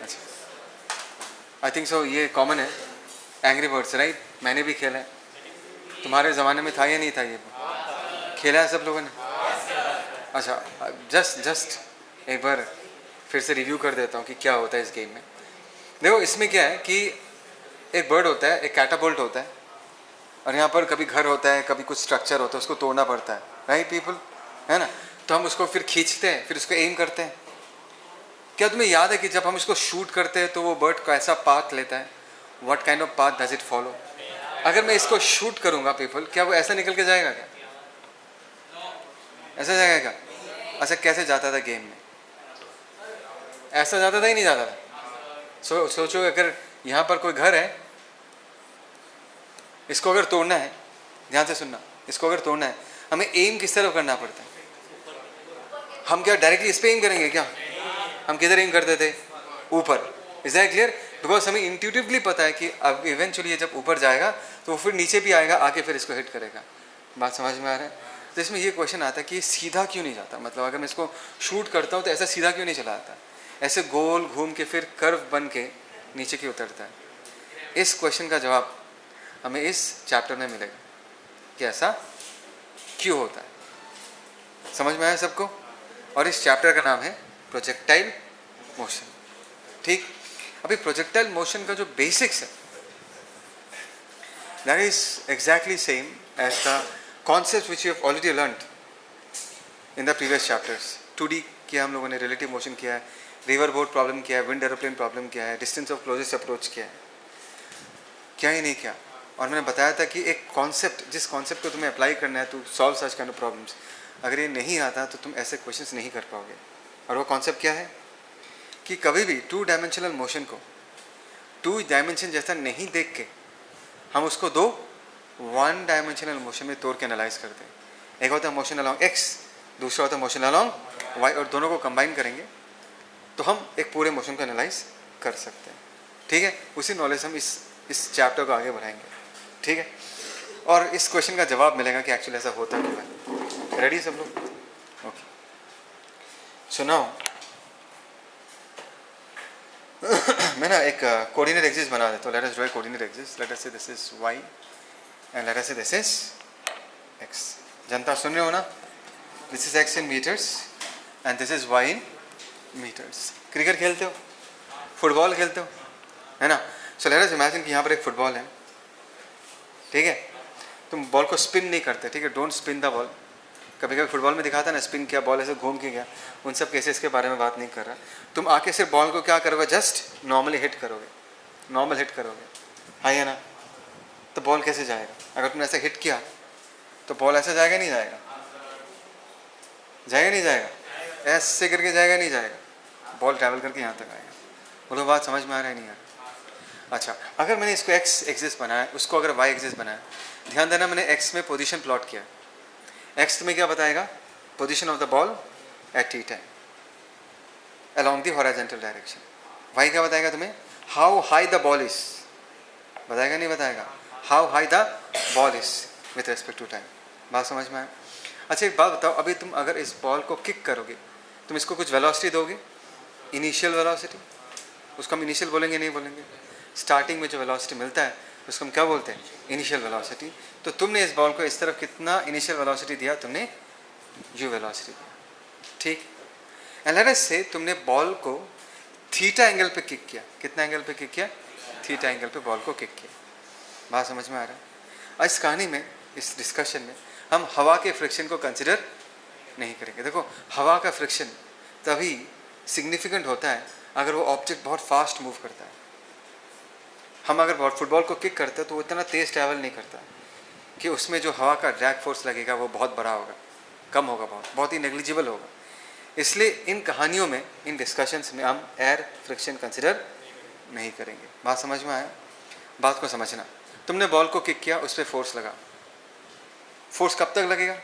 अच्छा, I think so ये common है, एंग्री बर्ड्स, राइट? मैंने भी खेला है। तुम्हारे ज़माने में था या नहीं था ये? खेला है सब लोगों ने? अच्छा, जस्ट एक बार फिर से रिव्यू कर देता हूँ कि क्या होता है इस गेम में। देखो, इसमें क्या है कि एक बर्ड होता है, एक कैटापल्ट होता है, और यहाँ पर कभी घर होता है, कभी कुछ स्ट्रक्चर होता है, उसको तोड़ना पड़ता है, राइट पीपल, है ना? तो हम उसको फिर खींचते हैं, फिर उसको एम करते हैं। क्या तुम्हें याद है कि जब हम इसको शूट करते हैं तो वो बर्ड कैसा पाथ लेता है? What kind of path does it follow? अगर मैं इसको शूट करूंगा पीपल, क्या वो ऐसा निकल के जाएगा? क्या ऐसा जाएगा क्या? अच्छा, कैसे जाता था गेम में? ऐसा जाता था ही नहीं जाता था? सोचो अगर यहाँ पर कोई घर है, इसको अगर तोड़ना है, ध्यान से सुनना, इसको अगर तोड़ना है, हमें एम किस तरफ करना पड़ता है? हम क्या डायरेक्टली इस पे एम करेंगे क्या? हम किधर एम करते थे? ऊपर। Is that clear? बिकॉज हमें इंट्यूटिवली पता है कि अब इवेंचुअली ये जब ऊपर जाएगा तो वो फिर नीचे भी आएगा, आके फिर इसको हिट करेगा। बात समझ में आ रहा है? तो इसमें ये क्वेश्चन आता है कि सीधा क्यों नहीं जाता? मतलब अगर मैं इसको शूट करता हूँ तो ऐसा सीधा क्यों नहीं चला आता? ऐसे गोल घूम के फिर कर्व बन के नीचे क्यों उतरता है? इस क्वेश्चन का जवाब हमें इस चैप्टर में मिलेगा कि ऐसा क्यों होता है। समझ में आया सबको? और इस चैप्टर का नाम है प्रोजेक्टाइल मोशन। ठीक, अभी प्रोजेक्टाइल मोशन का जो बेसिक्स है, that is exactly same as the concept which you have already learned in the previous chapters. 2D किया हम लोगों ने, रिलेटिव मोशन किया है, रिवर बोट प्रॉब्लम किया है, विंड एरोप्लेन प्रॉब्लम किया है, डिस्टेंस ऑफ क्लोजेस्ट अप्रोच किया है, क्या ही नहीं किया। और मैंने बताया था कि एक कॉन्सेप्ट, जिस कॉन्सेप्ट को तुम्हें अप्लाई करना है to solve such kind of problems, अगर ये नहीं आता तो तुम ऐसे क्वेश्चंस नहीं कर पाओगे। और वो कॉन्सेप्ट क्या है कि कभी भी 2 डायमेंशनल मोशन को 2 डायमेंशन जैसा नहीं देख के हम उसको 2 1 डायमेंशनल मोशन में तोड़ के एनालाइज करते हैं। एक होता है मोशन अलॉन्ग एक्स, दूसरा होता है मोशन अलॉन्ग वाई, और दोनों को कंबाइन करेंगे तो हम एक पूरे मोशन को एनालाइज कर सकते हैं। ठीक है, उसी नॉलेज हम इस चैप्टर को आगे बढ़ाएंगे। ठीक है, और इस क्वेश्चन का जवाब मिलेगा कि एक्चुअली ऐसा होता क्यों है। रेडी सब लोग? ओके, सो नाउ मैं ना एक कोऑर्डिनेट एक्सिस बना देता हूँ। Let us draw a coordinate axis. Let us say this is y and let us say this is x। जनता सुन रहे हो ना? This is x in metres and this is y in metres. Cricket खेलते हो, football खेलते हो, है ना? सो लेट अस इमेजिन कि यहाँ पर एक फुटबॉल है। ठीक है, तुम बॉल को स्पिन नहीं करते, ठीक है? Don't spin the ball. कभी कभी फुटबॉल में दिखाता है ना, स्पिन किया, बॉल ऐसे घूम के गया, उन सब केसेस के बारे में बात नहीं कर रहा। तुम आके सिर्फ बॉल को क्या करोगे? जस्ट नॉर्मली हिट करोगे, नॉर्मल हिट करोगे, हाँ या ना? तो बॉल कैसे जाएगा? अगर तुमने ऐसे हिट किया तो बॉल ऐसे जाएगा नहीं जाएगा? जाएगा नहीं जाएगा? ऐसे करके जाएगा नहीं जाएगा? बॉल ट्रैवल करके यहाँ तक आएगा। बोलो बात समझ में आ रहा है नहीं यार? अच्छा, अगर मैंने इसको एक्स एक्सिस बनाया, उसको अगर वाई एक्सिस बनाया, ध्यान देना मैंने एक्स में पोजीशन प्लॉट किया। एक्स तुम्हें क्या बताएगा? Position of the ball at T time along the horizontal direction. Y क्या बताएगा तुम्हें? How high the ball is, बताएगा नहीं बताएगा? How high the ball is with respect to time. बात समझ में आए? अच्छा, एक बात बताओ, अभी तुम अगर इस बॉल को किक करोगे, तुम इसको कुछ वेलोसिटी दोगे, इनिशियल वेलोसिटी, उसको हम इनिशियल बोलेंगे नहीं बोलेंगे? स्टार्टिंग में जो वेलोसिटी मिलता है उसको हम क्या बोलते हैं? Initial velocity. तो तुमने इस बॉल को इस तरफ कितना इनिशियल वेलोसिटी दिया? तुमने यू वेलोसिटी दिया। ठीक, एंड लेट अस से तुमने बॉल को थीटा एंगल पे किक किया। कितना एंगल पे किक किया? थीटा एंगल पे बॉल को किक किया। बात समझ में आ रहा है? इस कहानी में, इस डिस्कशन में हम हवा के फ्रिक्शन को कंसिडर नहीं करेंगे। देखो, हवा का फ्रिक्शन तभी सिग्निफिकेंट होता है अगर वो ऑब्जेक्ट बहुत फास्ट मूव करता है। हम अगर फुटबॉल को किक करते हैं तो वो इतना तेज़ ट्रैवल नहीं करता कि उसमें जो हवा का ड्रैग फोर्स लगेगा वो बहुत बड़ा होगा, कम होगा, बहुत ही नेग्लिजिबल होगा। इसलिए इन कहानियों में, इन डिस्कशंस में हम एयर फ्रिक्शन कंसिडर नहीं करेंगे। बात समझ में आया? बात को समझना, तुमने बॉल को किक किया, उस पर फोर्स लगा। फोर्स कब तक लगेगा?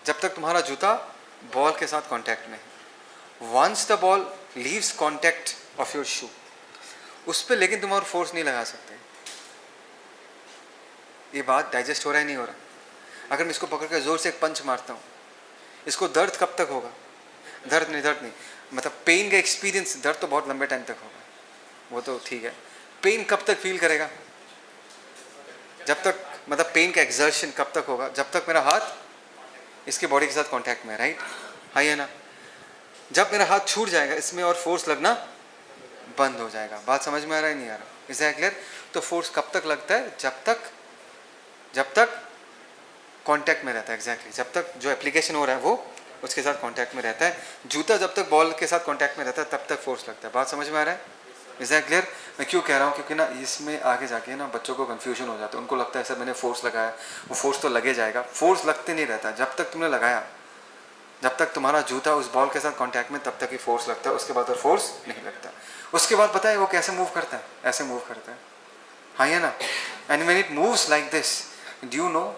जब तक तुम्हारा जूता बॉल के साथ कांटेक्ट में है। Once the ball leaves contact of your shoe, उस पर लेकिन तुम और फोर्स नहीं लगा सकते। ये बात डाइजेस्ट हो रहा है नहीं हो रहा? अगर मैं इसको पकड़ कर जोर से एक पंच मारता हूँ, इसको दर्द कब तक होगा? दर्द नहीं मतलब पेन का एक्सपीरियंस, दर्द तो बहुत लंबे टाइम तक होगा, वो तो ठीक है। पेन कब तक फील करेगा? जब तक, मतलब पेन का एक्सर्शन कब तक होगा? जब तक मेरा हाथ इसके बॉडी के साथ कांटेक्ट में है, राइट? हाँ या ना? जब मेरा हाथ छूट जाएगा इसमें और फोर्स लगना बंद हो जाएगा। बात समझ में आ रहा है, नहीं आ रहा? Is that clear? तो फोर्स कब तक लगता है? जब तक कांटेक्ट में रहता है। एग्जैक्टली, जब तक जो एप्लीकेशन हो रहा है वो उसके साथ कांटेक्ट में रहता है। जूता जब तक बॉल के साथ कांटेक्ट में रहता है तब तक फोर्स लगता है। बात समझ में आ रहा है? Is that clear? मैं क्यों कह रहा हूँ, क्योंकि ना इसमें आगे जाके ना बच्चों को कन्फ्यूजन हो जाता है। उनको लगता है सर मैंने फोर्स लगाया, वो फोर्स तो लगे जाएगा। फोर्स लगते नहीं रहता, जब तक तुमने लगाया, जब तक तुम्हारा जूता उस बॉल के साथ कांटेक्ट में, तब तक ही फोर्स लगता है। उसके बाद और फोर्स नहीं लगता। उसके बाद पता है वो कैसे मूव करता है? ऐसे मूव करता है, हाँ या ना? And when it moves like this, do you know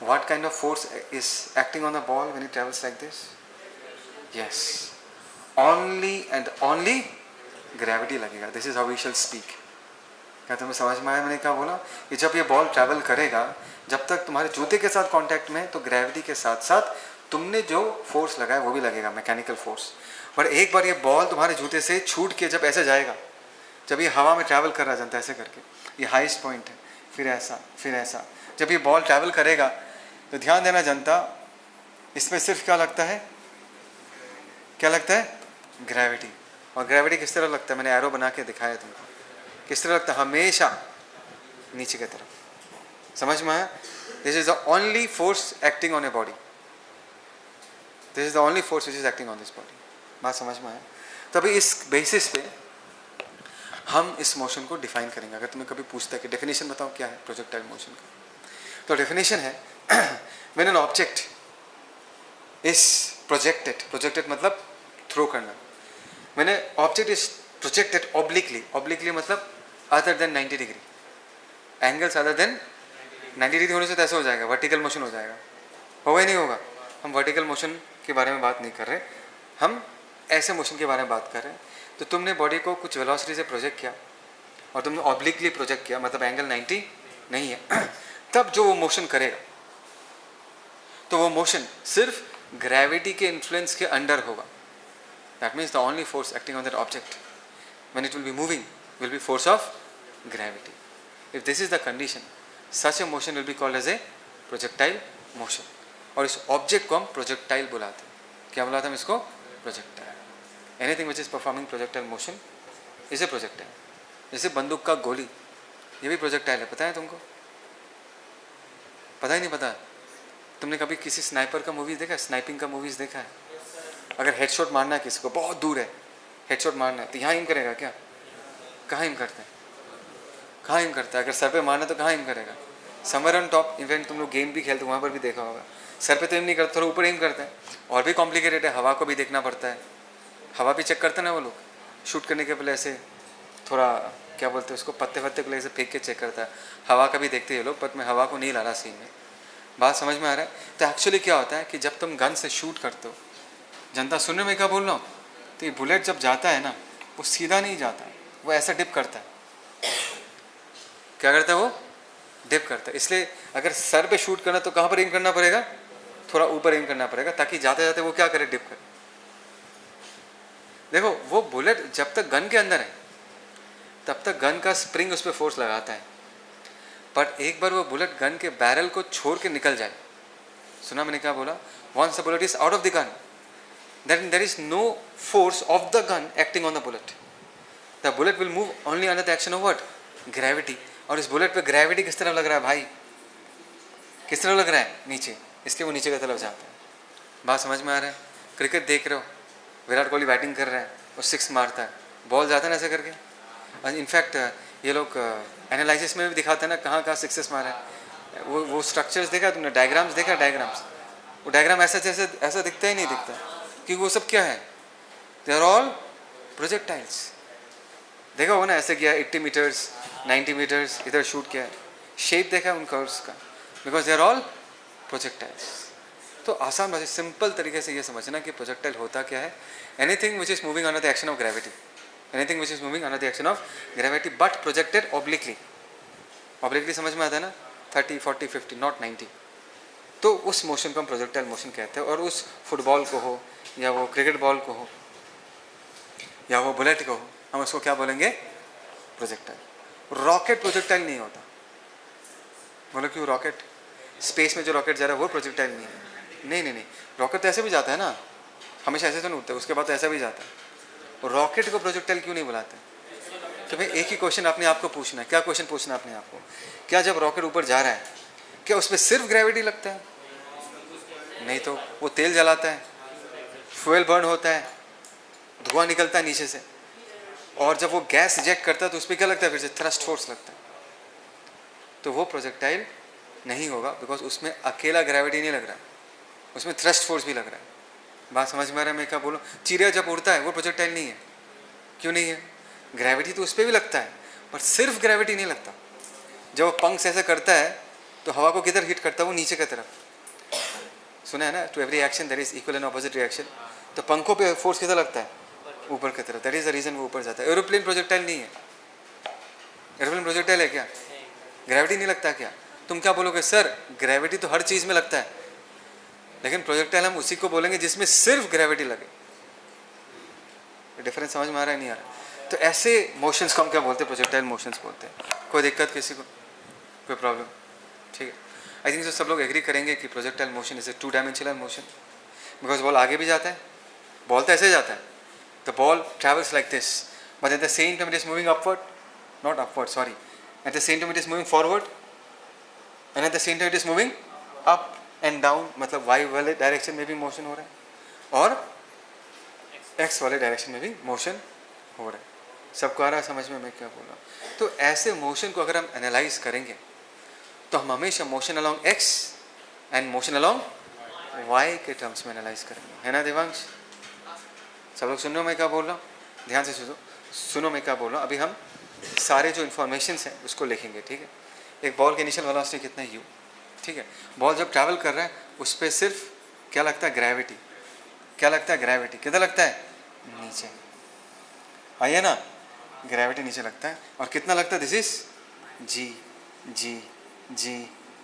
what kind of force is acting on the ball when it travels like this? Yes, only and only gravity लगेगा। This is how we shall speak। क्या तुम्हें समझ में आया मैंने क्या बोला? कि जब ये बॉल ट्रैवल करेगा, जब तक तुम्हारे जूते के साथ कांटेक्ट में, तो ग्रेविटी के साथ साथ तुमने जो फोर्स लगाया वो भी लगेगा, मैकेनिकल फोर्स। पर एक बार ये बॉल तुम्हारे जूते से छूट के जब ऐसे जाएगा, जब ये हवा में ट्रैवल कर रहा जनता ऐसे करके, ये हाईएस्ट पॉइंट है, फिर ऐसा, फिर ऐसा, जब ये बॉल ट्रैवल करेगा तो ध्यान देना जनता, इसमें सिर्फ क्या लगता है? क्या लगता है? ग्रेविटी। और ग्रेविटी किस तरह लगता है? मैंने एरो बना के दिखाया तुमको। किस तरह लगता है? हमेशा नीचे की तरफ। समझ में आया? This is the only force acting on a body. This is the only force which is acting on this body. बात समझ में आया? तभी इस बेसिस पे हम इस मोशन को डिफाइन करेंगे। अगर तुम्हें कभी पूछता है कि डेफिनेशन बताओ क्या है प्रोजेक्टाइल मोशन का, तो डेफिनेशन है when an object is projected मतलब थ्रो करना। when an object is projected obliquely मतलब other than 90 degree, angles other than 90 degree होने से तो ऐसा हो जाएगा, वर्टिकल मोशन हो जाएगा। होगा ही नहीं होगा? हम वर्टिकल मोशन के बारे में बात नहीं कर रहे, हम ऐसे मोशन के बारे में बात कर रहे हैं। तो तुमने बॉडी को कुछ वेलोसिटी से प्रोजेक्ट किया और तुमने ऑब्लिकली प्रोजेक्ट किया, मतलब एंगल 90 नहीं है तब जो वो मोशन करेगा, तो वो मोशन सिर्फ ग्रेविटी के इन्फ्लुएंस के अंडर होगा। That means the only force acting on that object when it will be moving will be force of gravity. If this is the condition, such a motion will be called as a projectile motion. और इस object को हम projectile बुलाते हैं। क्या बुलाते हैं हम इसको? Projectile. Anything which is performing projectile motion is a projectile. जैसे बंदूक का गोली, ये भी प्रोजेक्टाइल है, पता है तुमको? पता ही नहीं पता? तुमने कभी किसी स्नाइपर का मूवीज देखा है? स्नाइपिंग का मूवीज देखा है? अगर हेडशॉट मारना है किसी को, बहुत दूर है, हेडशॉट मारना है, तो यहाँ एम करेगा क्या? कहाँ एम करते हैं? कहाँ एम करता है? अगर सर पे मारना तो कहाँ एम करेगा? Summer on top. इवेंट तुम लोग गेम भी खेलते हो, वहाँ पर भी देखा होगा, सर पे तो एम नहीं करते, थोड़ा ऊपर एम करते हैं। और भी कॉम्प्लिकेटेड है, हवा को भी देखना पड़ता है। हवा भी चेक करते हैं ना वो लोग, शूट करने के पहले ऐसे थोड़ा क्या बोलते हैं उसको, पत्ते वत्ते को ऐसे फेंक के चेक करता है। हवा का भी देखते हैं ये लोग, बट मैं हवा को नहीं ला रहा सीन में। बात समझ में आ रहा है? तो एक्चुअली क्या होता है कि जब तुम गन से शूट करते हो, जनता सुनने में क्या बोल रहा हूँ, तो ये बुलेट जब जाता है ना, वो सीधा नहीं जाता है, वो ऐसा डिप करता है। क्या करता है वो? डिप करता है। इसलिए अगर सर पे शूट करना तो कहाँ पर एम करना पड़ेगा? थोड़ा ऊपर एम करना पड़ेगा, ताकि जाते जाते वो क्या करे? डिप करे। देखो वो बुलेट जब तक गन के अंदर है तब तक गन का स्प्रिंग उस पर फोर्स लगाता है, बट एक बार वो बुलेट गन के बैरल को छोड़ के निकल जाए, सुना मैंने क्या बोला? Once the bullet is out of the gun, then there is no force of the gun acting on the bullet. The bullet will move only under the action of what? Gravity. और इस bullet पे gravity किस तरह लग रहा है भाई? किस तरह लग रहा है? नीचे। इसलिए वो नीचे की तरफ जाता है। बात समझ में आ रहा है? क्रिकेट देख रहे हो, विराट कोहली बैटिंग कर रहा है, वो सिक्स मारता है, बॉल जाता है ना ऐसे करके। और इनफैक्ट ये लोग एनालिसिस में भी दिखाते हैं ना कहाँ कहाँ सिक्सेस मारे हैं। वो स्ट्रक्चर्स देखा तुमने? डायग्राम्स देखा? डायग्राम्स, वो डायग्राम ऐसा जैसे ऐसा दिखता ही नहीं दिखता, क्योंकि वो सब क्या है? They are all projectiles. देखा होगा ना ऐसे किया 80 मीटर्स 90 मीटर्स इधर शूट किया है, शेप देखा है उन कर्व्स का, because they are all projectiles. तो आसान भाषा सिंपल तरीके से ये समझना कि प्रोजेक्टाइल होता क्या है? Anything which is moving under the action of gravity, anything which is moving under the action of gravity but projected obliquely. Obliquely समझ में आता है ना? 30 40 50 नॉट 90। तो उस मोशन को हम प्रोजेक्टाइल मोशन कहते हैं। और उस फुटबॉल को हो या वो क्रिकेट बॉल को हो, या वो बुलेट को, हम उसको क्या बोलेंगे? प्रोजेक्टाइल। रॉकेट प्रोजेक्टाइल नहीं होता। बोलो क्यों? रॉकेट, स्पेस में जो रॉकेट जा रहा है वो प्रोजेक्टाइल नहीं है। नहीं नहीं नहीं, रॉकेट तो ऐसे भी जाता है ना, हमेशा ऐसे तो नहीं उठता, उसके बाद तो ऐसा भी जाता है। रॉकेट को प्रोजेक्टाइल क्यों नहीं बुलाते? तो भाई एक ही क्वेश्चन अपने आप को पूछना है। क्या क्वेश्चन पूछना है अपने आप को? क्या जब रॉकेट ऊपर जा रहा है, क्या उसमें सिर्फ ग्रेविटी लगता है? नहीं तो वो तेल जलाता है, फ्यूल बर्न होता है, धुआं निकलता है नीचे से, और जब वो गैस इजेक्ट करता है तो उस पर क्या लगता है? फिर से थ्रस्ट फोर्स लगता है। तो वो प्रोजेक्टाइल नहीं होगा, बिकॉज उसमें अकेला ग्रेविटी नहीं लग रहा है, उसमें थ्रस्ट फोर्स भी लग रहा है। बात समझ में आ रहा है मैं क्या बोलूँ? चिड़िया जब उड़ता है वो प्रोजेक्टाइल नहीं है। क्यों नहीं है? ग्रेविटी तो उस पर भी लगता है, पर सिर्फ ग्रेविटी नहीं लगता। जब वो पंख ऐसे करता है तो हवा को किधर हिट करता है? वो नीचे की तरफ। सुना है ना, to every action there is equal and opposite reaction. तो पंखों पे फोर्स किधर लगता है? ऊपर की तरफ। दैट इज द रीजन वो ऊपर जाता है। एरोप्लेन प्रोजेक्टाइल नहीं है। एरोप्लेन प्रोजेक्टाइल है क्या? ग्रेविटी नहीं लगता क्या? तुम क्या बोलोगे? सर ग्रेविटी तो हर चीज में लगता है, लेकिन प्रोजेक्टाइल हम उसी को बोलेंगे जिसमें सिर्फ ग्रेविटी लगे। डिफरेंस समझ में आ रहा है नहीं आ रहा? तो ऐसे मोशंस को हम क्या बोलते हैं? प्रोजेक्टाइल मोशंस बोलते हैं। कोई दिक्कत किसी को? कोई प्रॉब्लम? ठीक है। आई थिंक सब लोग एग्री करेंगे कि projectile motion is a 2 dimensional motion, because ball आगे भी जाता है। बॉल तो ऐसे जाता है, the ball travels like this, but at the same time it is moving upward, not upward sorry, at the same time it is moving forward, and at the same time it is moving up and down. मतलब Y वाले direction में भी motion हो रहा है और x वाले direction में भी मोशन हो रहा है। सबको आ रहा है समझ में मैं क्या बोल रहा हूँ? तो ऐसे मोशन को अगर हम एनालाइज करेंगे तो हम हमेशा motion along X and motion along Y के टर्म्स में एनालाइज करेंगे, है ना देवांश? सब लोग सुन रहे हो मैं क्या बोल रहा हूँ? ध्यान से सुनो मैं क्या बोल रहा हूँ। अभी हम सारे जो इन्फॉर्मेशन हैं उसको लिखेंगे, ठीक है? एक बॉल के इनिशियल वेलोसिटी कितना है? यू, ठीक है? बॉल जब ट्रैवल कर रहा है उस पर सिर्फ क्या लगता है? ग्रेविटी। क्या लगता है? ग्रेविटी। किधर लगता है? नीचे। आइए ना, ग्रेविटी नीचे लगता है। और कितना लगता है? दिस इज जी जी जी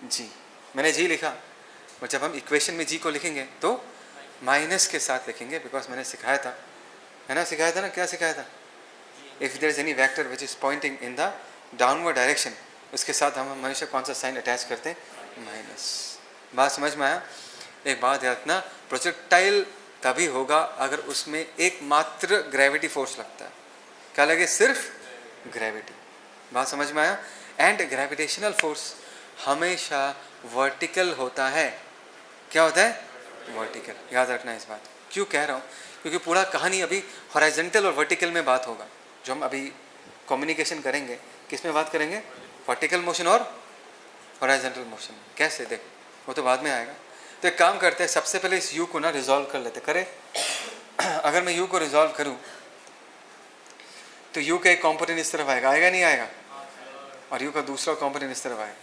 जी। मैंने जी लिखा, और जब हम इक्वेशन में जी को लिखेंगे तो माइनस के साथ लिखेंगे, बिकॉज मैंने सिखाया था, है ना? सिखाया था ना? क्या सिखाया था? If there is any vector which is pointing in the downward direction, उसके साथ हम हमेशा कौन सा साइन अटैच करते हैं? माइनस। बात समझ में आया? एक बात याद रखना, प्रोजेक्टाइल तभी होगा अगर उसमें एकमात्र ग्रेविटी फोर्स लगता है। क्या लगे? सिर्फ ग्रेविटी। बात समझ में आया? एंड ग्रेविटेशनल फोर्स हमेशा वर्टिकल होता है। क्या होता है? वर्टिकल। याद रखना इस बात। क्यों कह रहा हूँ? क्योंकि पूरा कहानी अभी हॉरिजॉन्टल और वर्टिकल में बात होगा। जो हम अभी कम्युनिकेशन करेंगे किस में बात करेंगे? वर्टिकल मोशन और हॉरिजॉन्टल मोशन। कैसे? देख, वो तो बाद में आएगा। तो एक काम करते हैं, सबसे पहले इस यू को ना रिजॉल्व कर लेते। करें? अगर मैं यू को रिजॉल्व करूं तो यू का एक कॉम्पोनेंट इस तरफ आएगा, आएगा नहीं आएगा? और यू का दूसरा कॉम्पोनेंट इस तरफ आएगा।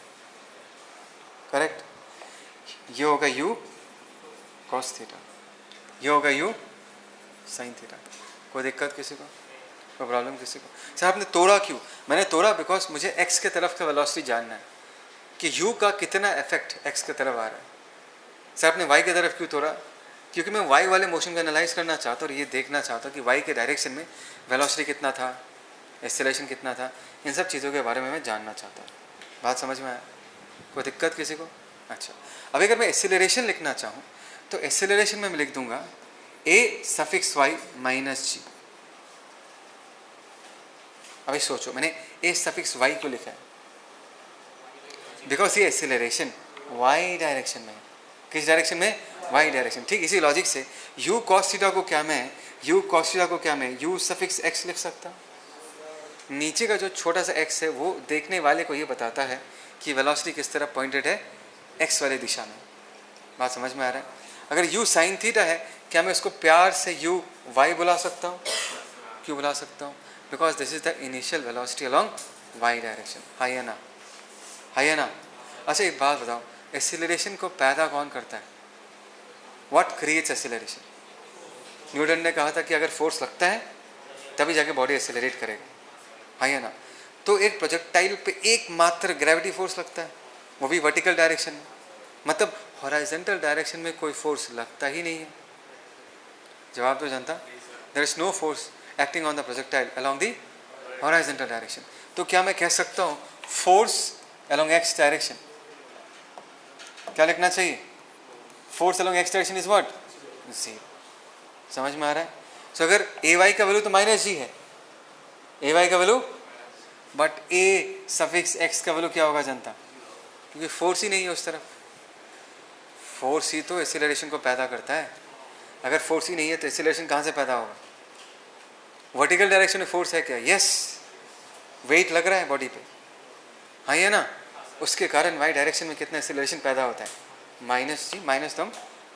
करेक्ट? ये होगा यू कॉस थीटा, ये होगा यू साइन थीटा। कोई दिक्कत किसी को? कोई प्रॉब्लम किसी को? सर आपने तोड़ा क्यों? मैंने तोड़ा बिकॉज मुझे एक्स के तरफ का वेलोसिटी जानना है कि यू का कितना इफेक्ट एक्स के तरफ आ रहा है। सर आपने वाई की तरफ क्यों तोड़ा? क्योंकि मैं वाई वाले मोशन को एनालाइज करना चाहता हूँ और ये देखना चाहता हूँ कि वाई के डायरेक्शन में वेलोसिटी कितना था, एक्सेलरेशन कितना था, इन सब चीज़ों के बारे में मैं जानना चाहता हूँ। बात समझ में आया? कोई दिक्कत किसी को? अच्छा, अभी अगर मैं एक्सेलरेशन लिखना चाहूँ तो एक्सेलरेशन में मैं लिख दूंगा ए सफिक्स वाई माइनस जी। अभी सोचो, मैंने ए सफिक्स वाई क्यों लिखा है? बिकॉज ये एक्सेलरेशन वाई डायरेक्शन में है। किस डायरेक्शन में? Y direction. ठीक इसी लॉजिक से u cos थीटा को क्या मैं u सफिक्स x लिख सकता हूँ। नीचे का जो छोटा सा x है वो देखने वाले को ये बताता है कि वेलोसिटी किस तरफ पॉइंटेड है, x वाले दिशा में। बात समझ में आ रहा है? अगर u साइन थीटा है, क्या मैं उसको प्यार से u y बुला सकता हूँ? क्यों बुला सकता हूँ? Because this is the initial velocity along y direction. High है ना? हाई है ना? अच्छा एक बात बताओ, एक्सीलरेशन को पैदा कौन करता है? What creates acceleration? न्यूटन ने कहा था कि अगर फोर्स लगता है तभी जाके बॉडी एक्सेलरेट करेगा। हाँ या ना? तो एक प्रोजेक्टाइल पे एकमात्र ग्रेविटी फोर्स लगता है, वो भी वर्टिकल डायरेक्शन में। मतलब हॉरिजॉन्टल डायरेक्शन में कोई फोर्स लगता ही नहीं है। जवाब तो जानता, there is no force acting on the projectile along the horizontal direction. तो क्या मैं कह सकता हूँ फोर्स अलोंग एक्स डायरेक्शन, क्या लिखना चाहिए? Force along X direction is what? 0। समझ में आ रहा है? सो अगर ए वाई का वैल्यू तो माइनस जी है, ए वाई का value, but A suffix x का वैल्यू क्या होगा जनता? क्योंकि फोर्स ही नहीं है उस तरफ। फोर्स ही तो एक्सीलरेशन को पैदा करता है। अगर फोर्स ही नहीं है तो एक्सीलरेशन कहाँ से पैदा होगा? वर्टिकल डायरेक्शन में फोर्स है क्या? यस, वेट लग रहा है बॉडी पे, हाँ ये ना, उसके कारण वाई डायरेक्शन में कितना एक्सीलरेशन पैदा होता है? माइनस जी, माइनस तो हम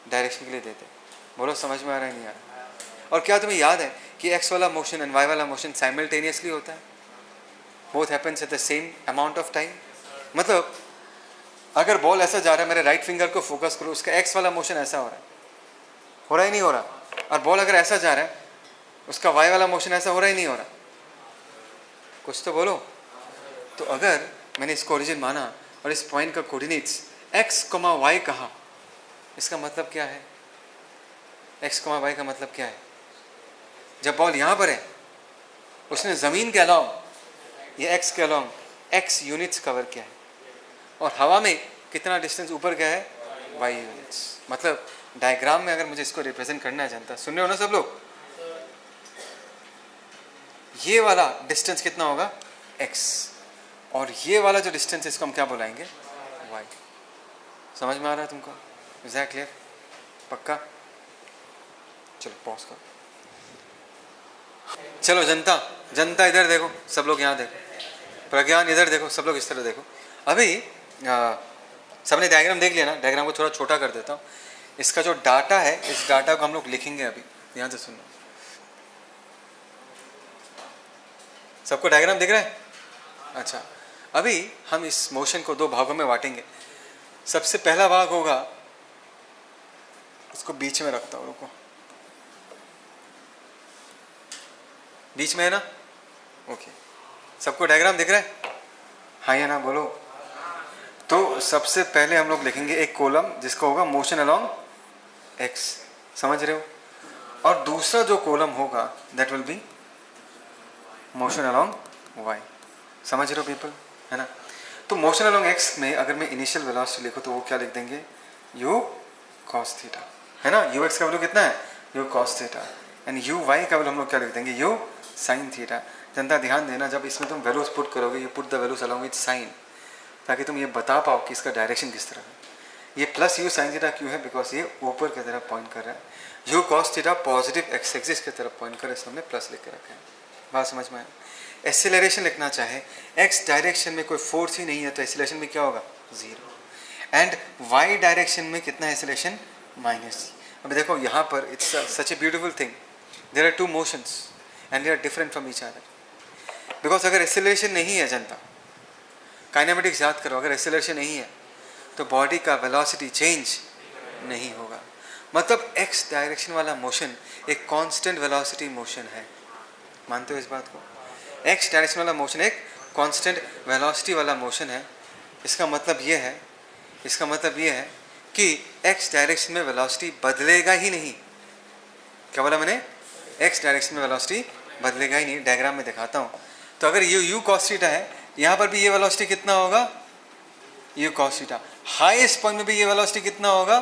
डायरेक्शन के लिए देते हैं। बोलो समझ में आ रहा है नहीं आ रहा? और क्या तुम्हें याद है कि एक्स वाला मोशन एंड वाई वाला मोशन साइमल्टेनियसली होता है? Both happens at the same amount of time. मतलब अगर बॉल ऐसा जा रहा है, मेरे राइट फिंगर को फोकस करो, उसका एक्स वाला मोशन ऐसा हो रहा ही नहीं हो रहा, और बॉल अगर ऐसा जा रहा है उसका वाई वाला मोशन ऐसा हो रहा ही नहीं हो रहा। कुछ तो बोलो। तो अगर मैंने इसको ओरिजिन माना और इस पॉइंट का कोऑर्डिनेट्स एक्स कॉमा वाई कहा, इसका मतलब क्या है? एक्स कॉमा वाई का मतलब क्या है? जब बॉल यहाँ पर है, उसने ज़मीन के अलोंग, ये एक्स के अलोंग एक्स यूनिट्स कवर किया है, और हवा में कितना डिस्टेंस ऊपर गया है? Y units. मतलब डायग्राम में अगर मुझे इसको रिप्रेजेंट करना है जनता, सुन रहे हो ना सब लोग? ये वाला डिस्टेंस कितना होगा? एक्स, और ये वाला जो डिस्टेंस है इसको हम क्या बुलाएंगे? वाई। समझ में आ रहा है तुमको? Is that clear? पक्का? चलो पॉज करो। चलो जनता, जनता इधर देखो, सब लोग यहाँ देखो, प्रज्ञान इधर देखो, सब लोग इस तरह देखो। अभी सबने डायग्राम देख लिया ना? डायग्राम को थोड़ा छोटा कर देता हूँ। इसका जो डाटा है, इस डाटा को हम लोग लिखेंगे अभी। ध्यान से सुनो, सबको डायग्राम दिख रहा है? अच्छा, अभी हम इस मोशन को दो भागों में बांटेंगे। सबसे पहला भाग होगा, इसको बीच में रखता हूँ, रुको, बीच में है ना? ओके, सबको डायग्राम दिख रहा है? हाँ या ना बोलो। तो सबसे पहले हम लोग लिखेंगे एक कॉलम जिसका होगा मोशन अलोंग एक्स, समझ रहे हो? और दूसरा जो कॉलम होगा that will be motion along Y. समझ रहे हो पीपल, है ना? तो मोशन अलोंग एक्स में अगर मैं इनिशियल वेलोसिटी लिखूँ तो वो क्या लिख देंगे? यू कॉस थीटा, है ना? यू एक्स का वैल्यू कितना है? U cos theta. And u Y का वैल्यू हम लोग क्या लिख देंगे? U sine theta. जनता ध्यान देना, जब इसमें तुम वैल्यूज पुट करोगे, you put the values along with sine, ताकि तुम ये बता पाओ कि इसका डायरेक्शन किस तरह है। ये प्लस यू साइन थीटा क्यों है? बिकॉज ये ऊपर की तरफ पॉइंट कर रहा है। U cos theta positive x axis की तरफ पॉइंट कर रहा है, इसमें हमने प्लस लिख के रखा है। बात समझ में आए? एक्सेलरेशन लिखना चाहे, एक्स डायरेक्शन में कोई फोर्स ही नहीं है तो एक्सेलरेशन में क्या होगा? 0। एंड वाई डायरेक्शन में कितना है एक्सेलरेशन? -। अब देखो यहाँ पर it's such a beautiful thing, there are two motions and they are different from each other. Because अगर एक्सेलरेशन नहीं है जनता, काइनेमेटिक्स याद करो, अगर एक्सेलरेशन नहीं है तो बॉडी का वेलोसिटी चेंज नहीं होगा। मतलब एक्स डायरेक्शन वाला मोशन एक कांस्टेंट वेलोसिटी मोशन है। मानते हो इस बात को? एक्स डायरेक्शन वाला मोशन एक कांस्टेंट वेलोसिटी वाला मोशन है। इसका मतलब ये है, इसका मतलब ये है कि एक्स डायरेक्शन में वेलोसिटी बदलेगा ही नहीं। क्या बोला मैंने? एक्स डायरेक्शन में वेलोसिटी बदलेगा ही नहीं। डायग्राम में दिखाता हूँ। तो अगर ये यू कॉस थीटा है, यहाँ पर भी ये वेलोसिटी कितना होगा? You cos theta. Highest point में भी ये वेलोसिटी कितना होगा?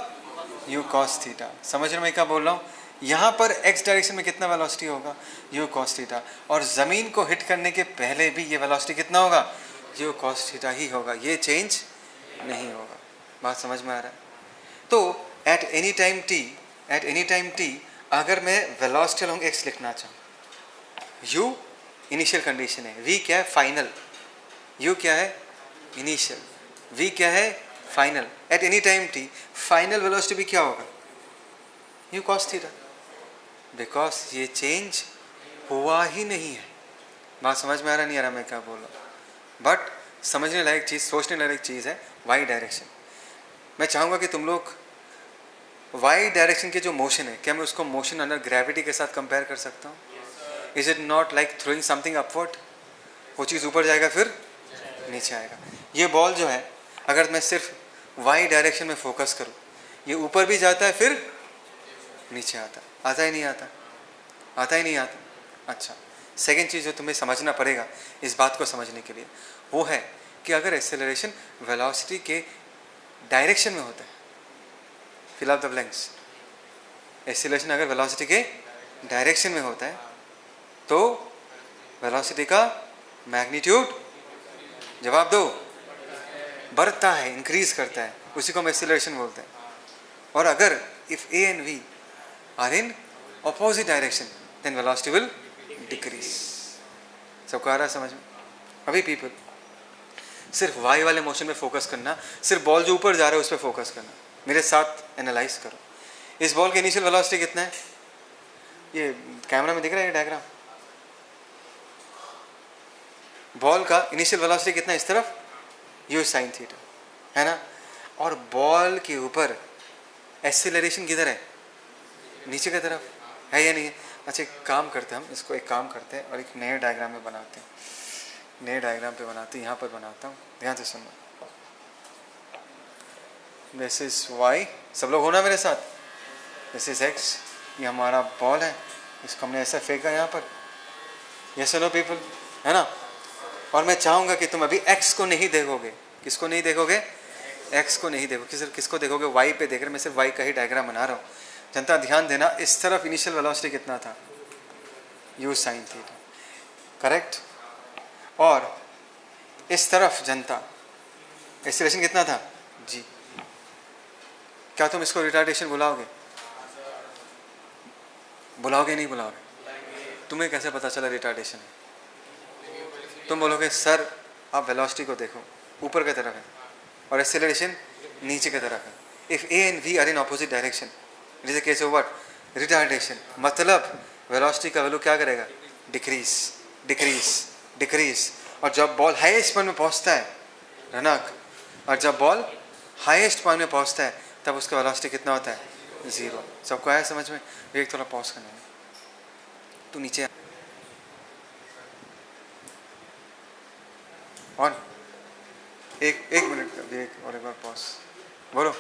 You cos theta. समझ रहे हो मैं क्या बोल रहा हूँ? यहाँ पर एक्स डायरेक्शन में कितना वेलोसिटी होगा? You cos theta. और ज़मीन को हिट करने के पहले भी ये वेलोसिटी कितना होगा? यू कॉस थीटा ही होगा, ये चेंज नहीं होगा। बात समझ में आ रहा है? तो एट एनी टाइम टी अगर मैं वेलोसिटी अलोंग एक्स लिखना चाहूँ, यू इनिशियल कंडीशन है, वी क्या है? फाइनल। यू क्या है? इनिशियल। वी क्या है? Final. Eight any time T final velocity भी क्या होगा? You cos theta. बिकॉज ये चेंज हुआ ही नहीं है। बात समझ में आ रहा नहीं आ रहा मैं क्या बोल रहा हूँ? बट समझने लायक चीज़, सोचने लायक चीज़ है वाई डायरेक्शन। मैं चाहूँगा कि तुम लोग वाई डायरेक्शन के जो मोशन है, क्या मैं उसको मोशन अंडर ग्रेविटी के साथ कंपेयर कर सकता हूँ? Is it not like throwing something upward? वो चीज़ ऊपर जाएगा फिर नीचे आएगा। ये बॉल जो है, अगर मैं सिर्फ वाई डायरेक्शन में फोकस करूँ, ये ऊपर भी जाता है फिर नीचे आता ही नहीं आता, आता ही नहीं आता। अच्छा, सेकेंड चीज़ जो तुम्हें समझना पड़ेगा इस बात को समझने के लिए, वो है कि अगर एक्सेलरेशन वेलोसिटी के डायरेक्शन में होता है, fill out the blanks, acceleration अगर वेलोसिटी के डायरेक्शन में होता है तो वेलोसिटी का मैग्नीट्यूड, जवाब दो, बढ़ता है, इंक्रीज करता है, उसी को हम एक्सेलरेशन बोलते हैं। और अगर if a and v are in opposite direction then velocity will decrease. सबको आ रहा है समझ में? अभी पीपल सिर्फ वाई वाले मोशन में फोकस करना, सिर्फ बॉल जो ऊपर जा रहा है उस पर फोकस करना, मेरे साथ एनालाइज करो। इस बॉल के इनिशियल वेलोसिटी कितना है? ये कैमरा में दिख रहा है ये डायग्राम, बॉल का इनिशियल वेलोसिटी कितना है इस तरफ, यू साइन थीटा, है ना? और बॉल के ऊपर एक्सीलरेशन किधर है? नीचे की तरफ, है या नहीं है? अच्छा, एक काम करते हैं हम इसको, एक काम करते हैं और एक नए डायग्राम में बनाते हैं, नए डायग्राम पे बनाते हैं, यहाँ पर बनाता हूँ, ध्यान से सुनना। दिस इज वाई, सब लोग होना मेरे साथ, दिस इज एक्स, ये हमारा बॉल है, इसको हमने ऐसा फेंका यहाँ पर, यस नो पीपल, है ना? और मैं चाहूँगा कि तुम अभी एक्स को नहीं देखोगे, किसको नहीं देखोगे? एक्स को नहीं देखोगे, किसको देखोगे? वाई पे देख रहे, मैं सिर्फ वाई का ही डायग्राम बना रहा हूँ। जनता ध्यान देना, इस तरफ इनिशियल वेलोसिटी कितना था? You sine theta, correct? और इस तरफ जनता एक्सीलरेशन कितना था? जी। क्या तुम इसको रिटार्डेशन बुलाओगे? बुलाओगे नहीं बुलाओगे? तुम्हें कैसे पता चला रिटार्डेशन है? तुम बोलोगे सर आप वेलोसिटी को देखो, ऊपर की तरफ है और एक्सेलरेशन नीचे की तरफ है। If a and v are in opposite direction it is a case of what? Retardation. मतलब वेलोसिटी का वैल्यू क्या करेगा? Decrease, decrease, decrease. और जब बॉल हाईएस्ट पॉइंट में पहुंचता है रनक, और जब बॉल हाईएस्ट पॉइंट में पहुंचता है तब उसका वेलोसिटी कितना होता है? जीरो। सबको आया समझ में? एक थोड़ा पॉज करना है, तू नीचे ऑन, एक मिनट एक और एक बार पॉज, बोलो।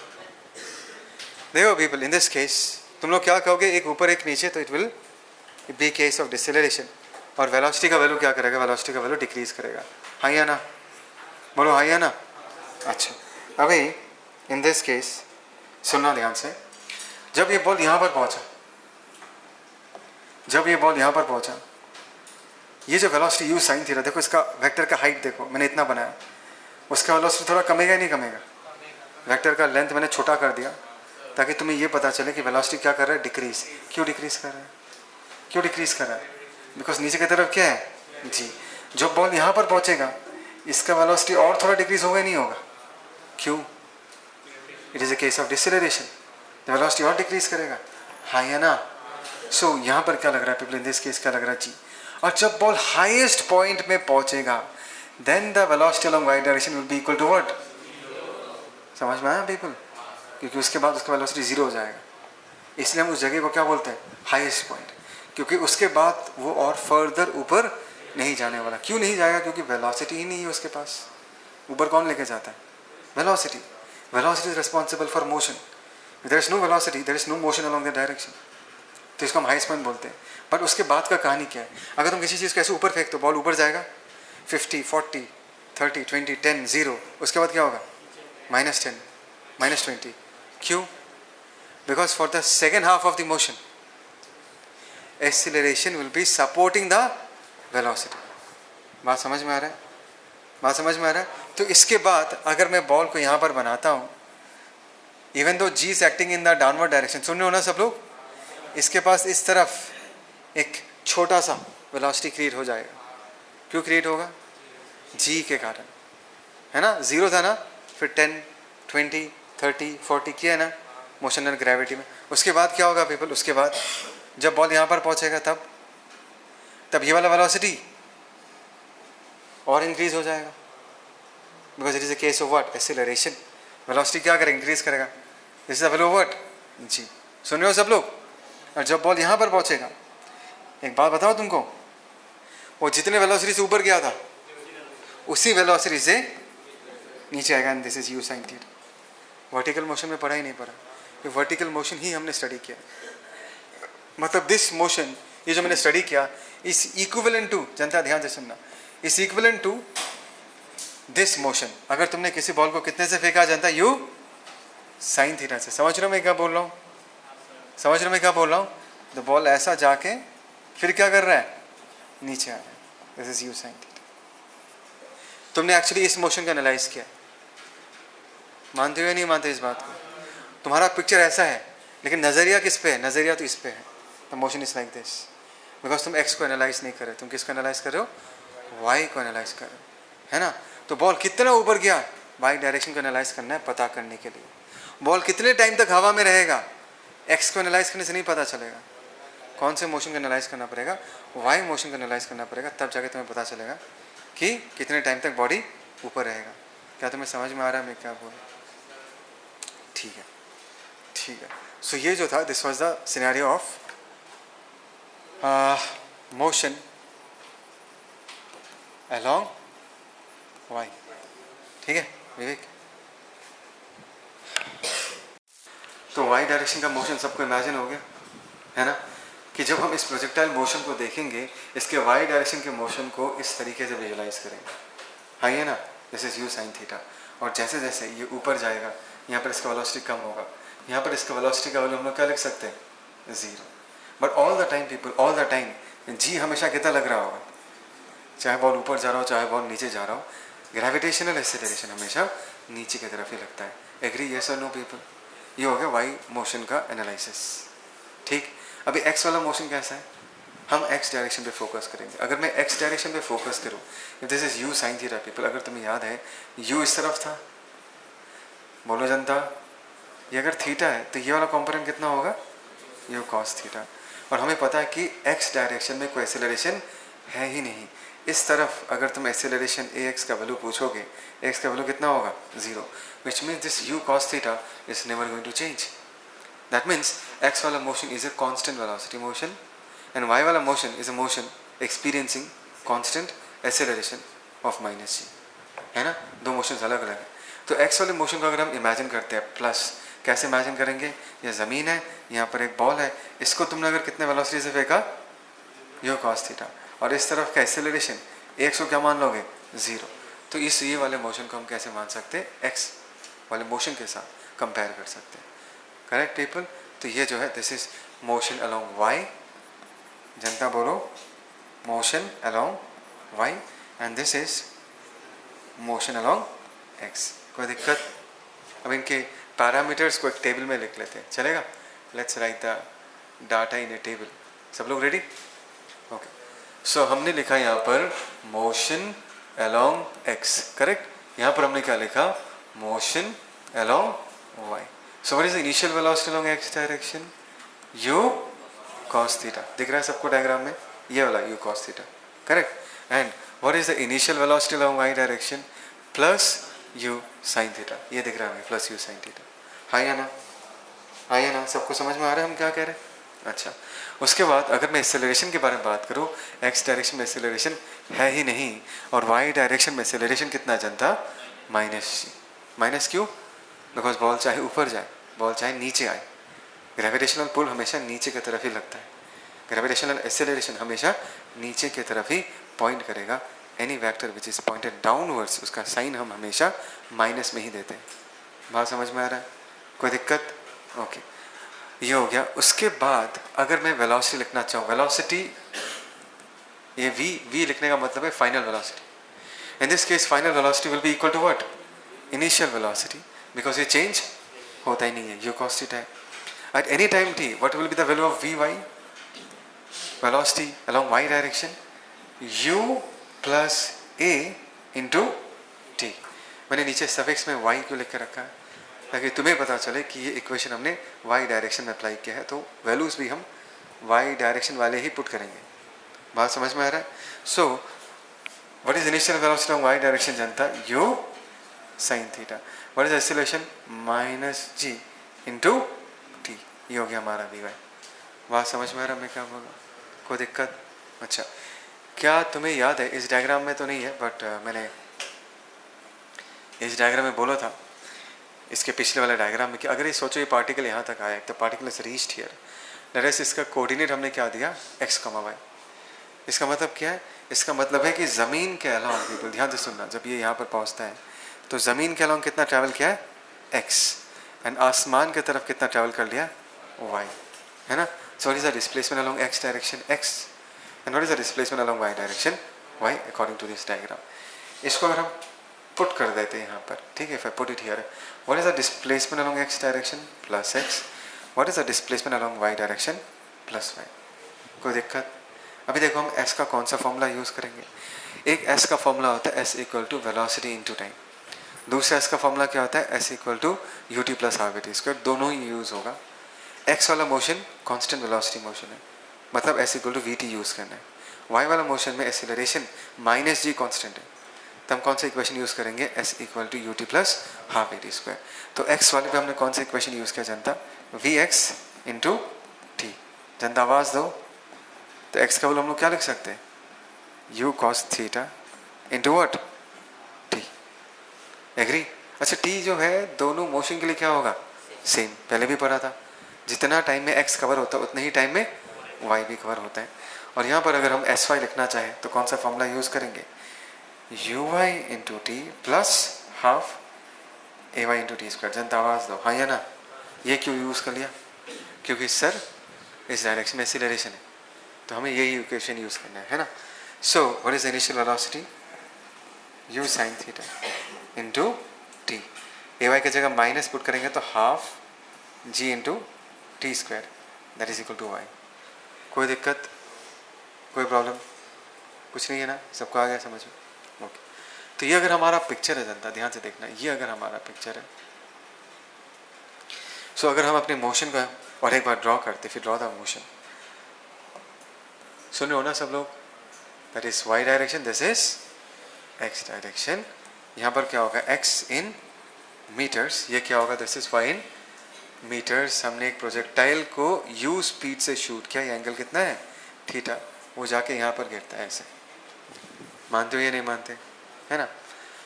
देखो पीपल, इन दिस केस तुम लोग क्या कहोगे? एक ऊपर एक नीचे, तो it will B case of deceleration. और वेलोसिटी का वैल्यू क्या करेगा? वेलोसिटी का वैल्यू डिक्रीज करेगा। हाँ या ना? बोलो हाँ या ना? अच्छा, अभी इन दिस केस सुनना ध्यान से, जब ये बॉल यहाँ पर पहुँचा, जब ये बॉल यहाँ पर पहुँचा, ये जो वेलोसिटी यू साइन थीटा, देखो इसका वेक्टर का हाइट देखो, मैंने इतना बनाया, उसका वेलोसिटी थोड़ा कमेगा ही नहीं कमेगा? वेक्टर का लेंथ मैंने छोटा कर दिया ताकि तुम्हें ये पता चले कि वेलोसिटी क्या कर रहा है? डिक्रीज। क्यों डिक्रीज कर रहा है? क्यों डिक्रीज कर रहा है? बिकॉज नीचे की तरफ क्या है? जी। जब बॉल यहाँ पर पहुँचेगा इसका वेलोसिटी और थोड़ा डिक्रीज होगा ही नहीं होगा? क्यों? It is a case of deceleration, the velocity और डिक्रीज करेगा। हाँ या ना? सो यहाँ पर क्या लग रहा है पीपल? इन दिस केस क्या लग रहा है? जी। और जब बॉल हाईएस्ट पॉइंट में पहुँचेगा then the velocity along Y direction will be equal to what? समझ में आया पीपल? क्योंकि उसके बाद उसका वेलोसिटी जीरो हो जाएगा, इसलिए हम उस जगह को क्या बोलते हैं? Highest point. क्योंकि उसके बाद वो और फर्दर ऊपर नहीं जाने वाला। क्यों नहीं जाएगा? क्योंकि वेलोसिटी ही नहीं है उसके पास। ऊपर कौन लेके जाता है? Velocity. Velocity is responsible for motion. There is no velocity, there is no motion along the direction, तो इसको हम हाईएस्ट पॉइंट बोलते हैं। बट उसके बाद का कहानी क्या है? अगर तुम किसी चीज़ को ऐसे ऊपर फेंक तो बॉल ऊपर जाएगा, 50, 40, 30, 20, 10, 0, उसके बाद क्या होगा? -10, -20। क्यों? Because for the second half of the motion acceleration will be supporting the velocity. बात समझ में आ रहा है? बात समझ में आ रहा है? तो इसके बाद अगर मैं बॉल को यहाँ पर बनाता हूँ, even though g is acting in the downward direction, सुन रहे हो ना सब लोग? इसके पास इस तरफ एक छोटा सा वेलोसिटी क्रिएट हो जाएगा। क्यों क्रिएट होगा? जी के कारण, है ना? जीरो था ना, फिर 10, 20, 30, 40 किया है ना मोशन एंड ग्रेविटी में। उसके बाद क्या होगा पीपल? उसके बाद जब बॉल यहाँ पर पहुँचेगा तब ये वाला वेलोसिटी और इंक्रीज हो जाएगा, because it is a case of what? Acceleration. Velocity क्या करेगा? इंक्रीज करेगा। This is the value of what? G. सुन रहे हो सब लोग? और जब बॉल यहाँ पर पहुँचेगा, एक बात बताओ तुमको, वो जितने वेलोसिटी से ऊपर गया था उसी वेलोसिटी से नीचे आएगा। And this is you sine theta. Vertical motion में पढ़ा ही नहीं पड़ा, ये वर्टिकल मोशन ही हमने स्टडी किया। मतलब दिस मोशन ये जो मैंने स्टडी किया इस इक्विवेलेंट टू, जनता ध्यान से सुनना, इस इक्विवेलेंट टू दिस मोशन। अगर तुमने किसी बॉल को कितने से फेंका जनता, यू साइन थीटा से। समझ रहे हो मैं क्या बोल रहा हूँ? समझ रहे हो मैं क्या बोल रहा हूँ? द बॉल ऐसा जाके फिर क्या कर रहा है, नीचे आ रहा है, this is you sine theta. तुमने एक्चुअली इस मोशन का एनालाइज किया, मानते हो या नहीं मानते इस बात को? तुम्हारा पिक्चर ऐसा है लेकिन नज़रिया किस पे है? नज़रिया तो इस पे है। The motion is like this, because तुम एक्स को एनालाइज नहीं कर रहे, तुम किसको एनालाइज कर रहे हो? वाई को एनालाइज कर रहे हो, है ना? तो बॉल कितना ऊपर गया, वाई डायरेक्शन को एनालाइज करना है पता करने के लिए। बॉल कितने टाइम तक हवा में रहेगा, एक्स को एनालाइज करने से नहीं पता चलेगा। कौन से मोशन को एनालाइज करना पड़ेगा? वाई मोशन को एनालाइज करना पड़ेगा, तब जाके तुम्हें पता चलेगा कि कितने टाइम तक बॉडी ऊपर रहेगा। क्या तुम्हें समझ में आ रहा है मैं क्या बोल? ठीक है, ठीक है। सो ये जो था, this was the scenario of motion along Y. ठीक है विवेक? तो वाई डायरेक्शन का मोशन सबको इमेजिन हो गया, है ना? कि जब हम इस प्रोजेक्टाइल मोशन को देखेंगे, इसके वाई डायरेक्शन के मोशन को इस तरीके से विजुलाइज करेंगे, हाँ ये ना, this is you sine theta. और जैसे जैसे ये ऊपर जाएगा, यहाँ पर इसका वेलोसिटी कम होगा, यहाँ पर इसका वेलोसिटी का वैल्यू हम लोग क्या लिख सकते हैं? 0। But all the time people, all the time g हमेशा कितना लग रहा होगा, चाहे बॉल ऊपर जा रहा हो चाहे बॉल नीचे जा रहा हो, ग्रेविटेशनल एक्सेलरेशन हमेशा नीचे की तरफ ही लगता है। एग्री यस और नो पीपल? ये हो गया वाई मोशन का एनालिसिस। ठीक, अभी एक्स वाला मोशन कैसा है? हम एक्स डायरेक्शन पे फोकस करेंगे। अगर मैं एक्स डायरेक्शन पे फोकस करूँ, this is you sine theta people. अगर तुम्हें याद है यू इस तरफ था, बोलो जनता, ये अगर थीटा है तो ये वाला कॉम्पोनेंट कितना होगा? You cos theta. और हमें पता है कि एक्स डायरेक्शन में कोई एक्सेलरेशन है ही नहीं। इस तरफ अगर तुम एक्सेलरेशन ए एक्स का वैल्यू पूछोगे, एक्स का वैल्यू कितना होगा? 0, which means this u cos theta is never going to change. That means x वाला motion is a constant velocity motion and y वाला motion is a motion experiencing constant acceleration of minus g, है ना? दो motions अलग अलग हैं। तो x वाले मोशन को अगर हम इमेजिन करते हैं प्लस, कैसे इमेजिन करेंगे? ये ज़मीन है, यहाँ पर एक बॉल है, इसको तुमने अगर कितने वेलोसिटी से फेंका? You cos theta. और इस तरफ का एक्सेलरेशन एक्स को क्या मान लोगे? 0। तो इस ये वाले मोशन को हम कैसे मान सकते हैं? एक्स वाले मोशन के साथ कंपेयर कर सकते हैं। Correct people? तो ये जो है this is motion along Y, जनता बोलो, motion along Y, and this is motion along X. कोई दिक्कत? अब इनके पैरामीटर्स को एक टेबल में लिख लेते हैं, चलेगा? Let's write the data in A table. सब लोग रेडी? ओके, सो हमने लिखा यहाँ पर मोशन अलोंग एक्स, करेक्ट? यहाँ पर हमने क्या लिखा? Motion along Y. So what is the initial velocity along X direction? U cos theta. दिख रहा है सबको डायग्राम में? ये वाला u cos theta, correct? And what is the initial velocity along Y direction? Plus u sine theta. ये दिख रहा है हमें, प्लस यू साइन थीटा। हाँ या ना? हाँ या ना? सबको समझ में आ रहा है हम क्या कह रहे हैं? अच्छा, उसके बाद अगर मैं एक्सेलरेशन के बारे में बात करूँ, एक्स डायरेक्शन में एक्सेलरेशन है ही नहीं, और वाई डायरेक्शन में एक्सेलरेशन कितना जनता? माइनस जी। माइनस क्यों? बिकॉज बॉल चाहे ऊपर जाए, बॉल चाहे नीचे आए, ग्रेविटेशनल पुल हमेशा नीचे की तरफ ही लगता है। ग्रेविटेशनल एक्सेलरेशन हमेशा नीचे की तरफ ही पॉइंट करेगा। Any vector which is pointed downwards, उसका साइन हम हमेशा माइनस में ही देते हैं। बात समझ में आ रहा है? कोई दिक्कत? ओके, ये हो गया। उसके बाद अगर मैं वेलोसिटी लिखना चाहूँ, वेलोसिटी, ये वी लिखने का मतलब है final velocity. In this case final velocity will be equal to what? Initial velocity, because ये चेंज होता ही नहीं है, यू कॉस थीटा है। At any time T, what will be the value of V Y, velocity along Y direction? U plus a into T. मैंने नीचे suffix में Y क्यों लिख के रखा है? ताकि तुम्हें पता चले कि ये इक्वेशन हमने वाई डायरेक्शन में अप्लाई किया है, तो वैल्यूज़ भी हम वाई डायरेक्शन वाले ही पुट करेंगे। बात समझ में आ रहा है? So what is initial velocity of y direction जनता? U sine theta. What is acceleration? Minus g into t. ये हो गया हमारा वी वाई। बात समझ में आ रहा है मैं क्या बोला? कोई दिक्कत? अच्छा, क्या तुम्हें याद है, इस डायग्राम में तो नहीं है बट मैंने इस डायग्राम में बोला था इसके पिछले वाले डायग्राम में कि अगर ये सोचो ये पार्टिकल यहाँ तक आया, तो particle is reached here, direct इसका कोऑर्डिनेट हमने क्या दिया, x, y। इसका मतलब क्या है, इसका मतलब है कि ज़मीन के अलोंग, पीपल ध्यान से सुनना, जब ये यहाँ पर पहुँचता है तो ज़मीन के अलोंग कितना ट्रैवल किया है, x, एंड आसमान की तरफ कितना ट्रैवल कर लिया, y, है ना। So what is the displacement along x direction, x, and what is the displacement along y direction, y, according to this diagram. इसको अगर हम पुट कर देते हैं यहाँ पर, ठीक है, if I put it here, what is the displacement along x direction plus x, what is the displacement along y direction plus y। कोई दिक्कत? अभी देखो हम s का कौन सा फॉर्मूला यूज़ करेंगे। एक s का फॉर्मूला होता है s equal to velocity into time, दूसरा s का फॉर्मूला क्या होता है, s equal to ut plus half v t square, दोनों ही यूज़ होगा। x वाला मोशन कांस्टेंट वेलोसिटी मोशन है, मतलब s equal to v t use करना है। y वाला मोशन में एक्सीलरेशन माइनस g कांस्टेंट है, तो हम कौन सा इक्वेशन यूज़ करेंगे, s equal to ut plus half v t square. तो x वाले पे हमने कौन सा इक्वेशन यूज़ किया जनता, vx इंटू टी। जनता आवाज़ दो। तो x का वैल्यू हम लोग क्या लिख सकते हैं, u cos theta into what, T. Agree? अच्छा, t जो है दोनों मोशन के लिए क्या होगा, सेम, पहले भी पढ़ा था, जितना टाइम में x कवर होता है उतने ही टाइम में y भी कवर होता है। और यहाँ पर अगर हम sy लिखना चाहें तो कौन सा फॉर्मूला यूज़ करेंगे, uy into t plus half ay into T square. जनता आवाज़ दो, हाँ या ना। ये क्यों यूज़ कर लिया, क्योंकि सर इस डायरेक्शन में एक्सीलरेशन है, तो हमें यही इक्वेशन यूज़ करना है ना। So what is initial velocity, u sin theta into T, ay की जगह माइनस पुट करेंगे तो half g into T square that is equal to y। कोई दिक्कत, कोई प्रॉब्लम, कुछ नहीं है ना, सबको आ गया समझ में, ओके। तो ये अगर हमारा पिक्चर है जनता, ध्यान से देखना, ये अगर हमारा पिक्चर है, सो अगर हम अपने मोशन को और एक बार ड्रॉ करते, फिर ड्रॉ द मोशन, सुन हो ना सब लोग, that is y direction, this is x direction. यहाँ पर क्या होगा, x इन मीटर्स, ये क्या होगा, this is y in metres. हमने एक प्रोजेक्टाइल को u स्पीड से शूट किया, ये एंगल कितना है, थीटा, वो जाके यहाँ पर गिरता है ऐसे। मानते हो या नहीं मानते, है ना।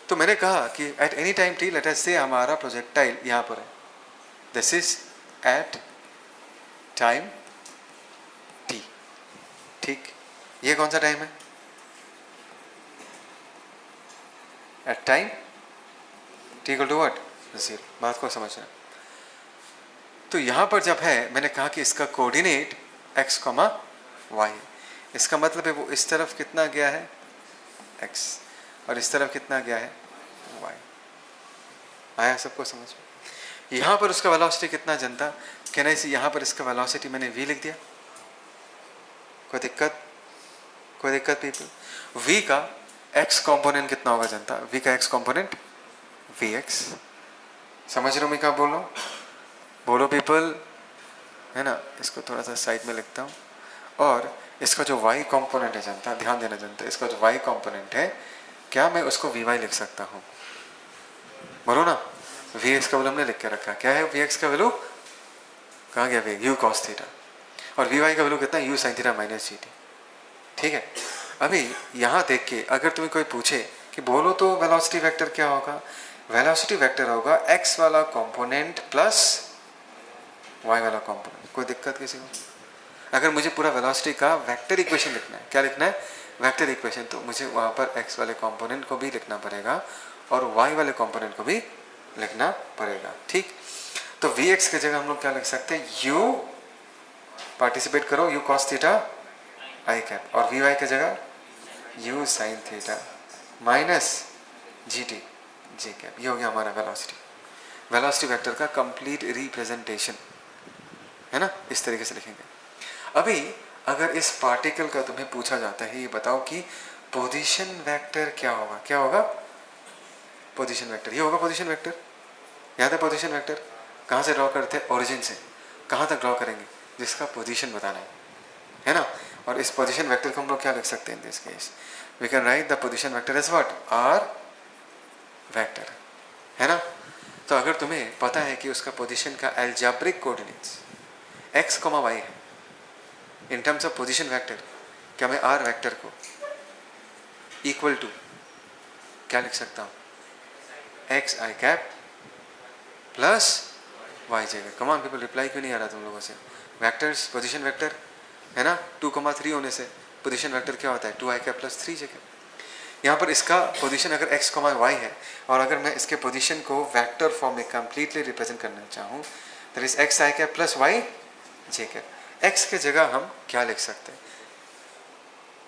तो मैंने कहा कि at any time t, let us say हमारा प्रोजेक्टाइल यहाँ पर है, this is at time t, ठीक। ये कौन सा टाइम है, at time t equal to what, zero. बात को समझना। तो यहाँ पर जब है, मैंने कहा कि इसका कोऑर्डिनेट x, y है, इसका मतलब है वो इस तरफ कितना गया है x, और इस तरफ कितना गया है y। आया सबको समझ में? यहाँ पर उसका वेलोसिटी कितना जनता, कहना इसे यहाँ पर इसका वेलोसिटी मैंने v लिख दिया, कोई दिक्कत, कोई दिक्कत पीपल। v का x कंपोनेंट कितना होगा जनता, v का x कंपोनेंट vx। समझ रहे हो मैं क्या बोल रहा हूँ, बोलो पीपल, है ना। इसको थोड़ा सा साइड में लिखता हूँ। और इसका जो y कंपोनेंट है जनता, ध्यान देना जनता, इसका जो y कंपोनेंट है, क्या मैं उसको vy लिख सकता हूँ, बोलो ना। vx का वैल्यू हमने लिख के रखा, क्या है vx का वैल्यू, कहाँ गया v, u cos थीटा, और vy का वैल्यू कितना, u sin theta minus gt, ठीक है। अभी यहाँ देख के अगर तुम्हें कोई पूछे कि बोलो तो वेलोसिटी वेक्टर क्या होगा, वेलोसिटी वेक्टर होगा x वाला कंपोनेंट प्लस y वाला कंपोनेंट। कोई दिक्कत किसी को? अगर मुझे पूरा वेलोसिटी का वेक्टर इक्वेशन लिखना है, क्या लिखना है, वेक्टर इक्वेशन, तो मुझे वहाँ पर x वाले कंपोनेंट को भी लिखना पड़ेगा और y वाले कंपोनेंट को भी लिखना पड़ेगा, ठीक। तो vx की जगह हम लोग क्या लिख सकते हैं, u, पार्टिसिपेट करो, u cos theta i cap, और vy की जगह u sin theta minus gt j cap. ये हो गया हमारा वेलोसिटी, वेलोसिटी वेक्टर का कंप्लीट रिप्रेजेंटेशन, है ना। इस तरीके से लिखेंगे। अभी अगर इस पार्टिकल का तुम्हें पूछा जाता है, ये बताओ कि पोजीशन वेक्टर क्या होगा, क्या होगा पोजीशन वेक्टर, ये होगा पोजीशन वेक्टर। याद है पोजीशन वेक्टर कहाँ से ड्रॉ करते हैं, ओरिजिन से कहाँ तक ड्रॉ करेंगे, जिसका पोजीशन बताना है ना। और इस पोजीशन वेक्टर को हम लोग क्या लिख सकते हैं, in this case we can write the position vector as what, R vector, है ना। तो अगर तुम्हें पता है कि उसका पोजीशन का एल्जेब्रिक कोऑर्डिनेट्स x, y है, in terms of position vector, क्या मैं आर वेक्टर को इक्वल टू क्या लिख सकता हूँ, x i cap plus Y j cap. Come on people, reply क्यों नहीं आ रहा तुम लोगों से, वेक्टर्स, पोजीशन वेक्टर है ना, 2,3 होने से पोजीशन वेक्टर क्या होता है 2i cap plus 3j cap. यहाँ पर इसका पोजीशन अगर x, y है और अगर मैं इसके पोजीशन को वेक्टर फॉर्म में कंप्लीटली रिप्रेजेंट करना चाहूँ that is x i cap plus y j cap. x के जगह हम क्या लिख सकते हैं,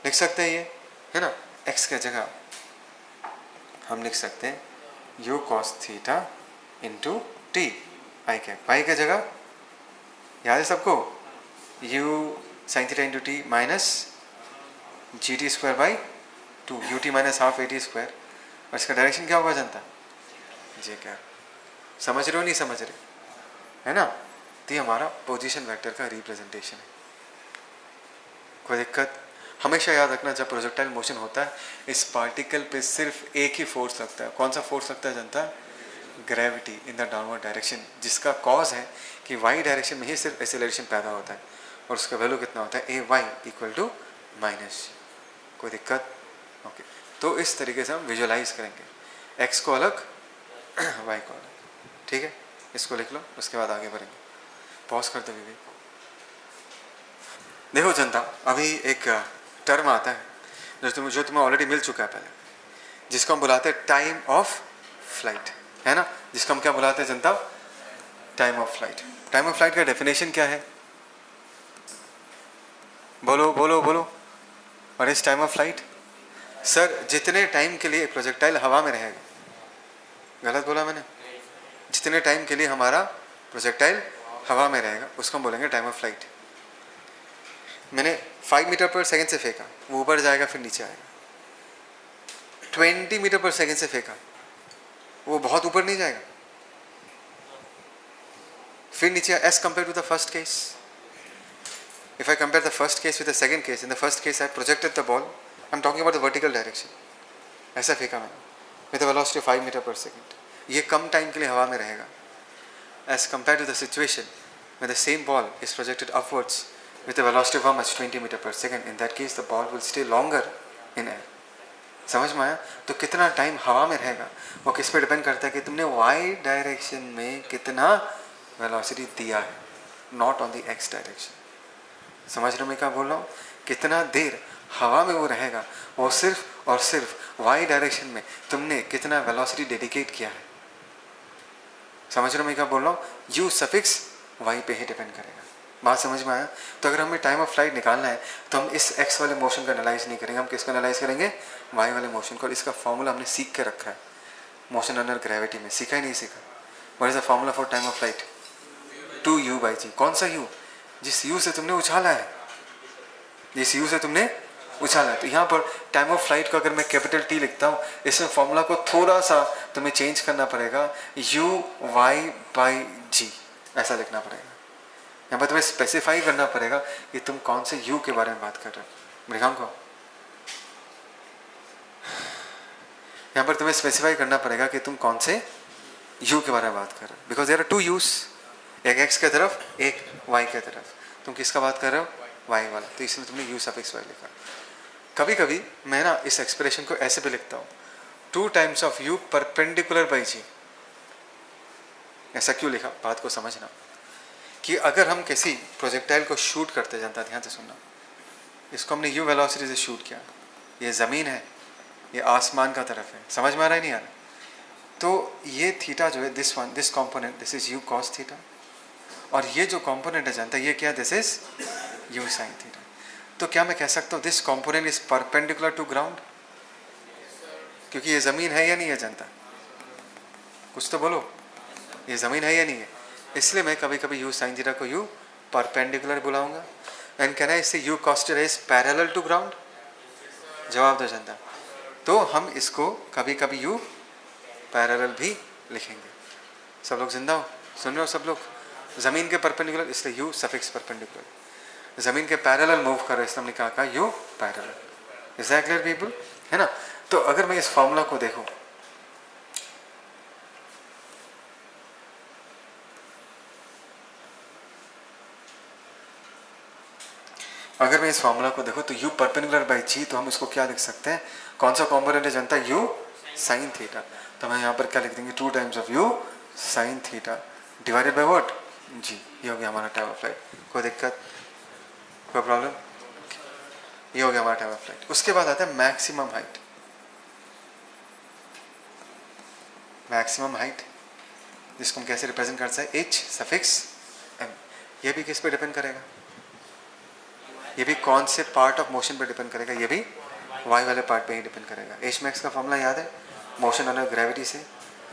लिख सकते हैं ये है ना, x के जगह हम लिख सकते हैं u cos theta into T I cap. y के जगह याद है सबको u sin theta into t minus ji t square by 2 U T minus half a t square. और इसका डायरेक्शन क्या होगा जनता, जे क्या समझ रहे हो नहीं समझ रहे, है ना। तो ये हमारा पोजीशन वेक्टर का रिप्रेजेंटेशन है। कोई दिक्कत, हमेशा याद रखना जब प्रोजेक्टाइल मोशन होता है इस पार्टिकल पे सिर्फ एक ही फोर्स लगता है। कौन सा फोर्स लगता है जनता, gravity in the downward direction, जिसका कॉज है कि वाई डायरेक्शन में ही सिर्फ एक्सेलरेशन पैदा होता है और उसका वैल्यू कितना होता है ए वाई इक्वल टू माइनस। कोई दिक्कत, ओके। तो इस तरीके से हम विजुअलाइज करेंगे x को अलग y को अलग, ठीक है। इसको लिख लो, उसके बाद आगे बढ़ेंगे। पॉज कर दो विवेक। देखो जनता, अभी एक टर्म आता है जो तुम्हें ऑलरेडी मिल चुका है पहले, जिसको हम बुलाते हैं टाइम ऑफ फ्लाइट, है ना। जिसको हम क्या बुलाते हैं जनता, time of flight. Time of flight का डेफिनेशन क्या है, बोलो बोलो बोलो। What is time of flight? Sir जितने टाइम के लिए एक प्रोजेक्टाइल हवा में रहेगा, गलत बोला मैंने, जितने टाइम के लिए हमारा प्रोजेक्टाइल हवा में रहेगा उसको हम बोलेंगे टाइम ऑफ फ्लाइट। मैंने 5 मीटर पर सेकंड से फेंका, वो ऊपर जाएगा फिर नीचे आएगा। 20 मीटर पर सेकंड से फेंका, वो बहुत ऊपर नहीं जाएगा फिर नीचे। As compare to the first case, if I compare the first case with the second case, in the first case I projected the ball, I'm talking about the vertical direction, ऐसा फेंका मैंने with a velocity of 5 metre per second, ये कम time के लिए हवा में रहेगा as compared to the situation when the same ball is projected upwards with a velocity of how much 20 metre per second. in that case the ball will stay longer in air। समझ में आया? तो कितना time हवा में रहेगा वो किस पे डिपेंड करता है कि तुमने y डायरेक्शन में कितना वेलोसिटी दिया है, not on the x direction. समझ रहे हो मैं क्या बोल रहा हूँ? कितना देर हवा में वो रहेगा वो सिर्फ और सिर्फ वाई डायरेक्शन में तुमने कितना वेलोसिटी डेडिकेट किया है। समझ रहे हो मैं क्या बोल रहा हूँ? यू सफिक्स वाई पे ही डिपेंड करेगा। बात समझ में आया? तो अगर हमें टाइम ऑफ फ्लाइट निकालना है तो हम इस एक्स वाले मोशन का एनालाइज नहीं करेंगे, हम किसको एनालाइज करेंगे, वाई वाले मोशन को। और इसका फॉर्मूला हमने सीख के रखा है मोशन अंडर ग्रेविटी में, सीखा ही नहीं सीखा। What is the formula for time of flight? 2u/g। कौन सा u? जिस u से तुमने उछाला है, जिस u से तुमने उछाला है। तो यहाँ पर टाइम ऑफ फ्लाइट को अगर मैं कैपिटल T लिखता हूँ, इसमें फॉर्मूला को थोड़ा सा तुम्हें चेंज करना पड़ेगा, u/g ऐसा लिखना पड़ेगा। यहाँ पर तुम्हें स्पेसिफाई करना पड़ेगा कि तुम कौन से u के बारे में बात कर रहे हो। मेरे काम को यहाँ पर तुम्हें स्पेसिफाई करना पड़ेगा कि तुम कौन से u के बारे में बात कर रहे हो, बिकॉज देयर आर 2 u's, एक x के तरफ एक y के तरफ। तुम किसका बात कर रहे हो? y वाला। तो इसलिए तुमने u सफिक्स y लिखा। कभी कभी मैं ना इस एक्सप्रेशन को ऐसे भी लिखता हूँ, 2 times of u perpendicular by g। ऐसा क्यों लिखा, बात को समझना कि अगर हम किसी प्रोजेक्टाइल को शूट करते, जानता ध्यान से सुनना, इसको हमने u वेलोसिटी से शूट किया, ये ज़मीन है, ये आसमान का तरफ है। समझ में आ रहा है नहीं आ रहा? तो ये थीटा जो है, this component, this is u cos theta, और ये जो कॉम्पोनेंट है जानता है ये क्या, this is u sin theta. तो क्या मैं कह सकता हूँ this component is perpendicular to ground? क्योंकि ये ज़मीन है या नहीं है जानता, कुछ तो बोलो, ये ज़मीन है या नहीं है। इसलिए मैं कभी कभी u sin थीटा को u परपेंडिकुलर बुलाऊंगा। And can I say u cos theta is parallel to ground? जवाब दो जनता। तो हम इसको कभी कभी u पैरेलल भी लिखेंगे। सब लोग जिंदा हो, सुन रहे हो सब लोग? ज़मीन के परपेंडिकुलर इसलिए u सफिक्स परपेंडिकुलर, ज़मीन के पैरेलल मूव कर रहे इसलिए हमने कहा u parallel. Is that clear people, है ना। तो अगर मैं इस फॉर्मूला को देखूं, अगर मैं इस फॉर्मूला को देखूं तो u परपेंडिकुलर बाई g, तो हम इसको क्या लिख सकते हैं, कौन सा कॉम्पोनेंट है जनता, u sin थीटा। तो मैं यहाँ पर क्या लिख देंगे, 2 times of u sin theta divided by what, g, ये हो गया हमारा टाइम ऑफ फ्लाइट। कोई दिक्कत, कोई प्रॉब्लम? ये हो गया हमारा टाइम ऑफ फ्लाइट। उसके बाद आता है मैक्सिमम हाइट। मैक्सिमम हाइट जिसको हम कैसे रिप्रेजेंट करते हैं, एच सफिक्स एम। ये भी किस पे डिपेंड करेगा, ये भी कौन से पार्ट ऑफ मोशन पे डिपेंड करेगा, ये भी वाई वाले पार्ट पे ही डिपेंड करेगा। एच मैक्स का फॉर्मूला याद है, मोशन ऑन ग्रेविटी से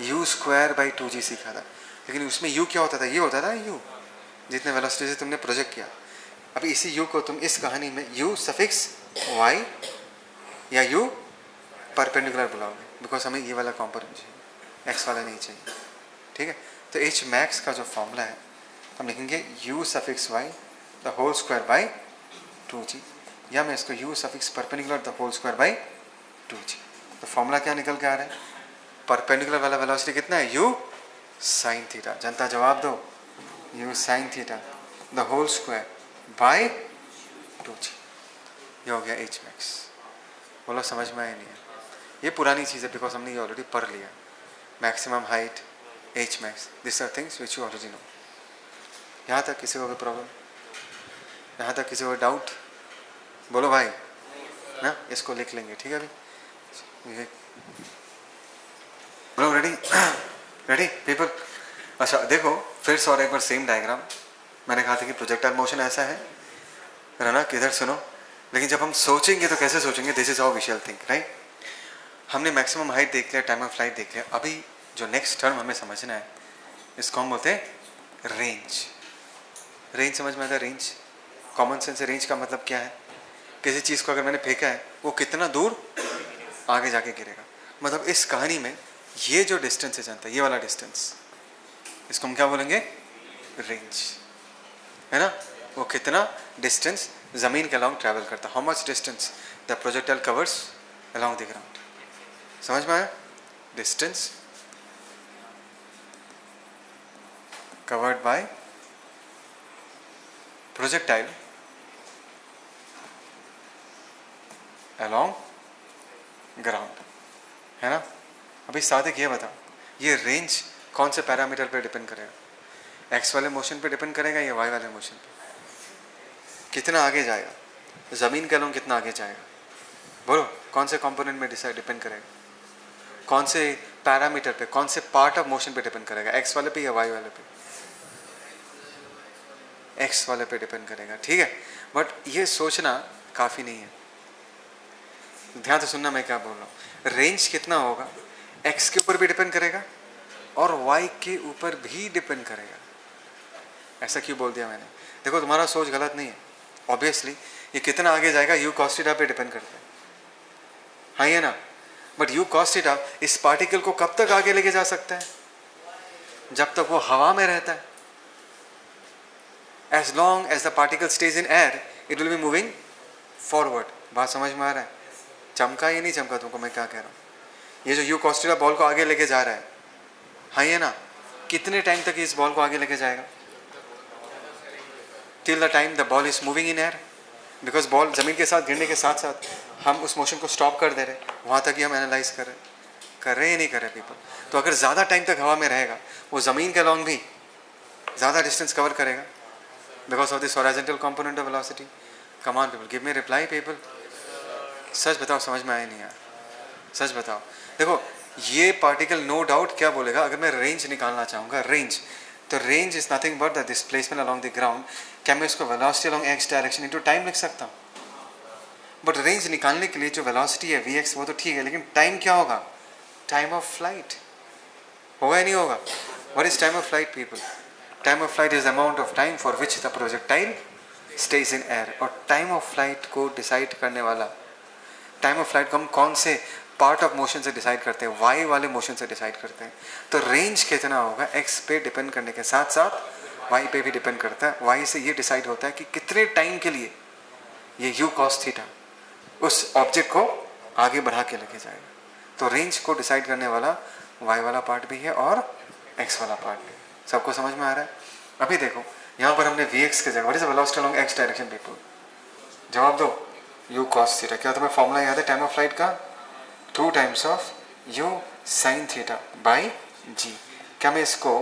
यू स्क्वायर बाई 2g सीखा था, लेकिन उसमें यू क्या होता था, ये होता था यू, जितने वेलोसिटी से तुमने प्रोजेक्ट किया। अभी इसी यू को तुम इस कहानी में यू सफिक्स वाई या यू परपेंडिकुलर बुलाओगे, बिकॉज हमें ये वाला कॉम्पोनेंट चाहिए, एक्स वाला नहीं चाहिए। ठीक है, तो एच मैक्स का जो फॉर्मूला है हम लिखेंगे u suffix Y the whole square by 2g, या मैं इसको u suffix perpendicular the whole square by 2g। तो फॉर्मूला क्या निकल के आ रहा है, परपेंडिकुलर वाला वेलोसिटी कितना है, u साइन थीटा। जनता जवाब दो, u sine theta the whole square by 2g। ये हो गया h मैक्स। बोलो समझ में आया नहीं है, ये पुरानी चीज़ है बिकॉज हमने ये ऑलरेडी पढ़ लिया। Maximum height, h max, this are things which you already know. यहाँ तक किसी को कोई प्रॉब्लम, यहाँ तक किसी को डाउट? बोलो भाई ना, इसको लिख लेंगे, ठीक है। अभी बोलो रेडी, रेडी पीपल। अच्छा देखो फिर से और एक बार सेम डायग्राम। मैंने कहा था कि प्रोजेक्टाइल मोशन ऐसा है ना, किधर सुनो। लेकिन जब हम सोचेंगे तो कैसे सोचेंगे, this is how we shall think, right. हमने मैक्सिमम हाइट देख लिया, टाइम ऑफ फ्लाइट देख लिया। अभी जो नेक्स्ट टर्म हमें समझना है, इसको हम बोलते हैं रेंज। रेंज समझ में आता है, रेंज कॉमन सेंस से रेंज का मतलब क्या है, किसी चीज़ को अगर मैंने फेंका है वो कितना दूर आगे जाके गिरेगा। मतलब इस कहानी में ये जो डिस्टेंस है जनता, ये वाला डिस्टेंस, इसको हम क्या बोलेंगे, रेंज, है ना। वो कितना डिस्टेंस ज़मीन के अलाउंग ट्रैवल करता, how much distance the projectile covers along the ground. समझ में आया, distance covered by projectile along ground, है ना। अभी सादिक ये बताओ, ये रेंज कौन से पैरामीटर पे डिपेंड करेगा, एक्स वाले मोशन पे डिपेंड करेगा या वाई वाले मोशन पे, कितना आगे जाएगा, ज़मीन के अलोंग कितना आगे जाएगा। बोलो कौन से कंपोनेंट में डिपेंड करेगा, कौन से पैरामीटर पे, कौन से पार्ट ऑफ मोशन पे डिपेंड करेगा, एक्स वाले पे या वाई वाले पे, एक्स वाले पे डिपेंड करेगा, ठीक है। बट ये सोचना काफ़ी नहीं है, ध्यान से सुनना मैं क्या बोल रहा हूँ। रेंज कितना होगा, एक्स के ऊपर भी डिपेंड करेगा और वाई के ऊपर भी डिपेंड करेगा। ऐसा क्यों बोल दिया मैंने, देखो तुम्हारा सोच गलत नहीं है, ऑब्वियसली ये कितना आगे जाएगा यू कॉस थीटा पे डिपेंड करता है, हाँ ये ना। बट यू कॉस थीटा इस पार्टिकल को कब तक आगे लेके जा सकता है, जब तक वो हवा में रहता है। As long as the particle stays in air it will be moving forward. बात समझ में आ रहा है, चमका ये नहीं चमका तुमको मैं क्या कह रहा हूँ। ये जो यू कॉस थीटा बॉल को आगे लेके जा रहा है, हाँ ये ना, कितने टाइम तक इस बॉल को आगे लेके जाएगा, till the time the ball is moving in air. Because ball ज़मीन के साथ गिरने के साथ साथ हम उस मोशन को स्टॉप कर दे रहे, वहाँ तक ही हम एनालाइज कर रहे या नहीं कर रहे पीपल। तो अगर ज़्यादा टाइम तक हवा में रहेगा वो ज़मीन के अलॉन्ग भी ज़्यादा डिस्टेंस कवर करेगा because of this horizontal component of velocity. Come on people, give me reply people. सच बताओ समझ में आया नहीं यार, सच बताओ। देखो ये पार्टिकल नो डाउट क्या बोलेगा, अगर मैं रेंज निकालना चाहूँगा, रेंज, तो range is nothing but the displacement along the ground. क्या मैं इसको velocity along x direction into time लिख सकता हूँ। बट रेंज निकालने के लिए जो वेलोसिटी है वी एक्स वो तो ठीक है, लेकिन टाइम क्या होगा, टाइम ऑफ फ्लाइट होगा या नहीं होगा। What is time of flight people, time of flight is amount of time for which the projectile stage in air. और टाइम ऑफ फ्लाइट को डिसाइड करने वाला, टाइम ऑफ फ्लाइट को हम कौन से पार्ट ऑफ मोशन से डिसाइड करते हैं, वाई वाले मोशन से डिसाइड करते हैं। तो रेंज कितना होगा एक्स पे डिपेंड करने के साथ साथ वाई पे भी डिपेंड करता है। वाई से ये डिसाइड होता है कि कितने टाइम के लिए ये यू कॉस थीटा उस ऑब्जेक्ट को आगे बढ़ा के लेके जाएगा। तो रेंज को डिसाइड करने वाला वाई वाला पार्ट भी है और एक्स वाला पार्ट भी। सबको समझ में आ रहा है। अभी देखो यहाँ पर हमने वी एक्स के जगह what is the velocity along X direction people, जवाब दो यू कॉस थीटा। क्या तुम्हें फॉर्मूला याद है टाइम ऑफ फ्लाइट का, 2 times of u sine theta by g. क्या मैं इसको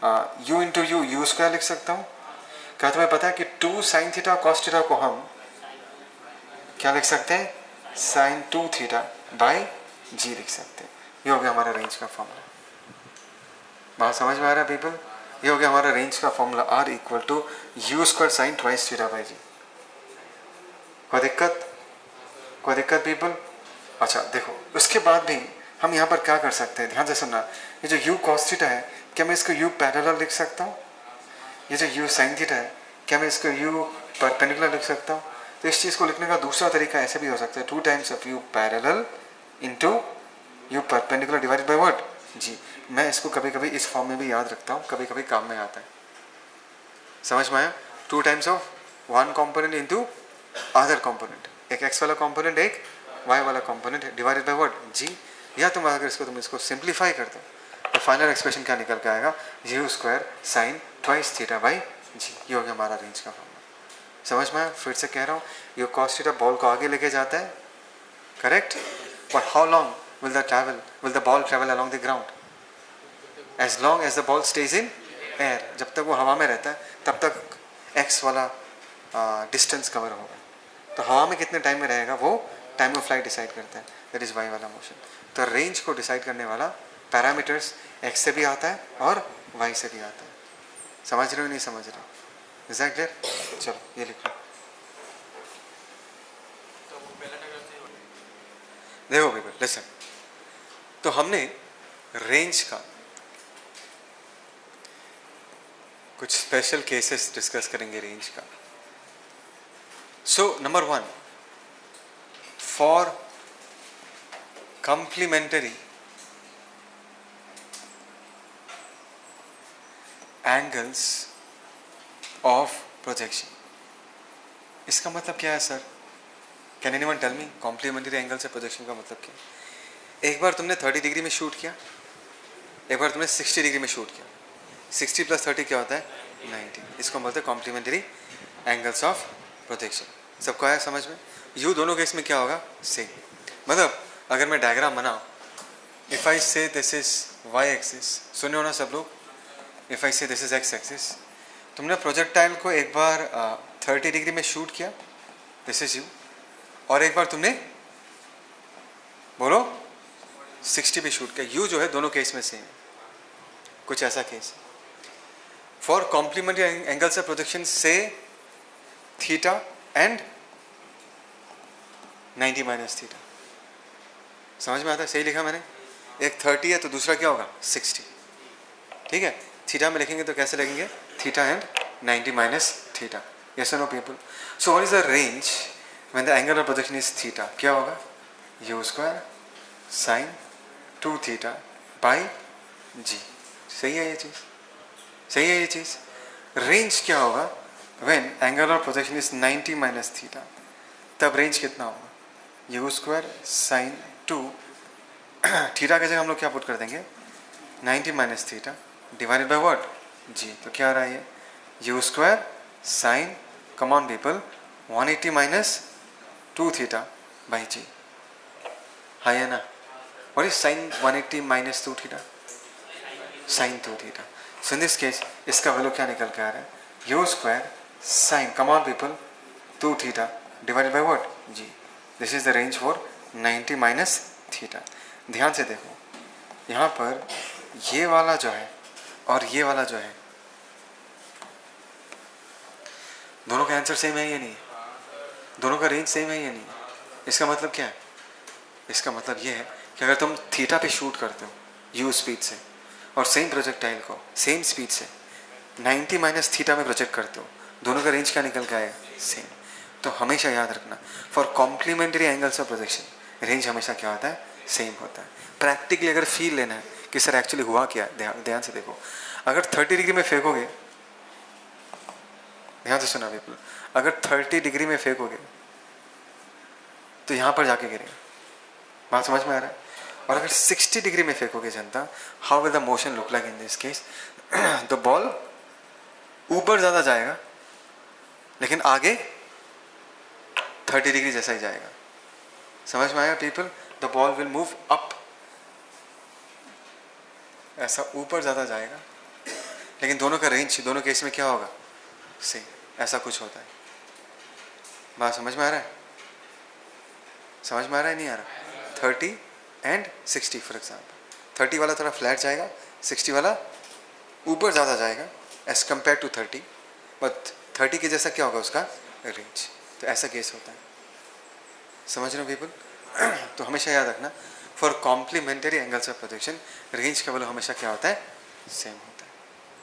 u इंटू यू स्क्वायर लिख सकता हूँ। क्या तुम्हें पता है कि 2 साइन थीटा कॉस थीटा को हम क्या लिख सकते हैं, साइन 2 थीटा बाई जी लिख सकते हैं। ये हो गया हमारा रेंज का फॉर्मूला। बात समझ में आ रहा है पीपल? ये हो गया हमारा रेंज का formula, r equal to u square sine twice theta by g. कोई दिक्कत? कोई दिक्कत पीपल? अच्छा देखो, उसके बाद भी हम यहाँ पर क्या कर सकते हैं, ध्यान से सुनना। ये जो यू कॉस थीटा है, क्या मैं इसको यू पैरेलल लिख सकता हूँ? ये जो यू साइन थीटा है, क्या मैं इसको यू परपेंडिकुलर लिख सकता हूँ? तो इस चीज़ को लिखने का दूसरा तरीका ऐसे भी हो सकता है, 2 times of u parallel into u perpendicular divided by what, g. मैं इसको कभी कभी इस फॉर्म में भी याद रखता हूँ, कभी कभी काम में आता है। समझ में आया? 2 times of one component into other component, एक एक्स वाला कॉम्पोनेंट एक वाई वाला कॉम्पोनेंट डिवाइडेड बाई व्हाट, जी। या तुम अगर तुम इसको सिंप्लीफाई कर दो तो फाइनल एक्सप्रेशन क्या निकल के आएगा, u square sine twice theta by g. ये हो गया हमारा रेंज का फॉर्मूला। समझ में आया? फिर से कह रहा हूँ, यू कॉस थीटा बॉल को आगे लेके जाता है, correct, but how long will the ball travel along the ground? As long as the ball stays in air, जब तक वो हवा में रहता है तब तक एक्स वाला डिस्टेंस कवर होगा। तो हवा में कितने टाइम में रहेगा वो टाइम ऑफ फ्लाइट डिसाइड करता है, दैट इज़ वाई वाला मोशन। तो रेंज को डिसाइड करने वाला पैरामीटर्स एक्स से भी आता है और वाई से भी आता है। समझ रहे हो नहीं समझ रहे हो? Is that clear? चलो ये लिख लो। देखो पीपल लिसन, तो हमने रेंज का कुछ स्पेशल केसेस डिस्कस करेंगे रेंज का। So number 1, for complementary angles of projection। इसका मतलब क्या है sir? Can anyone tell me complementary angle से प्रोजेक्शन का मतलब क्या है? एक बार तुमने 30 डिग्री में शूट किया, एक बार तुमने 60 डिग्री में शूट किया, 60 + 30 क्या होता है, 90। इसको बोलते हैं कॉम्प्लीमेंट्री एंगल्स ऑफ प्रोजेक्शन। सबको आया समझ में? यू दोनों केस में क्या होगा, सेम। मतलब अगर मैं डायग्राम बनाऊँ, इफ़ आई से दिस इज वाई एक्सिस, सुने हो ना सब लोग, इफ़ आई से दिस इज एक्स एक्सिस, तुमने प्रोजेक्टाइल को एक बार 30 डिग्री में शूट किया, दिस इज यू, और एक बार तुमने बोलो 60 पे शूट किया। यू जो है दोनों केस में सेम है, कुछ ऐसा case. For complementary angles of projection से थीटा एंड 90 - थीटा। समझ में आता है? सही लिखा मैंने? एक 30 है तो दूसरा क्या होगा, 60। ठीक है, थीटा में लिखेंगे तो कैसे लिखेंगे, थीटा एंड 90 - थीटा। यस और no people? So what is the range when the angle of projection is theta? क्या होगा, u square sine 2 theta by g. सही है ये चीज़? सही है ये चीज़? रेंज क्या होगा when angle of projection is 90 - theta? तब रेंज कितना होगा, यू स्क्वायर साइन 2 थीटा की जगह हम लोग क्या पुट कर देंगे, 90 - theta divided by what, g. तो क्या आ रहा है ये, u square sine, come on people, 180 - 2 theta by g. हाँ या ना? What is sine 180 - 2 theta? Sine 2 theta. So in this case इसका वैल्यू क्या निकल के आ रहा है, u square sine, come on people, 2 theta divided by what, g. This is the range for 90 - theta. ध्यान से देखो, यहाँ पर ये वाला जो है और ये वाला जो है, दोनों का आंसर सेम है या नहीं? दोनों का रेंज सेम है या नहीं? इसका मतलब क्या है? इसका मतलब ये है कि अगर तुम थीटा पे शूट करते हो यू स्पीड से और सेम प्रोजेक्टाइल को सेम स्पीड से 90 - थीटा में प्रोजेक्ट करते हो, दोनों का रेंज क्या निकल के आएगा, सेम। तो हमेशा याद रखना, for complementary angles of projection range हमेशा क्या होता है, सेम होता है। प्रैक्टिकली अगर फील लेना है कि सर एक्चुअली हुआ क्या, ध्यान से देखो। अगर 30 डिग्री में फेंकोगे, ध्यान से सुना पीपल, अगर 30 डिग्री में फेंकोगे तो यहाँ पर जाके गिरेगा। बात समझ में आ रहा है? और अगर 60 डिग्री में फेंकोगे जनता, how will the motion look like in this case? The ball ऊपर ज़्यादा जाएगा लेकिन आगे 30 डिग्री जैसा ही जाएगा। समझ में आया people? The ball will move up, ऐसा ऊपर ज़्यादा जाएगा लेकिन दोनों का रेंज दोनों केस में क्या होगा, सेम, ऐसा कुछ होता है। बात समझ में आ रहा है, समझ में आ रहा है नहीं आ रहा। 30 एंड 60 फॉर एग्जाम्पल, 30 वाला थोड़ा फ्लैट जाएगा, 60 वाला ऊपर ज़्यादा जाएगा एज कम्पेयर टू 30, बट 30 के जैसा क्या होगा उसका रेंज, तो ऐसा केस होता है। समझ रहे हो पीपल। तो हमेशा याद रखना, for complementary angles of projection range का वैल्यू हमेशा क्या होता है, सेम होता है।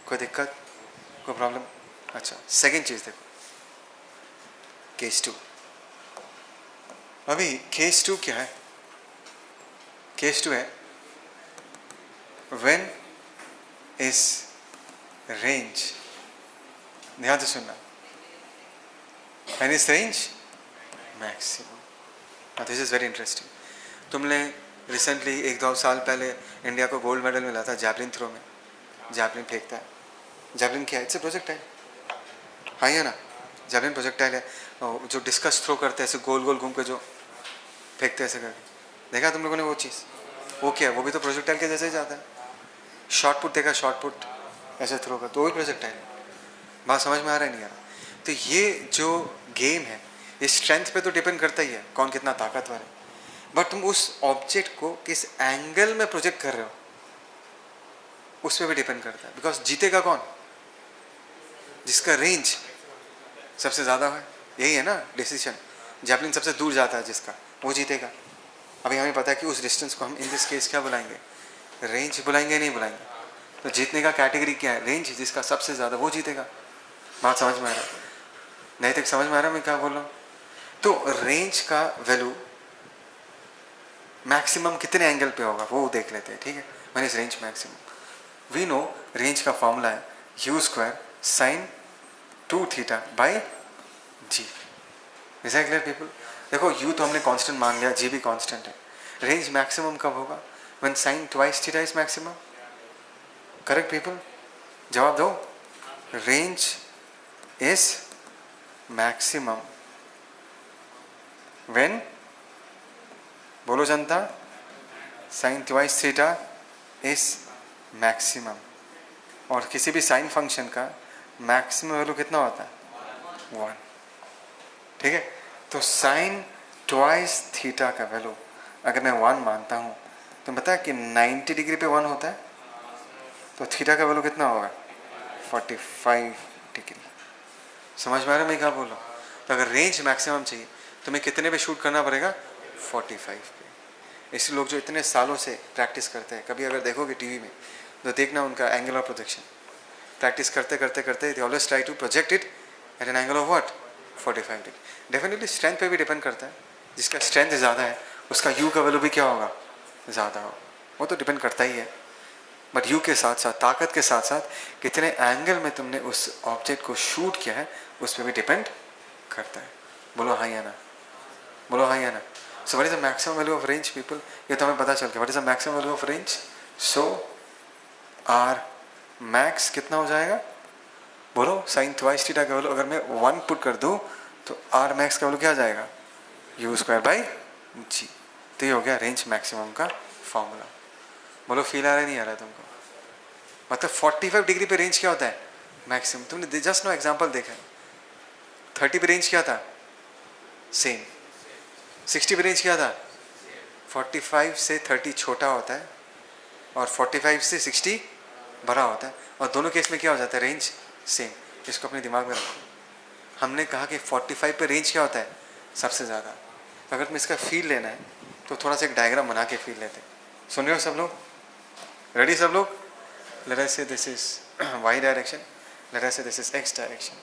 कोई दिक्कत, कोई प्रॉब्लम। अच्छा, सेकेंड चीज़ देखो, केस 2। अभी केस 2 क्या है, केस 2 है व्हेन इज रेंज, ध्यान से सुनना, when is range maximum. This is very interesting. तुमने रिसेंटली 1-2 साल पहले इंडिया को गोल्ड मेडल मिला था जैवलिन थ्रो में, जैवलिन फेंकता है, जैवलिन क्या है, इट्स ए प्रोजेक्टाइल, हाँ या ना, जैवलिन प्रोजेक्टाइल है, जो डिस्कस थ्रो करते हैं ऐसे गोल गोल घूम के जो फेंकते हैं ऐसे करके, देखा तुम लोगों ने वो चीज़, वो क्या है, वो भी तो प्रोजेक्टाइल के जैसे ही जाता है। शॉर्ट पुट देखा, शॉर्ट पुट ऐसे थ्रो कर, तो वही प्रोजेक्टाइल है। बात समझ में आ रहा है नहीं आ रहा। तो ये जो गेम है ये स्ट्रेंथ पे तो डिपेंड करता ही है, कौन कितना ताकतवर है, बट तुम उस ऑब्जेक्ट को किस एंगल में प्रोजेक्ट कर रहे हो उस पर भी डिपेंड करता है। बिकॉज जीतेगा कौन, जिसका रेंज सबसे ज़्यादा है, यही है ना डिसीजन। जैवलिन सबसे दूर जाता है जिसका, वो जीतेगा। अभी हमें पता है कि उस डिस्टेंस को हम इन दिस केस क्या बुलाएंगे, रेंज बुलाएंगे, नहीं बुलाएंगे। तो जीतने का कैटेगरी क्या है, रेंज, जिसका सबसे ज़्यादा वो जीतेगा। बात समझ में आ रहा है, नहीं तक समझ में आ रहा है मैं क्या बोल रहा हूँ। तो रेंज का वैल्यू मैक्सिमम कितने एंगल पे होगा वो देख लेते हैं, ठीक है। मैंने इस range maximum, we know range का फॉर्मूला है u² sin 2θ by g. Is that clear people. देखो u तो हमने कांस्टेंट मान लिया, g भी कांस्टेंट है। रेंज मैक्सिमम कब होगा, व्हेन sin twice θ इज मैक्सिमम। करेक्ट पीपल, जवाब दो। रेंज इज मैक्सिमम व्हेन, बोलो जनता, sin twice θ इज मैक्सिमम। और किसी भी साइन फंक्शन का मैक्सिमम वैल्यू कितना होता है, 1, ठीक है। तो sin twice θ का वैल्यू अगर मैं 1 मानता हूँ तो पता है कि 90 डिग्री पे 1 होता है, तो थीटा का वैल्यू कितना होगा, 45 डिग्री। समझ में आ रहा है मैं क्या बोल रहा हूँ। तो अगर रेंज मैक्सिमम चाहिए तुम्हें कितने पे शूट करना पड़ेगा, 45 पे। इसलिए लोग जो इतने सालों से प्रैक्टिस करते हैं, कभी अगर देखोगे टीवी में तो देखना उनका एंगल ऑफ प्रोजेक्शन, प्रैक्टिस करते करते करते they always try to project it at an angle of what, 45 degree. Definitely strength पे भी डिपेंड करता है, जिसका स्ट्रेंथ ज़्यादा है उसका यू का वैल्यू भी क्या होगा, ज़्यादा हो, वो तो डिपेंड करता ही है। बट यू के साथ साथ, ताकत के साथ साथ कितने एंगल में तुमने उस ऑब्जेक्ट को शूट किया है उस पर भी डिपेंड करता है। बोलो हाँ या ना, बोलो हाँ या ना। So what is the maximum value of range people, ये तो हमें पता चल गया। What is the maximum value of range, so R max कितना हो जाएगा, बोलो sin twice θ का वैल्यू अगर मैं 1 पुट कर दूँ तो आर मैक्स का वैल्यू क्या आ जाएगा, u² बाई जी। तो ये हो गया रेंज मैक्सिमम का फॉर्मूला। बोलो फील आ रहा है नहीं आ रहा है तुमको। मतलब 45 डिग्री पे रेंज क्या होता है, मैक्सिमम। तुमने जस्ट नो एग्जांपल देखा है, 30 पे रेंज क्या था, सेम। 60 पे रेंज क्या था, 45 से 30 छोटा होता है और 45 से 60 बड़ा होता है, और दोनों केस में क्या हो जाता है, रेंज सेम। इसको अपने दिमाग में रखो। हमने कहा कि 45 पे रेंज क्या होता है, सबसे ज़्यादा। तो अगर तुम्हें इसका फील लेना है तो थोड़ा सा एक डायग्राम बना के फील लेते हैं। सुन रहे हो सब लोग, रेडी सब लोग। Late us say this is y direction, late us say this is x direction.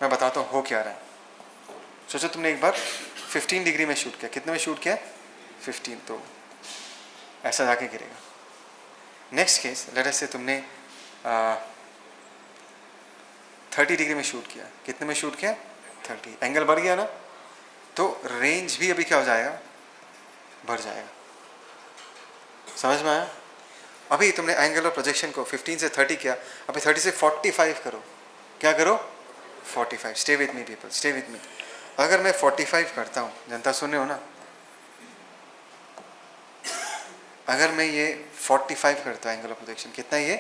मैं बताता हूँ हो क्या रहा है। सोचो तुमने एक बार 15 डिग्री में शूट किया, कितने में शूट किया, 15, तो ऐसा जाके गिरेगा। नेक्स्ट केस लेट अस से तुमने 30 डिग्री में शूट किया, कितने में शूट किया, 30, एंगल बढ़ गया ना, तो रेंज भी अभी क्या हो जाएगा, बढ़ जाएगा। समझ में आया। अभी तुमने एंगल ऑफ प्रोजेक्शन को 15 से 30 किया, अभी 30 से 45 करो। क्या करो, 45। Stay with me people, stay with मी। अगर मैं 45 करता हूँ, जनता सुने हो ना, अगर मैं ये 45 करता हूँ एंगल ऑफ प्रोजेक्शन, कितना ये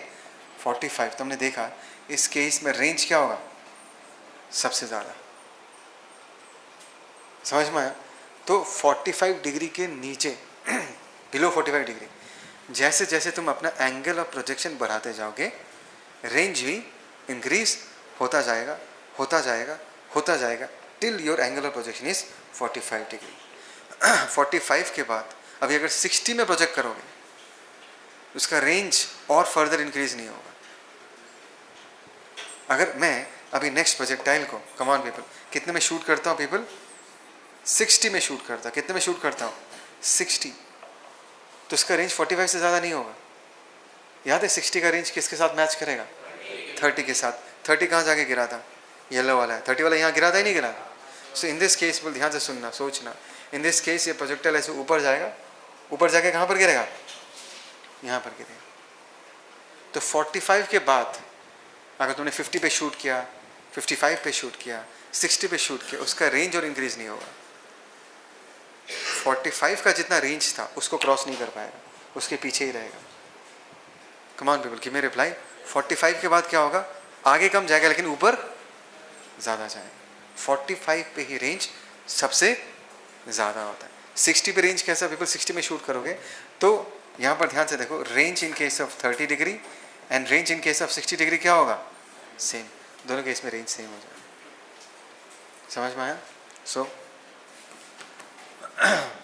45, तो हमने देखा इस केस में रेंज क्या होगा, सबसे ज़्यादा। समझ में आया? तो 45 डिग्री के नीचे बिलो 45 डिग्री, जैसे जैसे तुम अपना एंगल ऑफ प्रोजेक्शन बढ़ाते जाओगे, रेंज भी इंक्रीज होता जाएगा, होता जाएगा, होता जाएगा, till your angle of projection is 45 degree. 45 के बाद अभी अगर 60 में प्रोजेक्ट करोगे, उसका रेंज और फर्दर इंक्रीज नहीं होगा। अगर मैं अभी नेक्स्ट प्रोजेक्टाइल को, कमान पीपल, कितने में शूट करता हूँ पीपल, 60 में शूट करता, कितने में शूट करता हूँ, 60, तो उसका रेंज 45 से ज़्यादा नहीं होगा। याद है 60 का रेंज किसके साथ मैच करेगा, 30 के साथ। 30 कहाँ जाके गिरा था, येलो वाला है, 30 वाला यहाँ गिरा था ही नहीं गिरा। सो इन दिस केस, बोल ध्यान से सुनना, सोचना, इन दिस केस ये प्रोजेक्टाइल ऐसे ऊपर जाएगा, ऊपर जाके कहाँ पर गिरेगा, यहाँ पर गिरेगा। तो 45 के बाद अगर तुमने 50 पे शूट किया, 55 पे शूट किया, 60 पे शूट किया, उसका रेंज और इंक्रीज नहीं होगा। 45 का जितना रेंज था उसको क्रॉस नहीं कर पाएगा, उसके पीछे ही रहेगा। कम on people, give me reply. 45 के बाद क्या होगा, आगे कम जाएगा लेकिन ऊपर ज़्यादा जाएगा। 45 पे ही रेंज सबसे ज़्यादा होता है। 60 पे रेंज कैसा पीपल, 60 में शूट करोगे तो यहाँ पर ध्यान से देखो, range in case of 30 degree and range in case of 60 degree क्या होगा, सेम। दोनों केस में रेंज सेम हो जाएगा। समझ में आया? So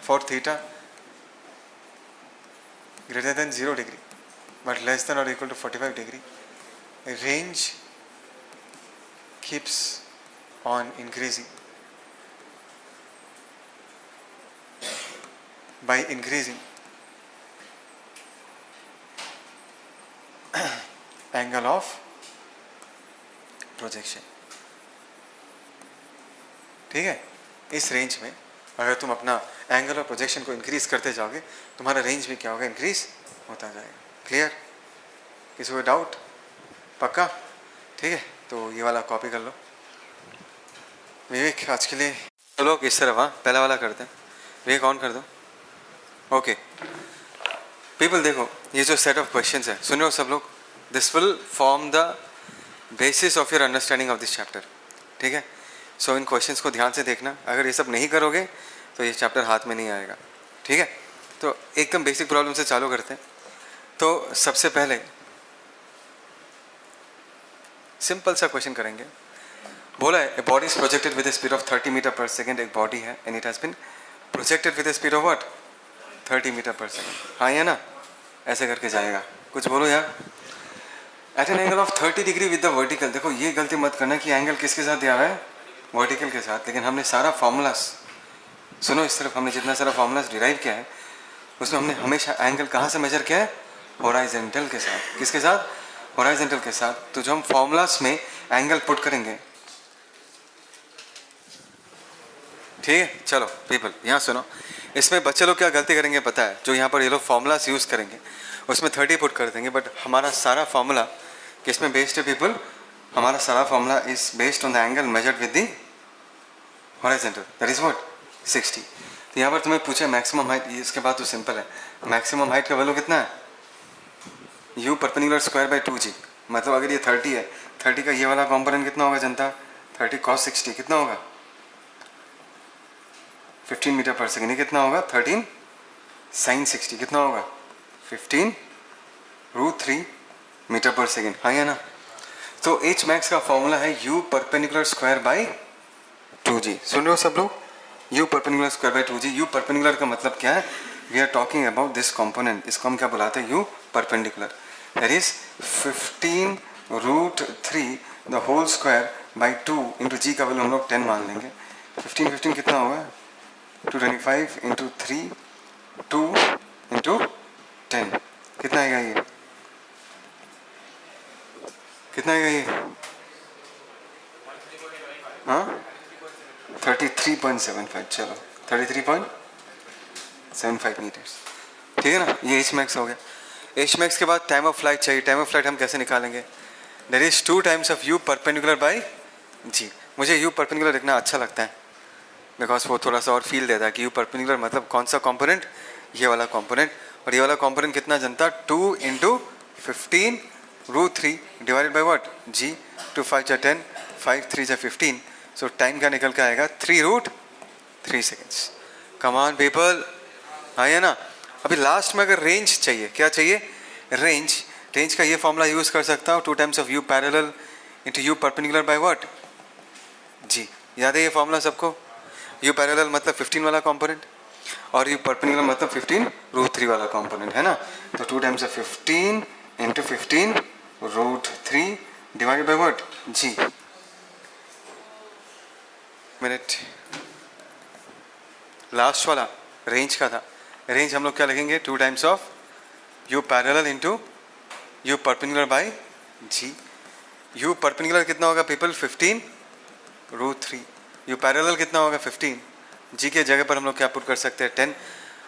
for theta greater than 0 degree but less than or equal to 45 degree, range keeps on increasing by increasing angle of projection। ठीक है, इस रेंज में अगर तुम अपना एंगल ऑफ प्रोजेक्शन को इंक्रीज करते जाओगे, तुम्हारा रेंज भी क्या होगा, इंक्रीज होता जाएगा। क्लियर? किसी को डाउट? पक्का? ठीक है, तो ये वाला कॉपी कर लो विवेक। आज के लिए तो लोग इस तरफ, हाँ पहला वाला करते हैं। विवेक ऑन कर दो। ओके पीपल, देखो ये जो सेट ऑफ क्वेश्चंस है, सुनो सब लोग, this will form the basis of your understanding of this chapter. ठीक है, सो इन क्वेश्चंस को ध्यान से देखना। अगर ये सब नहीं करोगे तो ये चैप्टर हाथ में नहीं आएगा। ठीक है, तो एकदम बेसिक प्रॉब्लम से चालू करते हैं। तो सबसे पहले सिंपल सा क्वेश्चन करेंगे। बोला है a body is projected with the speed of 30 meter per second. एक बॉडी है and it has been projected with the speed of what, 30 meter per second. हाँ या ना, ऐसे करके जाएगा। कुछ बोलो यार। At an angle of 30 degree with the vertical. देखो ये गलती मत करना कि एंगल किसके साथ दिया हुआ है, वर्टिकल के साथ। लेकिन हमने सारा फॉर्मूलास, सुनो इस तरफ, हमने जितना सारा फॉर्मूलास डिराइव किया है उसमें हमने हमेशा एंगल कहाँ से मेजर किया है, हॉराइजेंटल के साथ। किसके साथ, हॉराइजेंटल के साथ। तो जो हम फॉर्मूलास में एंगल पुट करेंगे, ठीक है। चलो पीपल यहाँ सुनो, इसमें बच्चे लोग क्या गलती करेंगे पता है, जो यहाँ पर ये लोग फॉर्मूलास यूज़ करेंगे उसमें 30 पुट कर देंगे, बट हमारा सारा फॉर्मूला किस में बेस्ड है पीपल, हमारा सारा formula is based on the angle measured with the horizontal, that is what 60। तो यहाँ पर तुम्हें पूछे मैक्सिमम हाइट, इसके बाद तो सिंपल है, मैक्सिमम हाइट का वैल्यू कितना है, u perpendicular square by 2g। मतलब अगर ये 30 है, 30 का ये वाला कॉम्पोनेंट कितना होगा जनता, 30 cos 60 कितना होगा, 15 मीटर पर सेकेंड। कितना होगा 13 sin 60 कितना होगा 15 √3 मीटर पर सेकेंड। हाँ या ना। तो h मैक्स का फॉर्मूला है u perpendicular square by 2g। सुन रहे हो सब लोग, u perpendicular square by 2g। u perpendicular का मतलब क्या है, we are talking about this component, इसको हम क्या बुलाते हैं, u perpendicular, that is 15 √3 the whole square by 2 into g का वैल्यू हम लोग 10 मान लेंगे। 15 कितना होगा 225 इंटू 3 2 इंटू 10 कितना आएगा ये, कितना आएगा ये, हाँ 33.75। चलो 33.75 मीटर्स, ठीक है ना। ये एच मैक्स हो गया। एच मैक्स के बाद टाइम ऑफ फ्लाइट चाहिए। टाइम ऑफ फ्लाइट हम कैसे निकालेंगे, that is 2 times of u perpendicular by g. मुझे यू परपेंडिकुलर लिखना अच्छा लगता है बिकॉज वो थोड़ा सा और फील देता है कि यू परपेंडिकुलर मतलब कौन सा कंपोनेंट, ये वाला कंपोनेंट। और ये वाला कंपोनेंट कितना जनता, 2 into 15 root 3 divided by what g. 2 5 जा 10, 5 3 जा 15. सो टाइम क्या निकल के आएगा 3√3 सेकेंड्स. कम ऑन पीपल, आइए ना. अभी लास्ट में अगर रेंज चाहिए, क्या चाहिए? रेंज. रेंज का ये फॉर्मूला यूज़ कर सकता हूँ 2 times of u parallel into u perpendicular by what g. याद है ये फॉर्मूला सबको? यू पैरेलल मतलब 15 वाला कंपोनेंट और यू परपेंडिकुलर मतलब 15√3 वाला कंपोनेंट है ना. तो 2 times of 15 into 15√3 divided by what g. Minute, last वाला रेंज का था. रेंज हम लोग क्या लिखेंगे? 2 times of u parallel into u perpendicular by g. U perpendicular कितना होगा पीपल? 15√3. यू पैरेलल कितना होगा? 15. जी के जगह पर हम लोग क्या पुट कर सकते हैं? 10.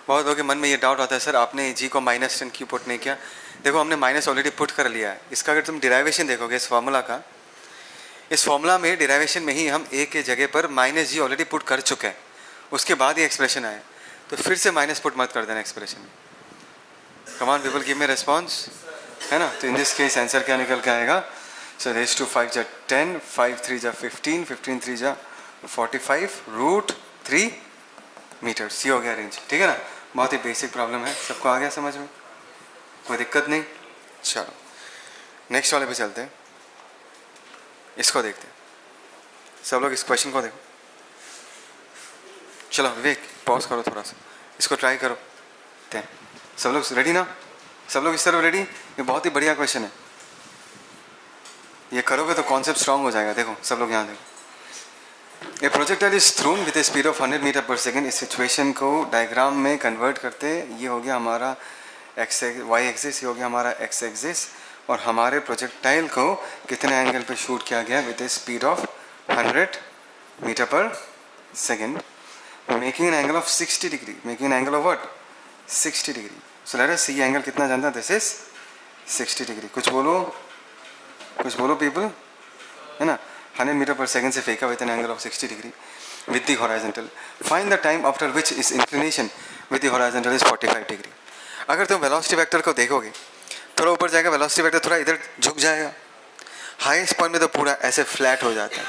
बहुत लोगों के मन में ये डाउट आता है, सर आपने जी को -10 क्यों पुट नहीं किया? देखो हमने माइनस ऑलरेडी पुट कर लिया है. इसका अगर तुम डिराइवेशन देखोगे इस फॉर्मूला का, इस फॉर्मूला में डिराइवेशन में ही हम ए के जगह पर -g ऑलरेडी पुट कर चुके हैं. उसके बाद ये एक्सप्रेशन आया, तो फिर से माइनस पुट मत कर देना एक्सप्रेशन में. कम on people, give me response, है ना. तो इन दिस केस आंसर क्या निकल के आएगा? सो रेज टू 5 जा 10, 5 3 जा 15, 15 3 जा 45√3 मीटर्स. ये हो गया रेंज. ठीक है ना. बहुत ही बेसिक प्रॉब्लम है, सबको आ गया समझ में? कोई दिक्कत नहीं. चलो नेक्स्ट वाले पे चलते हैं. इसको देखते हैं. सब लोग इस क्वेश्चन को देखो. चलो विवेक पॉज करो थोड़ा सा, इसको ट्राई करो. सब लोग रेडी ना? सब लोग इस तरफ रेडी? ये बहुत ही बढ़िया क्वेश्चन है. ये करोगे तो कॉन्सेप्ट स्ट्रांग हो जाएगा. देखो सब लोग यहाँ देखो. A projectile is thrown with a speed of 100 metre per second. इस सिचुएशन को डायग्राम में कन्वर्ट करते, ये हो गया हमारा वाई एक्सिस, ये हो गया हमारा एक्स एक्सिस, और हमारे प्रोजेक्टाइल को कितने एंगल पे शूट किया गया? With a speed of 100 metre per second, making an angle of 60 degree. Making an angle of what? 60 degree. So let us see angle कितना जानता है? This is 60 degree. कुछ बोलो पीपल, है ना. 100 मीटर पर सेकेंड से फेंका with N angle of 60 degree with the horizontal. Find the time after which is inclination with the horizontal is 45 degree. अगर तुम वेलोसिटी वेक्टर को देखोगे, थोड़ा ऊपर जाएगा वेलोसिटी वेक्टर, थोड़ा इधर झुक जाएगा. हाईएस्ट पॉइंट में तो पूरा ऐसे फ्लैट हो जाता है.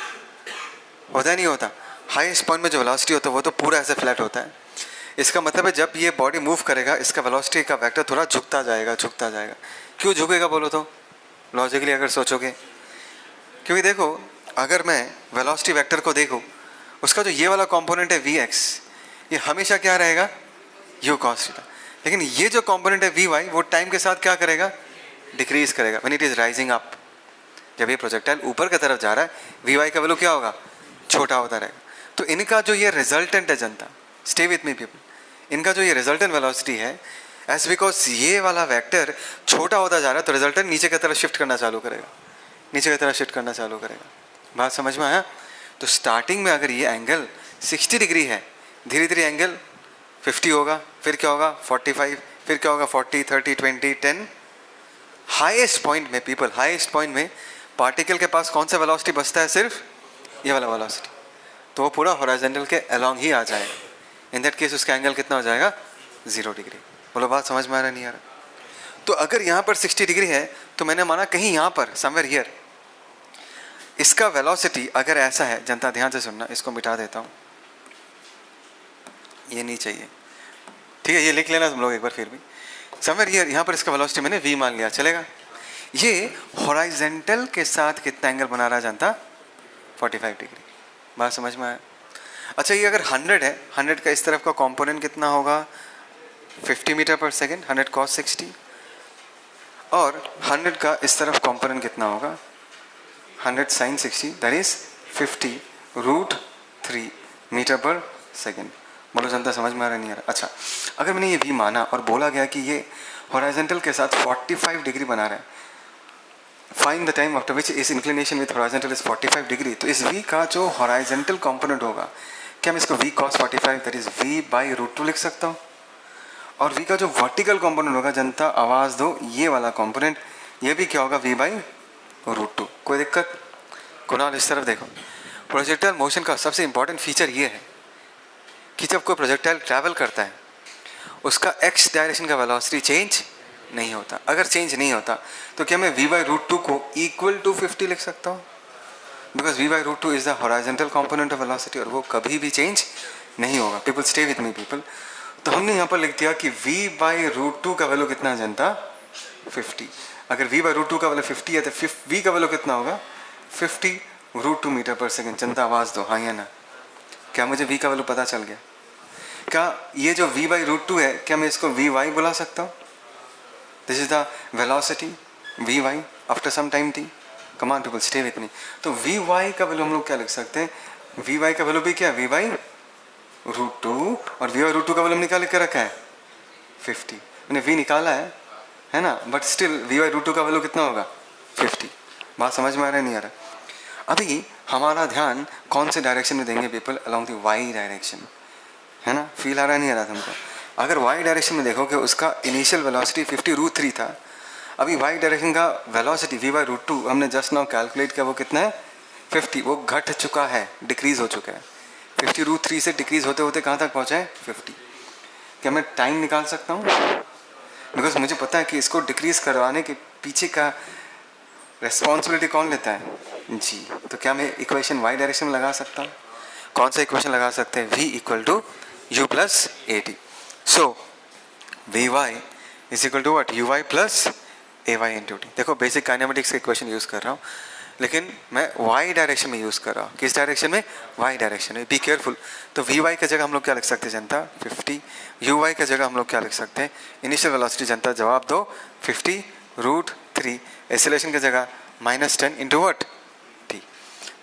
होता नहीं होता? हाईएस्ट पॉइंट में जो वेलोसिटी होता है वो तो पूरा ऐसे फ्लैट होता है. इसका मतलब है जब ये बॉडी मूव करेगा, इसका वेलोसिटी का वेक्टर थोड़ा झुकता जाएगा. क्यों झुकेगा बोलो तो? लॉजिकली अगर सोचोगे, क्योंकि देखो अगर मैं वेलोसिटी वेक्टर को देखूँ, उसका जो ये वाला कंपोनेंट है vx, ये हमेशा क्या रहेगा? u cos theta. लेकिन ये जो कंपोनेंट है vy, वो टाइम के साथ क्या करेगा? डिक्रीज करेगा. When it is rising up, जब ये प्रोजेक्टाइल ऊपर की तरफ जा रहा है, vy का वैल्यू क्या होगा? छोटा होता रहेगा. तो इनका जो ये रिजल्टेंट है जनता, स्टे विथ मी पीपल, इनका जो ये रिजल्टेंट वेलोसिटी है, एज बिकॉज ये वाला वेक्टर छोटा होता जा रहा है, तो रिजल्टेंट नीचे की तरफ शिफ्ट करना चालू करेगा. बात समझ में आया? तो स्टार्टिंग में अगर ये एंगल 60 डिग्री है, धीरे धीरे एंगल 50 होगा, फिर क्या होगा 45, फिर क्या होगा 40, 30, 20, 10. हाईएस्ट पॉइंट में पीपल, हाईएस्ट पॉइंट में पार्टिकल के पास कौन सा वेलोसिटी बचता है? सिर्फ ये वाला वेलोसिटी. तो वो पूरा हॉरिजॉन्टल के अलोंग ही आ जाएगा. इन दैट केस उसका एंगल कितना हो जाएगा? 0 डिग्री. बोलो बात समझ में आ रहा नहीं आ रहा? तो अगर यहाँ पर 60 डिग्री है, तो मैंने माना कहीं यहाँ पर समवेयर हियर इसका वेलोसिटी अगर ऐसा है, जनता ध्यान से सुनना, इसको मिटा देता हूँ, ये नहीं चाहिए, ठीक है, ये लिख लेना तुम लोग एक बार. फिर भी समवेयर हियर यहाँ पर इसका वेलोसिटी मैंने v मान लिया, चलेगा? ये हॉरिजॉन्टल के साथ कितना एंगल बना रहा है जनता? 45 डिग्री. बात समझ में आया? अच्छा, ये अगर 100 है, 100 का इस तरफ का कंपोनेंट कितना होगा? 50 मीटर पर सेकेंड, 100 cos 60, और 100 का इस तरफ कंपोनेंट कितना होगा? 100 sin 60, that is 50√3 metre per second. बोलो जनता समझ में आ रहा नहीं आ रहा? अच्छा, अगर मैंने ये v माना और बोला गया कि ये हॉरिजॉन्टल के साथ 45 डिग्री बना रहा है, find the time after which its inclination with horizontal is 45 degree, तो इस v का जो हॉरिजॉन्टल कंपोनेंट होगा, क्या मैं इसको v cos 45 that is v/√2 लिख सकता हूँ? और v का जो वर्टिकल कंपोनेंट होगा, जनता आवाज़ दो, ये वाला कंपोनेंट, ये भी क्या होगा? v/√2. कोई दिक्कत? कुणाल इस तरफ देखो. प्रोजेक्टाइल मोशन का सबसे इंपॉर्टेंट फीचर ये है कि जब कोई प्रोजेक्टाइल ट्रैवल करता है, उसका x डायरेक्शन का वेलोसिटी चेंज नहीं होता। अगर चेंज नहीं होता तो क्या मैं v/√2 को इक्वल टू 50 लिख सकता हूँ? Because v/√2 is the horizontal component of velocity और वो कभी भी चेंज नहीं होगा। People stay with me people. तो हमने यहाँ पर लिख दिया कि v/√2 का वैल्यू कितना जनता 50। अगर v/√2 का वैल्यू 50 है तो v का वैल्यू कितना होगा 50√2 मीटर पर सेकेंड। जनता आवाज़ दो हाँ या ना। क्या मुझे v का वैल्यू पता चल गया? क्या ये जो v/√2 है क्या मैं इसको vy बुला सकता हूँ? This is the velocity vy after some time t। Come on people stay with me. तो vy का वैल्यू हम लोग क्या लिख सकते हैं? vy का वैल्यू भी क्या है v/√2 और v/√2 का वैल्यू हमने क्या लिख के रखा है 50। मैंने v निकाला है ना, बट स्टिल v/√2 का वैल्यू कितना होगा 50। बात समझ में आ रहा है नहीं आ रहा? अभी हमारा ध्यान कौन से डायरेक्शन में देंगे people? Along the y direction, है ना? फील आ रहा नहीं आ रहा तुमको? अगर वाई डायरेक्शन में देखोगे उसका इनिशियल वेलोसिटी 50√3 था। अभी वाई डायरेक्शन का वेलोसिटी v/√2 हमने जस्ट नाउ कैलकुलेट किया, वो कितना है 50। वो घट चुका है, डिक्रीज हो चुका है। 50√3 से डिक्रीज होते होते कहाँ तक पहुँचा है 50। क्या मैं टाइम निकाल सकता हूँ? बिकॉज मुझे पता है कि इसको डिक्रीज करवाने के पीछे का रेस्पॉन्सिबिलिटी कौन लेता है जी। तो क्या मैं इक्वेशन वाई डायरेक्शन में लगा सकता हूँ? कौन सा इक्वेशन लगा सकते हैं? v = u + at। So vy = what? uy + ay × t। देखो बेसिक काइनेमेटिक्स का इक्वेशन यूज़ कर रहा हूँ, लेकिन मैं वाई डायरेक्शन में यूज़ कर रहा हूँ। किस डायरेक्शन में? वाई डायरेक्शन में। Be careful. तो vy की जगह हम लोग क्या लिख सकते हैं जनता 50। uy की जगह हम लोग क्या लिख सकते हैं? Initial velocity. जनता जवाब दो 50√3। एक्सेलरेशन की जगह -10 × what? t।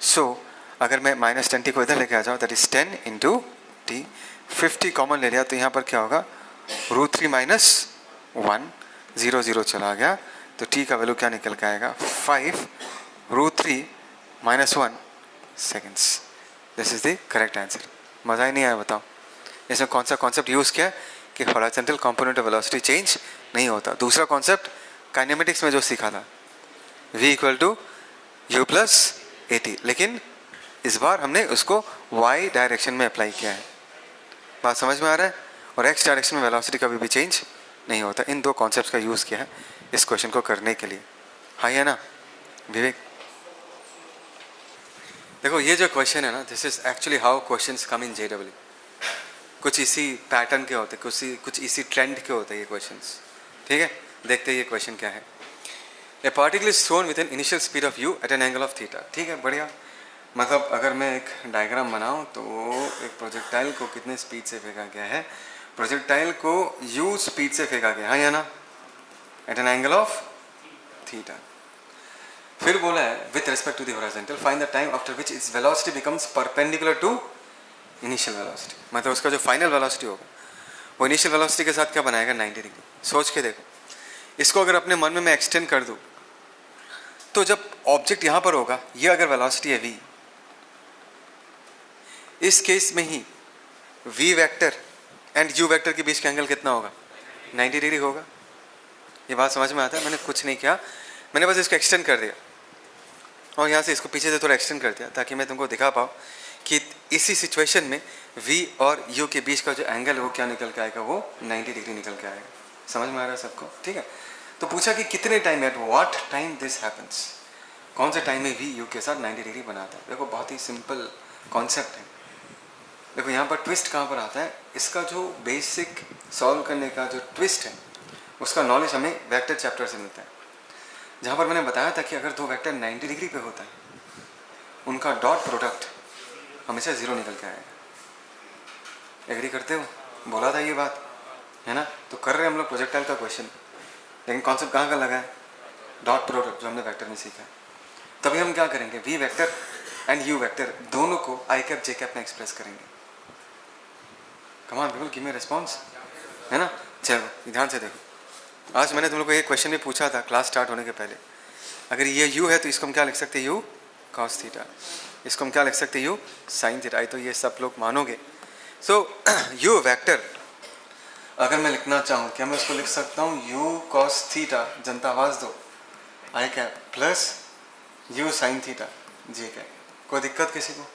सो अगर मैं -10t को इधर लेके आ जाऊँ, दैट इज 10 × t। 50 कॉमन ले लिया तो यहाँ पर क्या होगा √3 - 1, 0 0 चला गया। तो t का वैल्यू क्या निकल के आएगा 5√3 - 1 seconds. This is the correct answer. मज़ा ही नहीं आया बताओ? इसमें कौन सा कॉन्सेप्ट यूज़ किया कि horizontal component of velocity change नहीं होता। दूसरा कॉन्सेप्ट काइनेमेटिक्स में जो सीखा था v = u + at, लेकिन इस बार हमने उसको y डायरेक्शन में अप्लाई किया है। बात समझ में आ रहा है? और x डायरेक्शन में वेलोसिटी कभी भी चेंज नहीं होता। इन दो कॉन्सेप्ट्स का यूज़ किया है इस क्वेश्चन को करने के लिए। हाँ या ना विवेक? देखो ये जो क्वेश्चन है ना, this is actually how questions come in JEE। कुछ इसी पैटर्न के होते, कुछ इसी ट्रेंड के होते हैं ये क्वेश्चंस। ठीक है, देखते हैं ये क्वेश्चन क्या है। A particle is thrown with an initial speed of u at an angle of theta. ठीक है, बढ़िया। मतलब अगर मैं एक डायग्राम बनाऊं तो एक प्रोजेक्टाइल को कितने स्पीड से फेंका गया है? प्रोजेक्टाइल को u स्पीड से फेंका गया, हाँ या ना, at an angle of theta. फिर बोला है with respect to the horizontal find the time after which its velocity becomes perpendicular to initial velocity. मतलब उसका जो फाइनल वेलोसिटी होगा वो इनिशियल वेलोसिटी के साथ क्या बनाएगा 90 डिग्री। सोच के देखो, इसको अगर अपने मन में मैं एक्सटेंड कर दूं तो जब ऑब्जेक्ट यहाँ पर होगा, ये अगर वेलोसिटी है v, इस केस में ही v vector and u vector के बीच का एंगल कितना होगा 90 डिग्री होगा। ये बात समझ में आता है? मैंने कुछ नहीं किया, मैंने बस इसको एक्सटेंड कर दिया और यहाँ से इसको पीछे से थोड़ा एक्सटेंड कर दिया ताकि मैं तुमको दिखा पाऊँ कि इसी सिचुएशन में v और u के बीच का जो एंगल है वो क्या निकल के आएगा, वो 90 डिग्री निकल के आएगा। समझ में आ रहा है सबको? ठीक है। तो पूछा कि कितने time, at what time this happens, कौन से टाइम में v u के साथ 90 डिग्री बनाता है। देखो बहुत ही सिंपल कॉन्सेप्ट है। देखो यहाँ पर ट्विस्ट कहाँ पर आता है, इसका जो बेसिक सॉल्व करने का जो ट्विस्ट है उसका नॉलेज हमें वेक्टर चैप्टर से मिलता है, जहाँ पर मैंने बताया था कि अगर दो वेक्टर 90 डिग्री पे होता है उनका डॉट प्रोडक्ट हमेशा 0 निकल के आएगा। एग्री करते हो? बोला था ये बात, है ना? तो कर रहे हैं हम लोग प्रोजेक्टाइल का क्वेश्चन, लेकिन कॉन्सेप्ट कहाँ का लगा है? डॉट प्रोडक्ट, जो हमने वेक्टर में सीखा है। तभी हम क्या करेंगे, v vector and u vector दोनों को i कैप j कैप में एक्सप्रेस करेंगे। कम on people, give me response, है ना? चलो ध्यान से देखो, आज मैंने तुम लोग को ये क्वेश्चन भी पूछा था क्लास स्टार्ट होने के पहले। अगर ये u है तो इसको हम क्या लिख सकते हैं, u cos थीटा। इसको हम क्या लिख सकते हैं, u sin थीटा। तो ये सब लोग मानोगे। सो u वेक्टर अगर मैं लिखना चाहूँ, क्या मैं उसको लिख सकता हूँ u cos थीटा, जनता आवाज़ दो, i cap plus u sin theta j cap. कोई दिक्कत किसी को?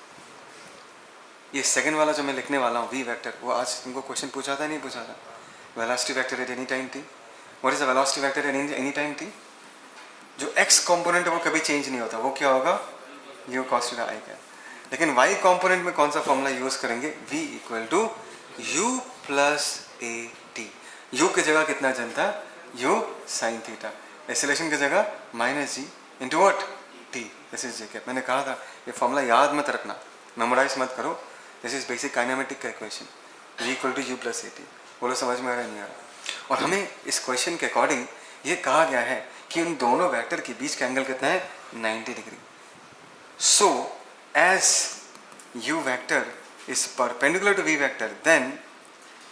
ये सेकंड वाला जो मैं लिखने वाला हूँ v वेक्टर, वो आज तुमको क्वेश्चन पूछा था नहीं पूछा था? Velocity vector eight any time t, what is the velocity vector in any time T? जो x कंपोनेंट है वो कभी चेंज नहीं होता, वो क्या होगा? u cos theta i cap. लेकिन y कंपोनेंट में कौन सा फॉर्मूला यूज करेंगे? v equal to u plus a t. u की जगह कितना चलता है? u sine theta. एक्सेलरेशन की जगह minus g into what t. This is j cap. मैंने कहा था ये फॉर्मूला याद मत रखना, मेमोराइज मत करो। दिस इज बेसिक काइनेमेटिक का equation, v equal to u plus a t. बोलो समझ में आ रहा है नहीं आ रहा? और हमें इस क्वेश्चन के अकॉर्डिंग ये कहा गया है कि उन दोनों वेक्टर के बीच का एंगल कितना है? 90 degree. So as u vector is perpendicular to v vector, then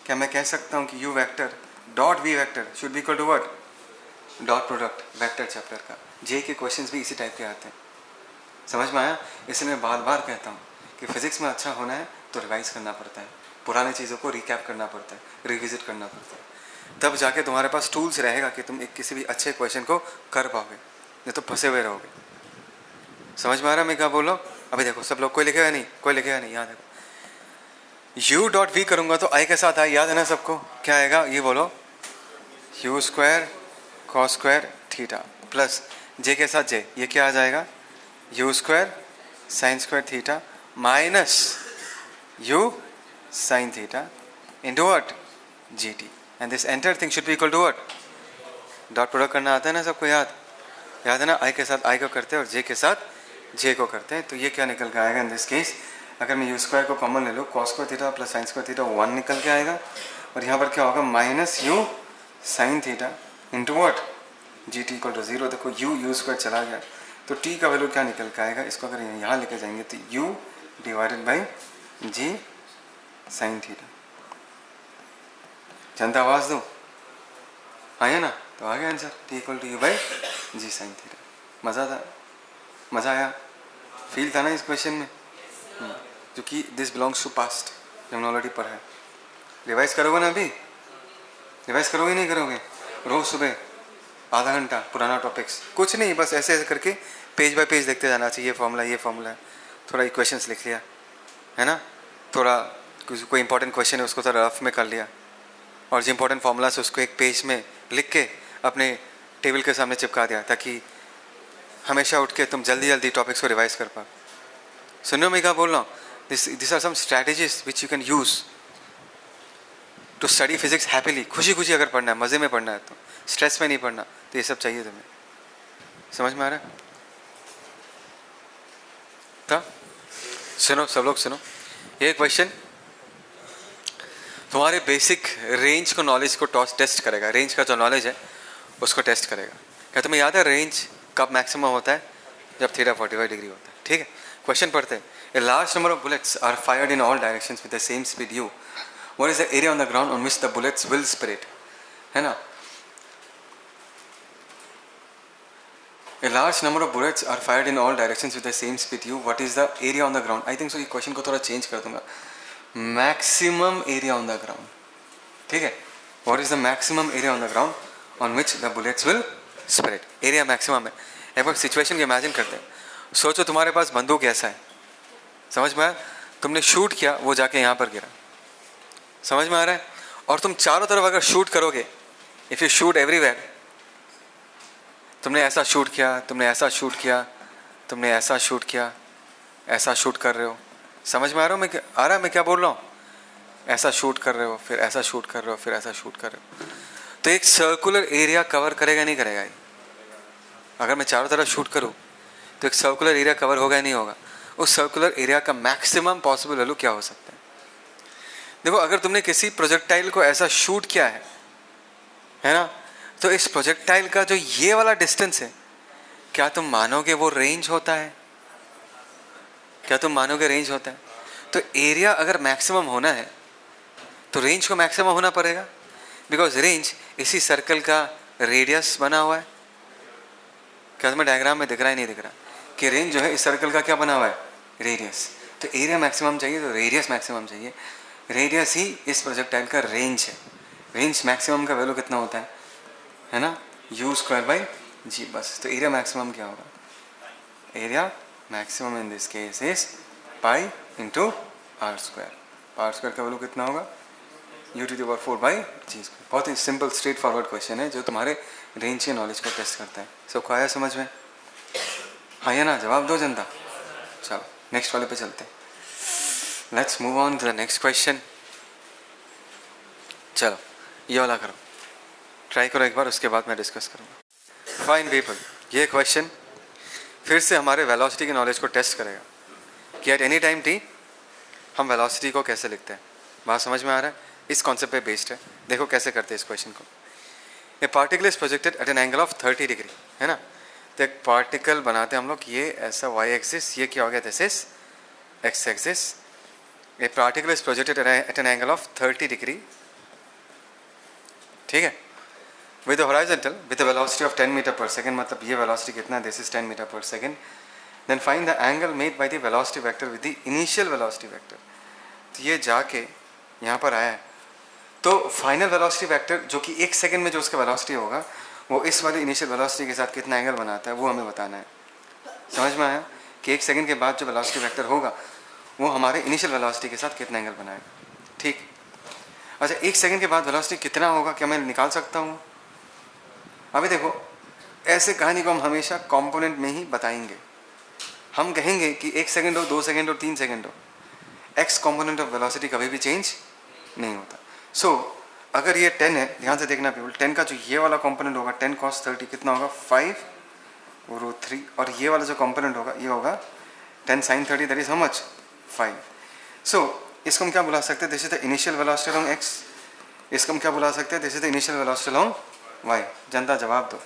क्या मैं कह सकता हूँ कि u vector dot v vector should be equal to what? Dot product vector chapter का। जे के क्वेश्चंस भी इसी टाइप के आते हैं। समझ में आया? इसलिए मैं बार बार कहता हूँ कि फिजिक्स में अच्छा होना है तो रिवाइज करना पड़ता है, पुराने चीज़ों को रिकैप करना पड़ता है, रिविजिट करना पड़ता है, तब जाके तुम्हारे पास टूल्स रहेगा कि तुम एक किसी भी अच्छे क्वेश्चन को कर पाओगे, नहीं तो फंसे हुए रहोगे। समझ में आ रहा है मैं क्या बोल रहा हूँ? अभी देखो सब लोग, कोई लिखेगा नहीं, कोई लिखेगा नहीं। यहाँ देखो u डॉट वी करूँगा तो आई के साथ आई, याद है ना सबको? क्या आएगा ये बोलो? U square cos square theta plus j के साथ जे, ये क्या आ जाएगा? U square sine square theta minus u sine theta into what? G t. And this entire thing should be equal to what? Dot product करना आता है ना सबको? याद है ना? आई के साथ आई को करते हैं और जे के साथ जे को करते हैं। तो ये क्या निकल के आएगा इन दिस केस? अगर मैं यू स्क्वायर को कॉमन ले लूँ, cos square theta plus sine square theta 1 निकल के आएगा, और यहाँ पर क्या होगा? Minus u sine theta into what? G t equal to 0। देखो यू स्क्वायर चला गया तो टी का वैल्यू क्या निकल के आएगा? इसको अगर यहाँ लेके जाएंगे तो u divided by g sine theta. जनता आवाज़ दो, आया ना? तो आ गया answer, t equal to u by g sine theta. मज़ा था? मज़ा आया? फील था ना इस क्वेश्चन में? जो कि दिस बिलोंग्स टू पास्ट, जो हमने ऑलरेडी पढ़ा है। रिवाइज करोगे ना? अभी रिवाइज करोगे नहीं करोगे? रोज़ सुबह आधा घंटा पुराना टॉपिक्स, कुछ नहीं, बस ऐसे ऐसे करके पेज बाय पेज देखते जाना चाहिए। ये फॉर्मूला है, थोड़ा इक्वेशंस लिख लिया है ना, थोड़ा कोई इंपॉर्टेंट क्वेश्चन है उसको थोड़ा रफ में कर लिया, और जो इंपॉर्टेंट फार्मूलास उसको एक पेज में लिख के अपने टेबल के सामने चिपका दिया, ताकि हमेशा उठ के तुम जल्दी जल्दी टॉपिक्स को रिवाइज कर पाओ। सुनो मैं क्या बोल रहा हूँ? This are some strategies which you can use to study physics happily. खुशी खुशी अगर पढ़ना है, मज़े में पढ़ना है, तो स्ट्रेस में नहीं पढ़ना, तो ये सब चाहिए तुम्हें। समझ में आ रहा है? था? सुनो सब लोग सुनो, ये क्वेश्चन तुम्हारे बेसिक रेंज को, नॉलेज को टेस्ट करेगा। रेंज का जो नॉलेज है उसको टेस्ट करेगा। क्या तुम्हें याद है रेंज कब मैक्सिमम होता है? जब थीटा 45 डिग्री होता है। ठीक है, क्वेश्चन पढ़ते हैं। A large number of bullets are fired in all directions with the same speed u, what is the area on the ground on which the bullets will spread? है ना? A large number of bullets are fired in all directions with the same speed u. What is the area on the ground? I think so ये question को थोड़ा change कर दूंगा। Maximum area on the ground. ठीक है, what is the maximum area on the ground on which the bullets will spread? Area maximum है। एक बार situation को इमेजिन करते हैं। सोचो तुम्हारे पास बंदूक ऐसा है, समझ में आया? तुमने शूट किया, वो जाके यहाँ पर गिरा, समझ में आ रहा है? और तुम चारों तरफ अगर शूट करोगे, इफ़ यू शूट एवरीवेयर, तुमने ऐसा शूट किया, तुमने ऐसा शूट किया, तुमने ऐसा शूट किया, ऐसा शूट कर रहे हो, समझ में आ रहा है मैं क्या बोल रहा हूँ? ऐसा शूट कर रहे हो, फिर ऐसा शूट कर रहे हो, फिर ऐसा शूट कर रहे हो, तो एक सर्कुलर एरिया कवर करेगा नहीं करेगा? अगर मैं चारों तरफ शूट करूँ तो एक सर्कुलर एरिया कवर होगा नहीं होगा? उस सर्कुलर एरिया का मैक्सिमम पॉसिबल वैल्यू क्या हो सकता है? देखो, अगर तुमने किसी प्रोजेक्टाइल को ऐसा शूट किया है ना, तो इस प्रोजेक्टाइल का जो ये वाला डिस्टेंस है, क्या तुम मानोगे वो रेंज होता है? क्या तुम मानोगे रेंज होता है? तो एरिया अगर मैक्सिमम होना है तो रेंज को मैक्सिमम होना पड़ेगा, बिकॉज रेंज इसी सर्कल का रेडियस बना हुआ है। क्या तुम्हें डायग्राम में दिख रहा है? नहीं दिख रहा कि रेंज जो है इस सर्कल का क्या बना हुआ है? रेडियस। तो एरिया मैक्सिमम चाहिए तो रेडियस मैक्सिमम चाहिए। रेडियस ही इस प्रोजेक्टाइल का रेंज है। रेंज मैक्सिमम का वैल्यू कितना होता है ना? यू स्क्वायर बाई जी, बस। तो एरिया मैक्सिमम क्या होगा? Area maximum in this case is pi into r square. R square का वैल्यू कितना होगा? U to the power 4 by g square. बहुत ही सिंपल स्ट्रेट फॉरवर्ड क्वेश्चन है जो तुम्हारे रेंज के नॉलेज को टेस्ट करता है। सबको आया समझ में? हाँ या ना? जवाब दो जनता। चलो नेक्स्ट वाले पे चलते हैं। Let's move on to the next question. चलो ये वाला करो, ट्राई करो एक बार, उसके बाद मैं डिस्कस करूँगा। फाइन पीपल, ये क्वेश्चन फिर से हमारे वेलोसिटी के नॉलेज को टेस्ट करेगा कि एट एनी टाइम टी हम वेलोसिटी को कैसे लिखते हैं। बात समझ में आ रहा है? इस कॉन्सेप्ट पे बेस्ड है। देखो कैसे करते हैं इस क्वेश्चन को। ए particle is projected at an angle of 30 degree, है ना? तो एक पार्टिकल बनाते हैं हम लोग, ये ऐसा वाई एक्सिस, ये क्या हो गया, this is x axis. A particle is projected at an angle of 30 degree, ठीक है, with horizontal with the velocity of 10 meter per second. मतलब ये वेलोसिटी कितना है, this is 10 meter per second. Then find the angle made by the velocity vector with the initial velocity vector. तो ये जाके यहाँ पर आया है, तो फाइनल वेलोसिटी वेक्टर जो कि 1 सेकेंड में जो उसका वेलोसिटी होगा वो इस वाले इनिशियल वेलोसिटी के साथ कितना एंगल बनाता है वो हमें बताना है। समझ में आया कि 1 सेकेंड के बाद जो वेलोसिटी वेक्टर होगा वो हमारे इनिशियल वेलोसिटी के साथ कितना एंगल बनाएगा, ठीक। अच्छा 1 सेकेंड के बाद वेलोसिटी कितना होगा, क्या मैं निकाल सकता हूँ? अभी देखो, ऐसे कहानी को हम हमेशा कंपोनेंट में ही बताएंगे। हम कहेंगे कि 1 सेकेंड हो, 2 सेकेंड हो, 3 सेकेंड हो, एक्स कंपोनेंट ऑफ वेलोसिटी कभी भी चेंज नहीं होता। सो अगर ये 10 है, ध्यान से देखना पीपल, 10 का जो ये वाला कंपोनेंट होगा 10 cos 30 कितना होगा 5√3, और ये वाला जो कंपोनेंट होगा ये होगा 10 sin 30, that is how much 5। So इसको हम क्या बुला सकते हैं, this is the initial velocity along x. इसको हम क्या बुला सकते हैं, this is the initial velocity along Y. जनता जवाब दो।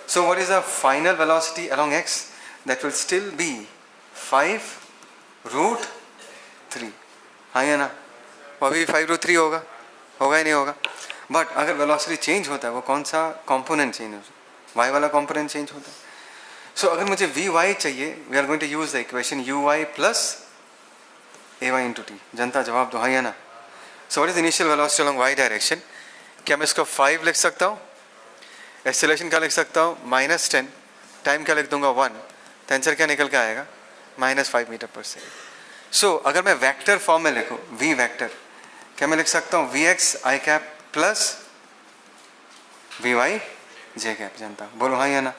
So what is the final velocity along x, that will still be 5√3। हाँ या ना? वो अभी 5√3 होगा, होगा ही नहीं होगा। बट अगर वेलोसिटी चेंज होता है वो कौन सा कंपोनेंट चेंज होता है, वाई वाला कंपोनेंट चेंज होता है। सो अगर मुझे वी वाई चाहिए, we are going to use the equation u y plus a y into t. जनता जवाब दो हाँ या ना? So what is initial velocity along Y direction, क्या मैं इसको 5 लिख सकता हूँ, एक्सेलरेशन क्या लिख सकता हूँ -10, टाइम क्या लिख दूंगा 1, तो आंसर क्या निकल के आएगा -5 मीटर पर सेकेंड। सो अगर मैं वेक्टर फॉर्म में लिखूँ वी वेक्टर, क्या मैं लिख सकता हूँ v x i cap plus v y j cap. जनता बोलो हाँ या ना?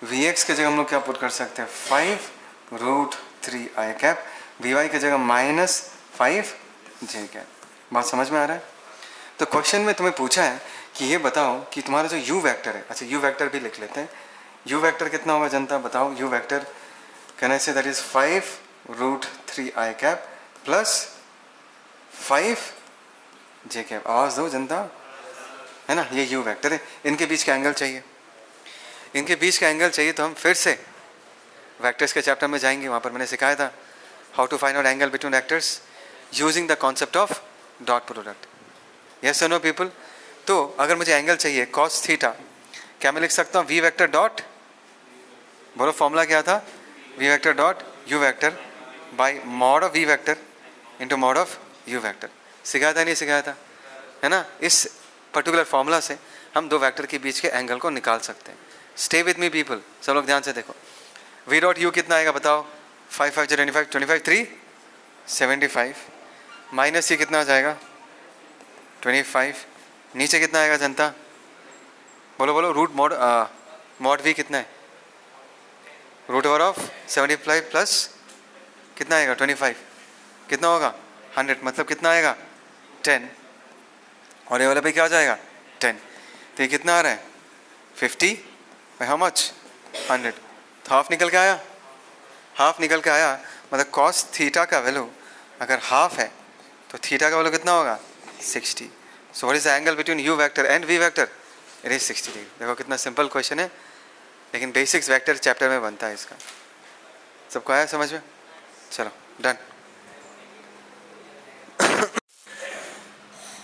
वी एक्स की जगह हम लोग क्या पुट कर सकते हैं 5√3 आई कैप, वी वाई की जगह -5 जे कैप। बात समझ में आ रहा है? तो क्वेश्चन में तुम्हें पूछा है कि ये बताओ कि तुम्हारा जो यू वेक्टर है, अच्छा यू वेक्टर भी लिख लेते हैं, यू वेक्टर कितना होगा जनता बताओ? यू वेक्टर कहने say that is 5√3 I cap plus 5 J cap. आवाज़ दो जनता, है ना? ये यू वेक्टर है, इनके बीच का एंगल चाहिए, इनके बीच का एंगल चाहिए। तो हम फिर से वेक्टर्स के चैप्टर में जाएंगे, वहाँ पर मैंने सिखाया था how to find out angle between vectors using the concept of dot product. Yes और नो पीपल? तो अगर मुझे एंगल चाहिए cos थीटा, क्या मैं लिख सकता हूँ वी वेक्टर डॉट, बोलो फॉर्मूला क्या था, v vector dot u vector by mod of v vector into mod of u vector. सिखाया था नहीं सिखाया था, है ना? इस पर्टिकुलर फॉर्मूला से हम दो वेक्टर के बीच के एंगल को निकाल सकते हैं। स्टे विद मी पीपल, सब लोग ध्यान से देखो। वी डॉट यू कितना आएगा बताओ? 5 5 25 25 3 75 माइनस ये कितना आ जाएगा 25, नीचे कितना आएगा जनता? बोलो बोलो रूट मॉड वी कितना है, रूट ओवर ऑफ 75 प्लस कितना आएगा 25, कितना होगा 100, मतलब कितना आएगा 10, और ये वाला पे क्या आ जाएगा 10, तो ये कितना आ रहा है 50 बाई हाउ मच 100, तो हाफ निकल के आया, हाफ निकल के आया। मतलब cos थीटा का वैल्यू अगर हाफ है तो थीटा का वैल्यू कितना होगा 60। So what is the angle between u vector and v vector, it is 60 degree. देखो कितना सिंपल क्वेश्चन है, लेकिन बेसिक्स वेक्टर चैप्टर में बनता है इसका। सबको आया समझ में? चलो डन।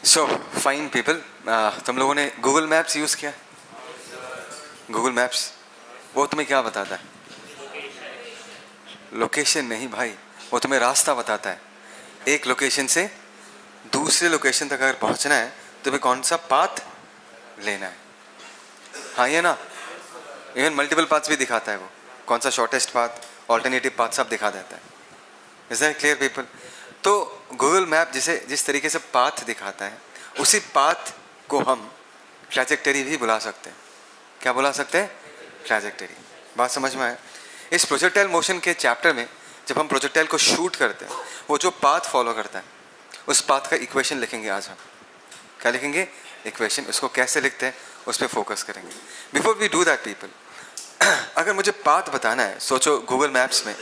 सो फाइन पीपल, तुम लोगों ने गूगल मैप्स यूज़ किया? गूगल मैप्स वो तुम्हें क्या बताता है? लोकेशन नहीं भाई, वो तुम्हें रास्ता बताता है। एक लोकेशन से दूसरे लोकेशन तक अगर पहुंचना है तो तुम्हें कौन सा पाथ लेना है, हाँ ये ना? इवन मल्टीपल पाथ्स भी दिखाता है वो, कौन सा शॉर्टेस्ट पाथ, ऑल्टरनेटिव पाथ सब दिखा देता है। Is that clear people? तो गूगल मैप जिस तरीके से पाथ दिखाता है उसी पाथ को हम ट्रैजेक्टरी भी बुला सकते हैं। क्या बुला सकते हैं? ट्रैजेक्टरी। बात समझ में आए? इस प्रोजेक्टाइल मोशन के चैप्टर में जब हम प्रोजेक्टाइल को शूट करते हैं, वो जो पाथ फॉलो करता है उस पाथ का इक्वेशन लिखेंगे आज हम। क्या लिखेंगे? इक्वेशन। उसको कैसे लिखते हैं उस पर फोकस करेंगे। Before we do that people, अगर मुझे पाथ बताना है, सोचो गूगल मैप्स में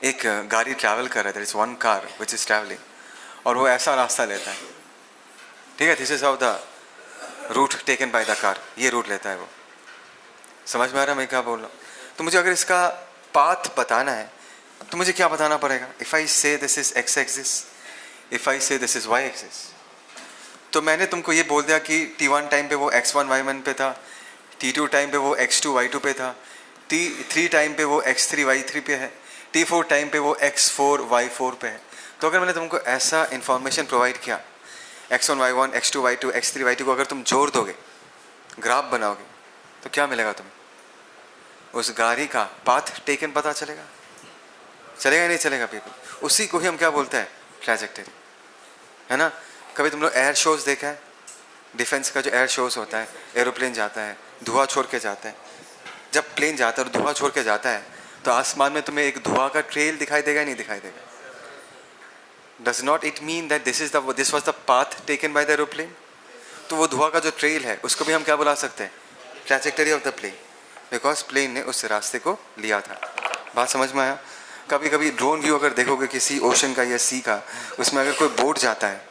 एक गाड़ी ट्रैवल कर रहा है, there is one car which is travelling, और वो ऐसा रास्ता लेता है, ठीक है, this is how the route taken by the car, ये रूट लेता है वो। समझ में आ रहा है मैं क्या बोल रहा हूँ? तो मुझे अगर इसका पाथ बताना है तो मुझे क्या बताना पड़ेगा? इफ़ आई से this is x axis, if I से दिस इज वाई एक्सिस, तो मैंने तुमको ये बोल दिया कि t1 टाइम पे वो x1 y1 पे था, t2 टाइम पे वो x2 y2 पे था, t3 टाइम पे वो x3 y3 पे है, t4 टाइम पे वो x4 y4 पे है। तो अगर मैंने तुमको ऐसा इंफॉर्मेशन प्रोवाइड किया, x1 y1 x2 y2 x3 y2 को अगर तुम जोड़ दोगे, ग्राफ बनाओगे, तो क्या मिलेगा तुम्हें? उस गाड़ी का पाथ टेकन पता चलेगा? चलेगा या नहीं चलेगा पीपल? उसी को ही हम क्या बोलते हैं? ट्रैजेक्टरी, है ना? कभी तुम लोग एयर शोज देखा है? डिफेंस का जो एयर शोज होता है, एरोप्लेन जाता है, धुआं छोड़ के जाता है। जब प्लेन जाता है और धुआं छोड़ के जाता है तो आसमान में तुम्हें एक धुआं का ट्रेल दिखाई देगा या नहीं दिखाई देगा? Does not it mean that this was the path taken by the aeroplane? तो वो धुआं का जो ट्रेल है उसको भी हम क्या बुला सकते हैं? Trajectory of the plane, because plane ने उस रास्ते को लिया था। बात समझ में आया? कभी कभी ड्रोन व्यू अगर देखोगे किसी ओशन का या सी का, उसमें अगर कोई बोट जाता है,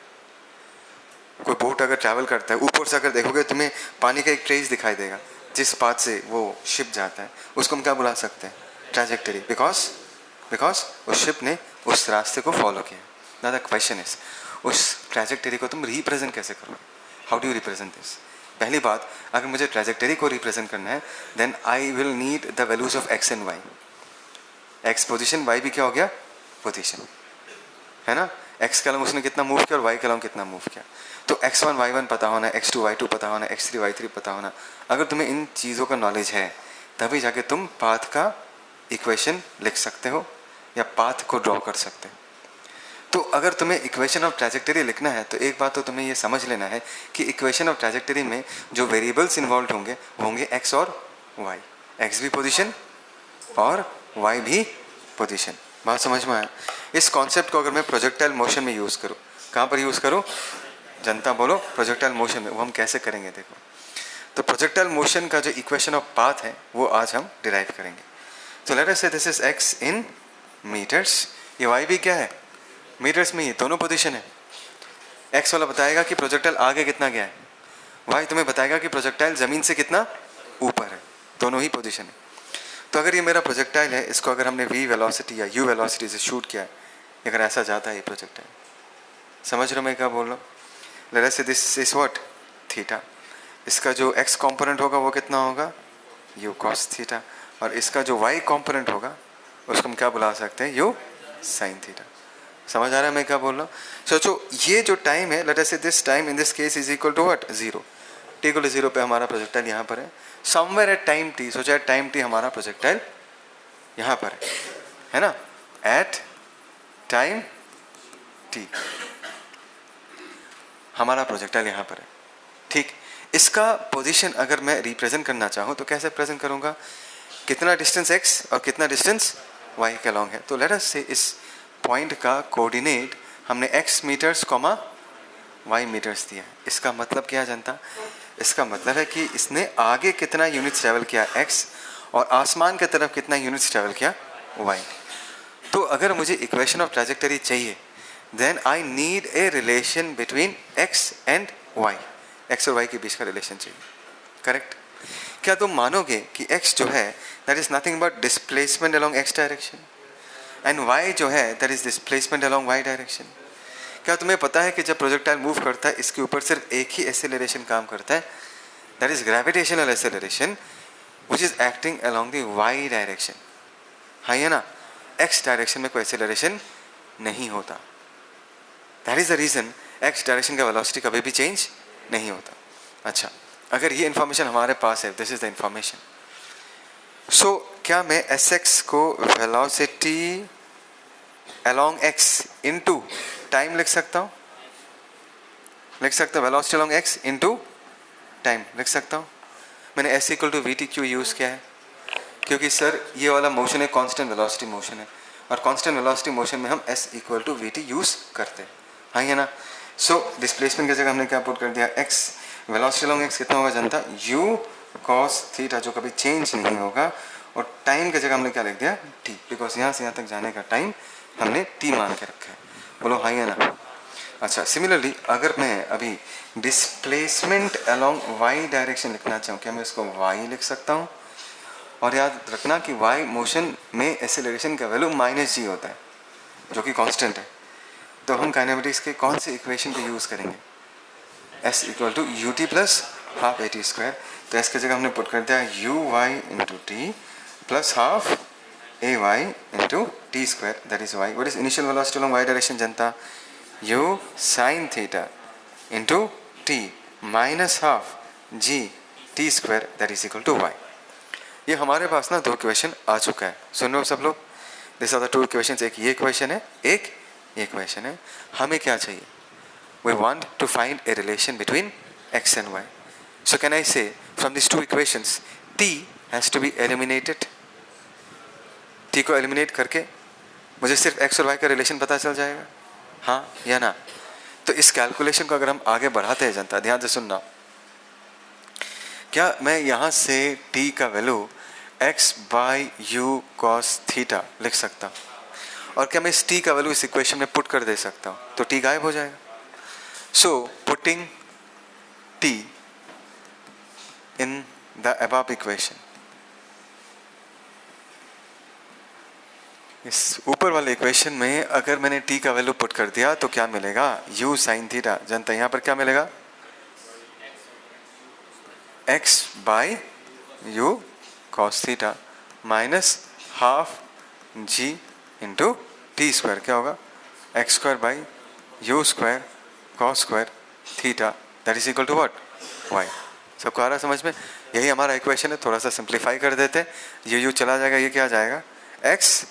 कोई बोट अगर ट्रैवल करता है, ऊपर से अगर देखोगे तुम्हें पानी का एक ट्रेस दिखाई देगा, जिस पाथ से वो शिप जाता है उसको हम क्या बुला सकते हैं? ट्रैजेक्टरी, बिकॉज उस शिप ने उस रास्ते को फॉलो किया। नाउ द क्वेश्चन इज, उस ट्रैजेक्टरी को तुम रिप्रेजेंट कैसे करोगे? How do you represent this? पहली बात, अगर मुझे ट्रैजेक्टरी को रिप्रेजेंट करना है then I will need the values of x and y. X position, y भी क्या हो गया? पोजीशन, है ना? एक्स कलम उसने कितना मूव किया और वाई कलम कितना मूव किया। तो x1 y1 पता होना, x2 y2 पता होना, x3 y3 पता होना। अगर तुम्हें इन चीज़ों का नॉलेज है तभी जाके तुम पाथ का इक्वेशन लिख सकते हो या पाथ को ड्रॉ कर सकते हो। तो अगर तुम्हें इक्वेशन ऑफ ट्रैजेक्टरी लिखना है तो एक बात तो तुम्हें ये समझ लेना है कि इक्वेशन ऑफ ट्रैजेक्टरी में जो वेरिएबल्स इन्वॉल्व होंगे वो होंगे x और y। x भी पोजीशन और y भी पोजीशन। बात समझ में आया? इस कॉन्सेप्ट को अगर मैं प्रोजेक्टाइल मोशन में यूज़ करूँ, कहाँ पर यूज़ करूँ? जनता बोलो, प्रोजेक्टाइल मोशन में। वो हम कैसे करेंगे देखो। तो प्रोजेक्टाइल मोशन का जो इक्वेशन ऑफ पाथ है वो आज हम डिराइव करेंगे। तो let us say this is x in meters, ये y भी क्या है? मीटर्स में ही, दोनों पोजीशन है। x वाला बताएगा कि प्रोजेक्टाइल आगे कितना गया है, y तुम्हें बताएगा कि प्रोजेक्टाइल ज़मीन से कितना ऊपर है, दोनों ही पोजीशन है। तो अगर ये मेरा प्रोजेक्टाइल है, इसको अगर हमने v वेलोसिटी या u वेलोसिटी से शूट किया है, अगर ऐसा जाता है ये प्रोजेक्टाइल, समझ रहे हो मैं क्या बोल रहा हूँ? Let us say this is what? Theta. इसका जो x कंपोनेंट होगा वो कितना होगा? u cos theta. और इसका जो y कंपोनेंट होगा उसको हम क्या बुला सकते हैं? u sin theta. समझ आ रहा है मैं क्या बोल रहा हूँ? सोचो ये जो टाइम है, let us say this time in this case is equal to what? 0। t equal to 0 पे हमारा प्रोजेक्टाइल यहाँ पर है। समवेयर एट टाइम t, सोचो एट टाइम t हमारा प्रोजेक्टाइल यहाँ पर है ना? एट टाइम t हमारा प्रोजेक्टाइल यहाँ पर है, ठीक। इसका पोजीशन अगर मैं रिप्रेजेंट करना चाहूँ तो कैसे प्रेजेंट करूँगा? कितना डिस्टेंस x और कितना डिस्टेंस y के अलॉन्ग है। तो लेट अस से इस पॉइंट का कोऑर्डिनेट हमने x meters comma y meters दिया है। इसका मतलब क्या है जनता? इसका मतलब है कि इसने आगे कितना यूनिट्स ट्रैवल किया x और आसमान की तरफ कितना यूनिट्स ट्रैवल किया y। तो अगर मुझे इक्वेशन ऑफ ट्रैजेक्टरी चाहिए then I need a relation between x and y, x और y के बीच का रिलेशन चाहिए, करेक्ट? क्या तुम मानोगे कि x जो है that is nothing but displacement along x direction and y जो है that is displacement along y direction? क्या तुम्हें पता है कि जब प्रोजेक्टाइल मूव करता है इसके ऊपर सिर्फ एक ही एक्सेलरेशन काम करता है, that is gravitational acceleration which is acting along the y direction, हाँ है ना? x डायरेक्शन में कोई एक्सेलरेशन नहीं होता। That is the reason x direction का वेलोसिटी कभी भी चेंज नहीं होता। अच्छा, अगर ये इन्फॉर्मेशन हमारे पास है, this is the information, so क्या मैं sx को velocity along x into time लिख सकता हूँ? लिख सकता हूँ velocity along x into time लिख सकता हूँ. मैंने s equal to v t क्यों यूज़ किया है? क्योंकि सर ये वाला मोशन है कांस्टेंट वेलोसिटी मोशन है, और कांस्टेंट वेलोसिटी मोशन में हम s equal to v t use करते हैं. हाँ है ना. सो डिस्प्लेसमेंट की जगह हमने क्या पुट कर दिया, एक्स वेलोसिटी अलोंग एक्स कितना होगा जनता, यू कॉस थीटा जो कभी चेंज नहीं होगा, और टाइम की जगह हमने क्या लिख दिया, टी, बिकॉज यहाँ से यहाँ तक जाने का टाइम हमने टी मान के रखा है. बोलो हाँ है ना. अच्छा, सिमिलरली अगर मैं अभी डिस्प्लेसमेंट अलोंग वाई डायरेक्शन लिखना चाहूँ, क्या मैं इसको वाई लिख सकता हूँ? और याद रखना कि वाई मोशन में एक्सेलरेशन का वैल्यू माइनस जी होता है जो कि कांस्टेंट है. तो हम काइनेमेटिक्स के कौन से इक्वेशन को यूज़ करेंगे, s equal to u t plus half a t square. तो एस की जगह हमने पुट कर दिया u y into t plus half a y into T square, that is y. What is initial velocity along Y direction जनता, u sine theta into t minus half g t square, that is equal to y. ये हमारे पास ना दो question आ चुका है. सुनो सब लोग, this are the two questions. एक ये क्वेश्चन है, एक ये क्वेश्चन है. हमें क्या चाहिए, we want to find a relation between x and y. So can I say from this two equations t has to be eliminated. t को एलिमिनेट करके मुझे सिर्फ x और y का रिलेशन पता चल जाएगा, हाँ या ना. तो इस कैलकुलेशन को अगर हम आगे बढ़ाते हैं जनता, ध्यान से सुनना, क्या मैं यहाँ से t का value x by u cos theta लिख सकता हूँ, और क्या मैं इस t का वैल्यू इस इक्वेशन में पुट कर दे सकता हूँ, तो t गायब हो जाएगा. So putting t in the above equation, इस ऊपर वाले इक्वेशन में अगर मैंने t का वैल्यू पुट कर दिया तो क्या मिलेगा, u साइन थीटा. जनता यहाँ पर क्या मिलेगा, x by u cos theta minus half g into T square. क्या होगा, x square by u square cos square theta, that is equal to what, y. सबको आ रहा है समझ में? यही हमारा इक्वेशन है. थोड़ा सा सिंप्लीफाई कर देते हैं, ये यू चला जाएगा, ये क्या आ जाएगा, x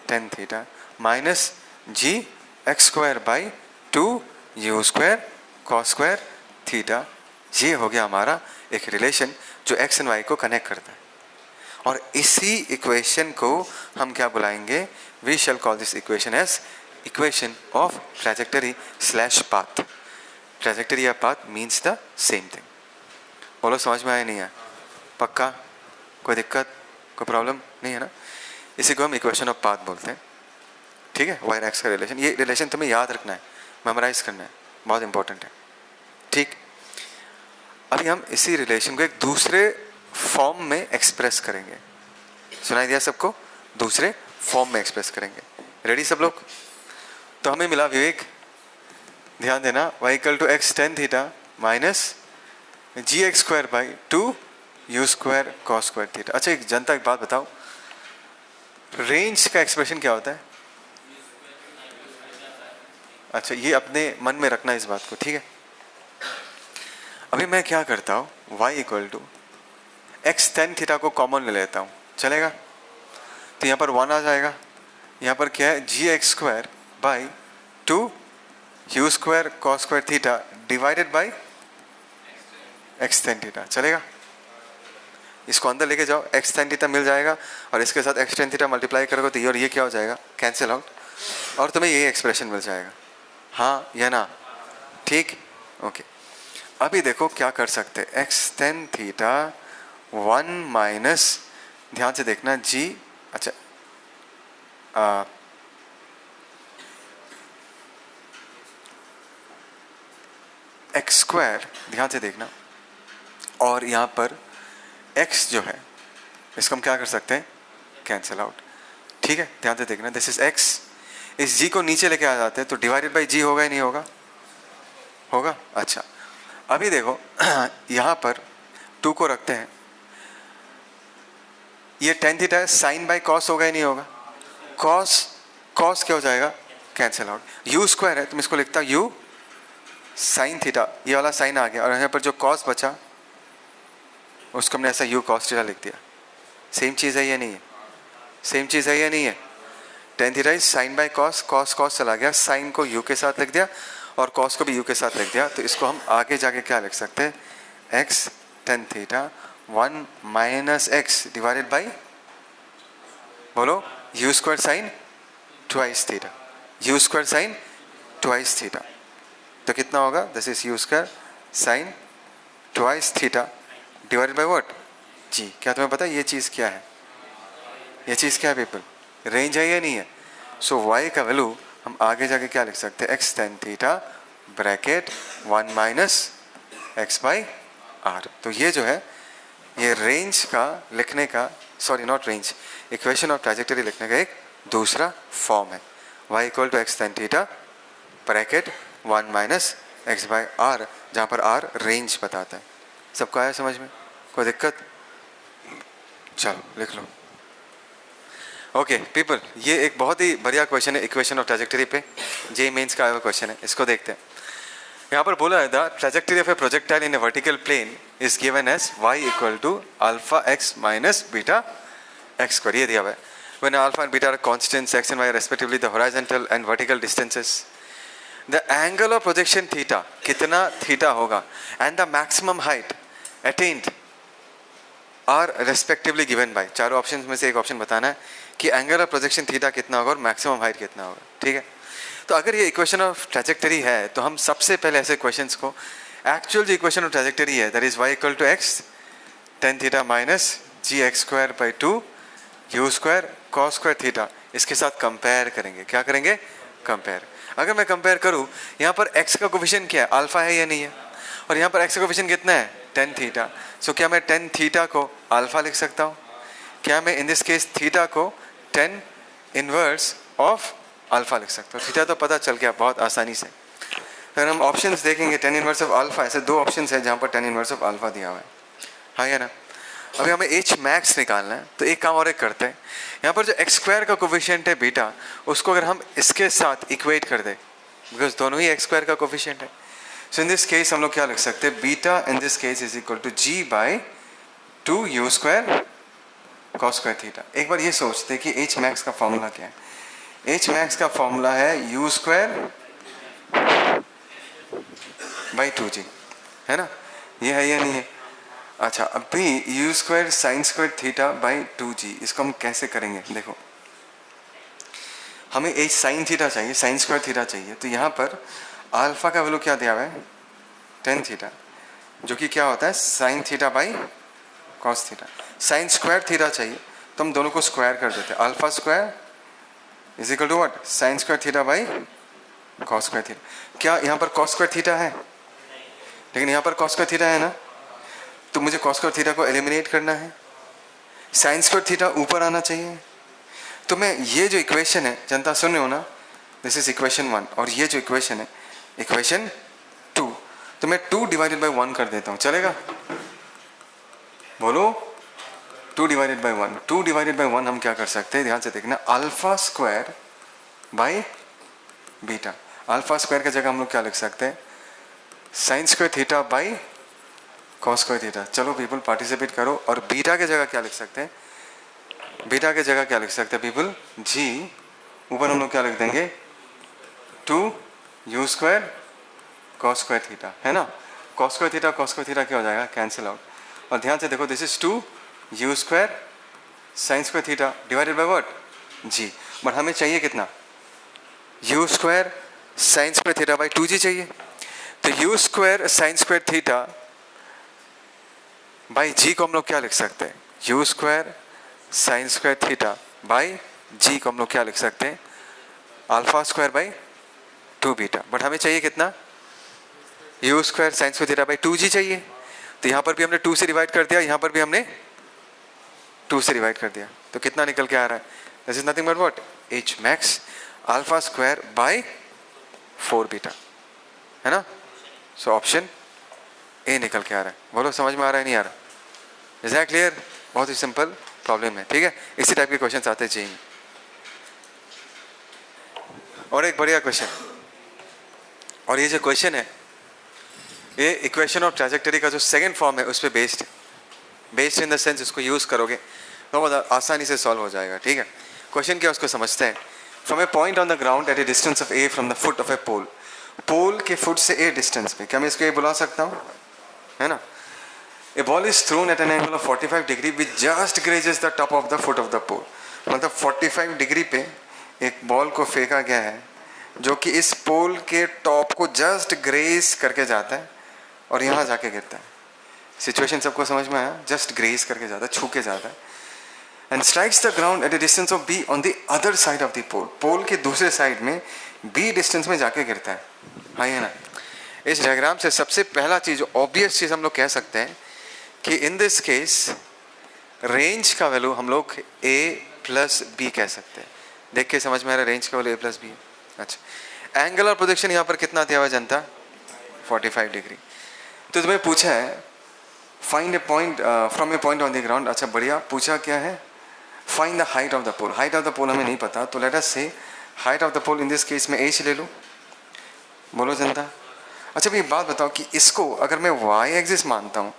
tan theta minus g x square by two u square cos square theta. ये हो गया हमारा एक रिलेशन जो एक्स एंड वाई को कनेक्ट करता है. और इसी इक्वेशन को हम क्या बुलाएंगे, we shall call this equation as equation of trajectory slash path. Trajectory या path means the same thing. बोलो समझ में आया नहीं है? पक्का? कोई दिक्कत, कोई प्रॉब्लम नहीं है ना? इसी को हम इक्वेशन ऑफ पाथ बोलते हैं. ठीक है, वाई एक्स का रिलेशन. ये रिलेशन तुम्हें याद रखना है, मेमोराइज करना है, बहुत इंपॉर्टेंट है. ठीक, अभी हम इसी रिलेशन को एक दूसरे फॉर्म में एक्सप्रेस करेंगे. सुनाई दिया सबको? दूसरे फॉर्म में एक्सप्रेस करेंगे. रेडी सब लोग? तो हमें मिला विवेक, ध्यान देना, y equal to x tan theta minus g x square by two u square cos square theta. अच्छा एक जनता एक बात बताओ, रेंज का एक्सप्रेशन क्या होता है? अच्छा ये अपने मन में रखना इस बात को, ठीक है. अभी मैं क्या करता हूँ, y equal to x tan theta को कॉमन ले लेता हूँ, चलेगा? तो यहाँ पर वन आ जाएगा, यहाँ पर क्या है, g x square by two u square cos square theta divided by x tan theta. चलेगा? इसको अंदर लेके जाओ, एक्स टेन थीटा मिल जाएगा, और इसके साथ एक्स टेन थीटा मल्टीप्लाई करोगे तो ये और ये क्या हो जाएगा, कैंसिल आउट, और तुम्हें ये एक्सप्रेशन मिल जाएगा. हाँ या ना? ठीक, ओके. अभी देखो क्या कर सकते हैं, x tan theta one minus, ध्यान से देखना जी, अच्छा एक्स स्क्वायर, ध्यान से देखना, और यहाँ पर x जो है इसको हम क्या कर सकते हैं, कैंसिल आउट. ठीक है, ध्यान से देखना, दिस इज x, इस g को नीचे लेके आ जाते हैं तो डिवाइडेड बाई g होगा ही नहीं होगा, होगा. अच्छा अभी देखो यहाँ पर 2 को रखते हैं, ये टेन थीटा है, साइन बाई कॉस होगा ही नहीं होगा, कॉस कॉस क्या हो जाएगा, कैंसिल आउट. यू स्क्वायर है तो मैं इसको लिखता हूँ यू साइन थीटा, ये वाला साइन आ गया, और यहाँ पर जो कॉस बचा उसको हमने ऐसा यू कॉस थीटा लिख दिया. सेम चीज़ है या नहीं है? सेम चीज़ है या नहीं है? Tan theta is sine by cos, cos cos चला गया, साइन को यू के साथ लिख दिया, और कॉस को भी यू के साथ लिख दिया, तो इसको हम आगे जाके क्या लिख सकते हैं, x tan theta 1 minus x divided by, बोलो, u square sine twice theta, u square sine twice theta, तो कितना होगा, this is u square sine twice theta divided by what, g. क्या तुम्हें पता है ये चीज़ क्या है, ये चीज़ क्या है पीपल, रेंज है या नहीं है। सो y का वैल्यू हम आगे जाके क्या लिख सकते हैं, x tan theta bracket 1 minus x by r. तो ये जो है ये रेंज का लिखने का, sorry not range, equation of trajectory लिखने का एक दूसरा फॉर्म है, y equal to x tan theta bracket 1 minus x by r, जहाँ पर r रेंज बताता है। सबको आया समझ में, कोई दिक्कत, चलो लिख लो। ओके पीपल, ये एक बहुत ही बढ़िया क्वेश्चन है इक्वेशन ऑफ ट्रैजेक्टरी पे, जे मेंस का आया हुआ क्वेश्चन है, इसको देखते हैं। यहाँ पर बोला है the trajectory of a projectile in a vertical plane is given as y equal to alpha x minus beta x square, ये दिया हुआ है। When alpha and beta are constants x and y respectively the horizontal and vertical distances, the angle of projection theta, कितना theta होगा, and the maximum height attained are respectively given by, चारों option में से एक option बताना है कि angle of projection theta कितना होगा और मैक्सिमम हाइट कितना होगा, ठीक है। तो अगर ये इक्वेशन ऑफ ट्रैजेक्टरी है तो हम सबसे पहले ऐसे क्वेश्चंस को, एक्चुअल जो इक्वेशन ऑफ ट्रैजेक्टरी है that is y equal to x tan theta minus g x square by 2 u square cos square theta, इसके साथ कंपेयर करेंगे। क्या करेंगे, कंपेयर। अगर मैं कंपेयर करूँ, यहाँ पर x का कोफिशिएंट क्या है, अल्फा है या नहीं है, और यहाँ पर x का कोफिशिएंट कितना है, टेन थीटा। सो क्या मैं टेन थीटा को अल्फा लिख सकता हूँ, क्या मैं इन दिस केस थीटा को टेन इनवर्स ऑफ अल्फा लिख सकता हूँ। थीटा तो पता चल गया बहुत आसानी से। अगर हम ऑप्शंस देखेंगे टेन इनवर्स ऑफ अल्फा, ऐसे दो ऑप्शंस है जहाँ पर टेन इनवर्स ऑफ अल्फा दिया हुआ है, हाँ या ना। अभी हमें एच मैक्स निकालना है, तो एक काम और एक करते हैं, यहाँ पर जो एक्स स्क्वायर का कोफिशिएंट है बीटा, उसको अगर हम इसके साथ इक्वेट कर दें, बिकॉज दोनों ही एक्स स्क्वायर का कोफिशिएंट है, सो इन दिस केस हम लोग क्या लिख सकते हैं, beta in this case is equal to g by 2 u square cos square theta. एक बार ये सोचते कि एच मैक्स का फॉर्मूला क्या है, एच मैक्स का फॉर्मूला है यू स्क्वायर बाई 2g, है ना, ये है या नहीं है। अच्छा, अभी you square sine square theta by 2g, इसको हम कैसे करेंगे, देखो हमें एच साइन थीटा चाहिए, साइन स्क्वायर थीटा चाहिए, तो यहाँ पर अल्फा का वैल्यू क्या दिया हुआ है, टेन थीटा, जो कि क्या होता है sine theta by cos theta. Sine square theta चाहिए तो हम दोनों को स्क्वायर कर देते हैं, alpha square is equal to what, sine square theta by cos square theta. क्या यहाँ पर कॉस स्क्वायर थीटा है, लेकिन यहाँ पर कॉस स्क्वायर थीटा है ना, तो मुझे कॉस स्क्वायर थीटा को एलिमिनेट करना है, साइन स्क्वायर थीटा ऊपर आना चाहिए। तो मैं ये जो इक्वेशन है, जनता सुन रहे हो ना, दिस इज इक्वेशन 1, और ये जो इक्वेशन है इक्वेशन 2, तो मैं 2 डिवाइडेड बाई 1 कर देता हूँ, चलेगा, बोलो 2 डिवाइडेड बाई 1। 2 डिवाइडेड बाई 1 हम क्या कर सकते हैं, ध्यान से देखना, alpha square by beta. Alpha square की जगह हम लोग क्या लिख सकते हैं, sign square theta by cos square theta. चलो पीपल पार्टिसिपेट करो। और बीटा की जगह क्या लिख सकते हैं, बीटा की जगह क्या लिख सकते हैं पीपल, जी ऊपर हम लोग क्या लिख देंगे 2 u square cos square theta, है ना। कॉस स्क्वायर थीटा क्या हो जाएगा, कैंसिल आउट। और ध्यान से देखो, this is 2 u square sine square theta divided by what, g. But हमें चाहिए कितना, u square sine square theta by 2g चाहिए। तो u square sine square theta by g को हम लोग क्या लिख सकते हैं, u square sine square theta by g को हम लोग क्या लिख सकते हैं, alpha square by 2 beta. But हमें चाहिए कितना, u square sine square theta by 2g चाहिए। तो यहाँ पर भी हमने 2 से डिवाइड कर दिया, यहाँ पर भी हमने 2 से डिवाइड कर दिया, तो कितना निकल के आ रहा है, this is nothing but what, H max alpha square by 4 beta, है ना। सो ऑप्शन ए निकल के आ रहा है। बोलो समझ में आ रहा है नहीं आ रहा, इज दैट क्लियर। बहुत ही सिंपल प्रॉब्लम है, ठीक है। इसी टाइप के क्वेश्चन आते चाहिए। और एक बढ़िया क्वेश्चन, और ये जो क्वेश्चन है ये इक्वेशन ऑफ ट्रैजेक्टरी का जो सेकंड फॉर्म है उस पर बेस्ड इन द सेंस उसको यूज़ करोगे तो बहुत आसानी से सॉल्व हो जाएगा, ठीक है। क्वेश्चन क्या उसको समझते हैं। From a point on the ground at a distance of a from the foot of a pole pole के फुट से ए डिस्टेंस पे, क्या मैं इसको ये बुला सकता हूँ, है ना? A ball is thrown at an angle of 45 degree which just grazes the top of the foot of the pole. मतलब 45 डिग्री पे एक बॉल को फेंका गया है जो कि इस पोल के टॉप को जस्ट ग्रेस करके जाता है और यहाँ जाके गिरता है। सिचुएशन सबको समझ में आया? जस्ट ग्रेस करके जाता है, छू के जाता है। And strikes the ground at a distance of b on the other side of the pole. Pole के दूसरे साइड में बी डिस्टेंस में जाके गिरता है। हाँ ये ना, इस डायग्राम से सबसे पहला चीज़, ऑब्वियस चीज़ हम लोग कह सकते हैं कि इन दिस केस रेंज का वैल्यू हम लोग a प्लस बी कह सकते हैं। देख के समझ में आ रहा है रेंज का वैल्यू a प्लस बी है। अच्छा, एंगल और प्रोजेक्शन यहाँ पर कितना दिया हुआ जनता? 45 डिग्री। तो तुम्हें पूछा है find a point from a point on the ground. अच्छा बढ़िया, पूछा क्या है? Find the height of the pole. Height of the pole हमें नहीं पता, तो let us say height of the pole in this case में h ले लूँ। बोलो जनता। अच्छा भाई बात बताओ कि इसको अगर मैं y एक्सिस मानता हूँ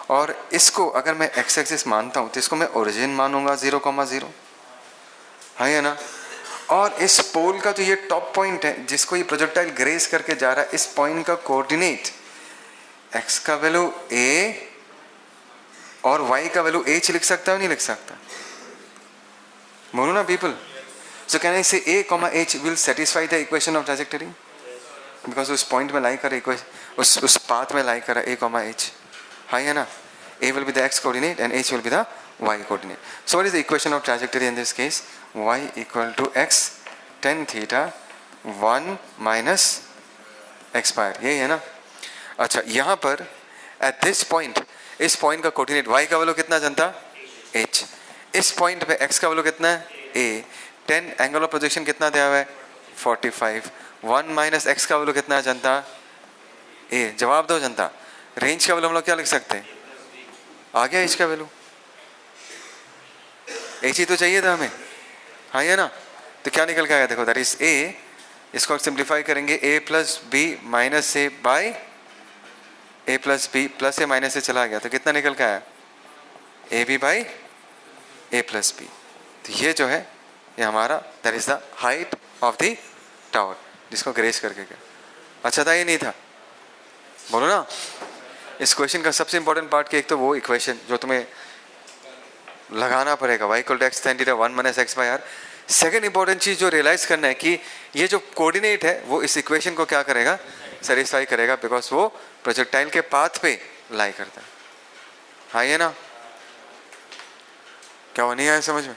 और इसको अगर मैं x एक्सिस मानता हूँ तो इसको मैं ओरिजिन मानूंगा 0,0, हाँ या ना? और इस पोल का तो ये टॉप पॉइंट है जिसको ये प्रोजेक्टाइल ग्रेस करके जा रहा है, इस पॉइंट का कोऑर्डिनेट x का वैल्यू a और y का वैल्यू h लिख सकता है नहीं लिख सकता? बोलो ना पीपल। सो कैन आई से a, h will satisfy the equation of trajectory? Because उस पॉइंट में लाई कर इक्वेशन, उस पाथ में लाई कर a, h, हाँ या ना? a will be the x coordinate and h will be the y coordinate. So what is the equation of trajectory in this case? y equal to x tan theta 1 minus x bar, यही है ना? अच्छा यहाँ पर at this point, इस point का coordinate y का value कितना जनता? h। इस पॉइंट पे x का वैल्यू कितना है? a। 10 एंगल ऑफ प्रोजेक्शन कितना दिया हुआ है? 45। 1 माइनस x का वैल्यू कितना है जनता? a। जवाब दो जनता। रेंज का वैल्यू हम लोग क्या लिख सकते हैं? आ गया h का वैल्यू, h ही तो चाहिए था हमें, हाँ ये ना? तो क्या निकल के आया देखो, दैट इज a, इसको सिंप्लीफाई करेंगे a plus b minus a by a plus b plus a minus a चला गया तो कितना निकल के आया? A b by a plus b. तो ये जो है ये हमारा that is the height of the tower जिसको ग्रेस करके गया। अच्छा था ये नहीं था? बोलो ना। इस क्वेश्चन का सबसे इंपॉर्टेंट पार्ट कि एक तो वो इक्वेशन जो तुम्हें लगाना पड़ेगा y equal to x tan theta 1 minus x by r. Second important चीज़ जो रियलाइज करना है कि ये जो कोऑर्डिनेट है वो इस इक्वेशन को क्या करेगा? सेटिस्फाई करेगा, बिकॉज वो प्रोजेक्टाइल के पाथ पे लाई करता है, हाँ ये ना? क्या वो नहीं आया समझ में?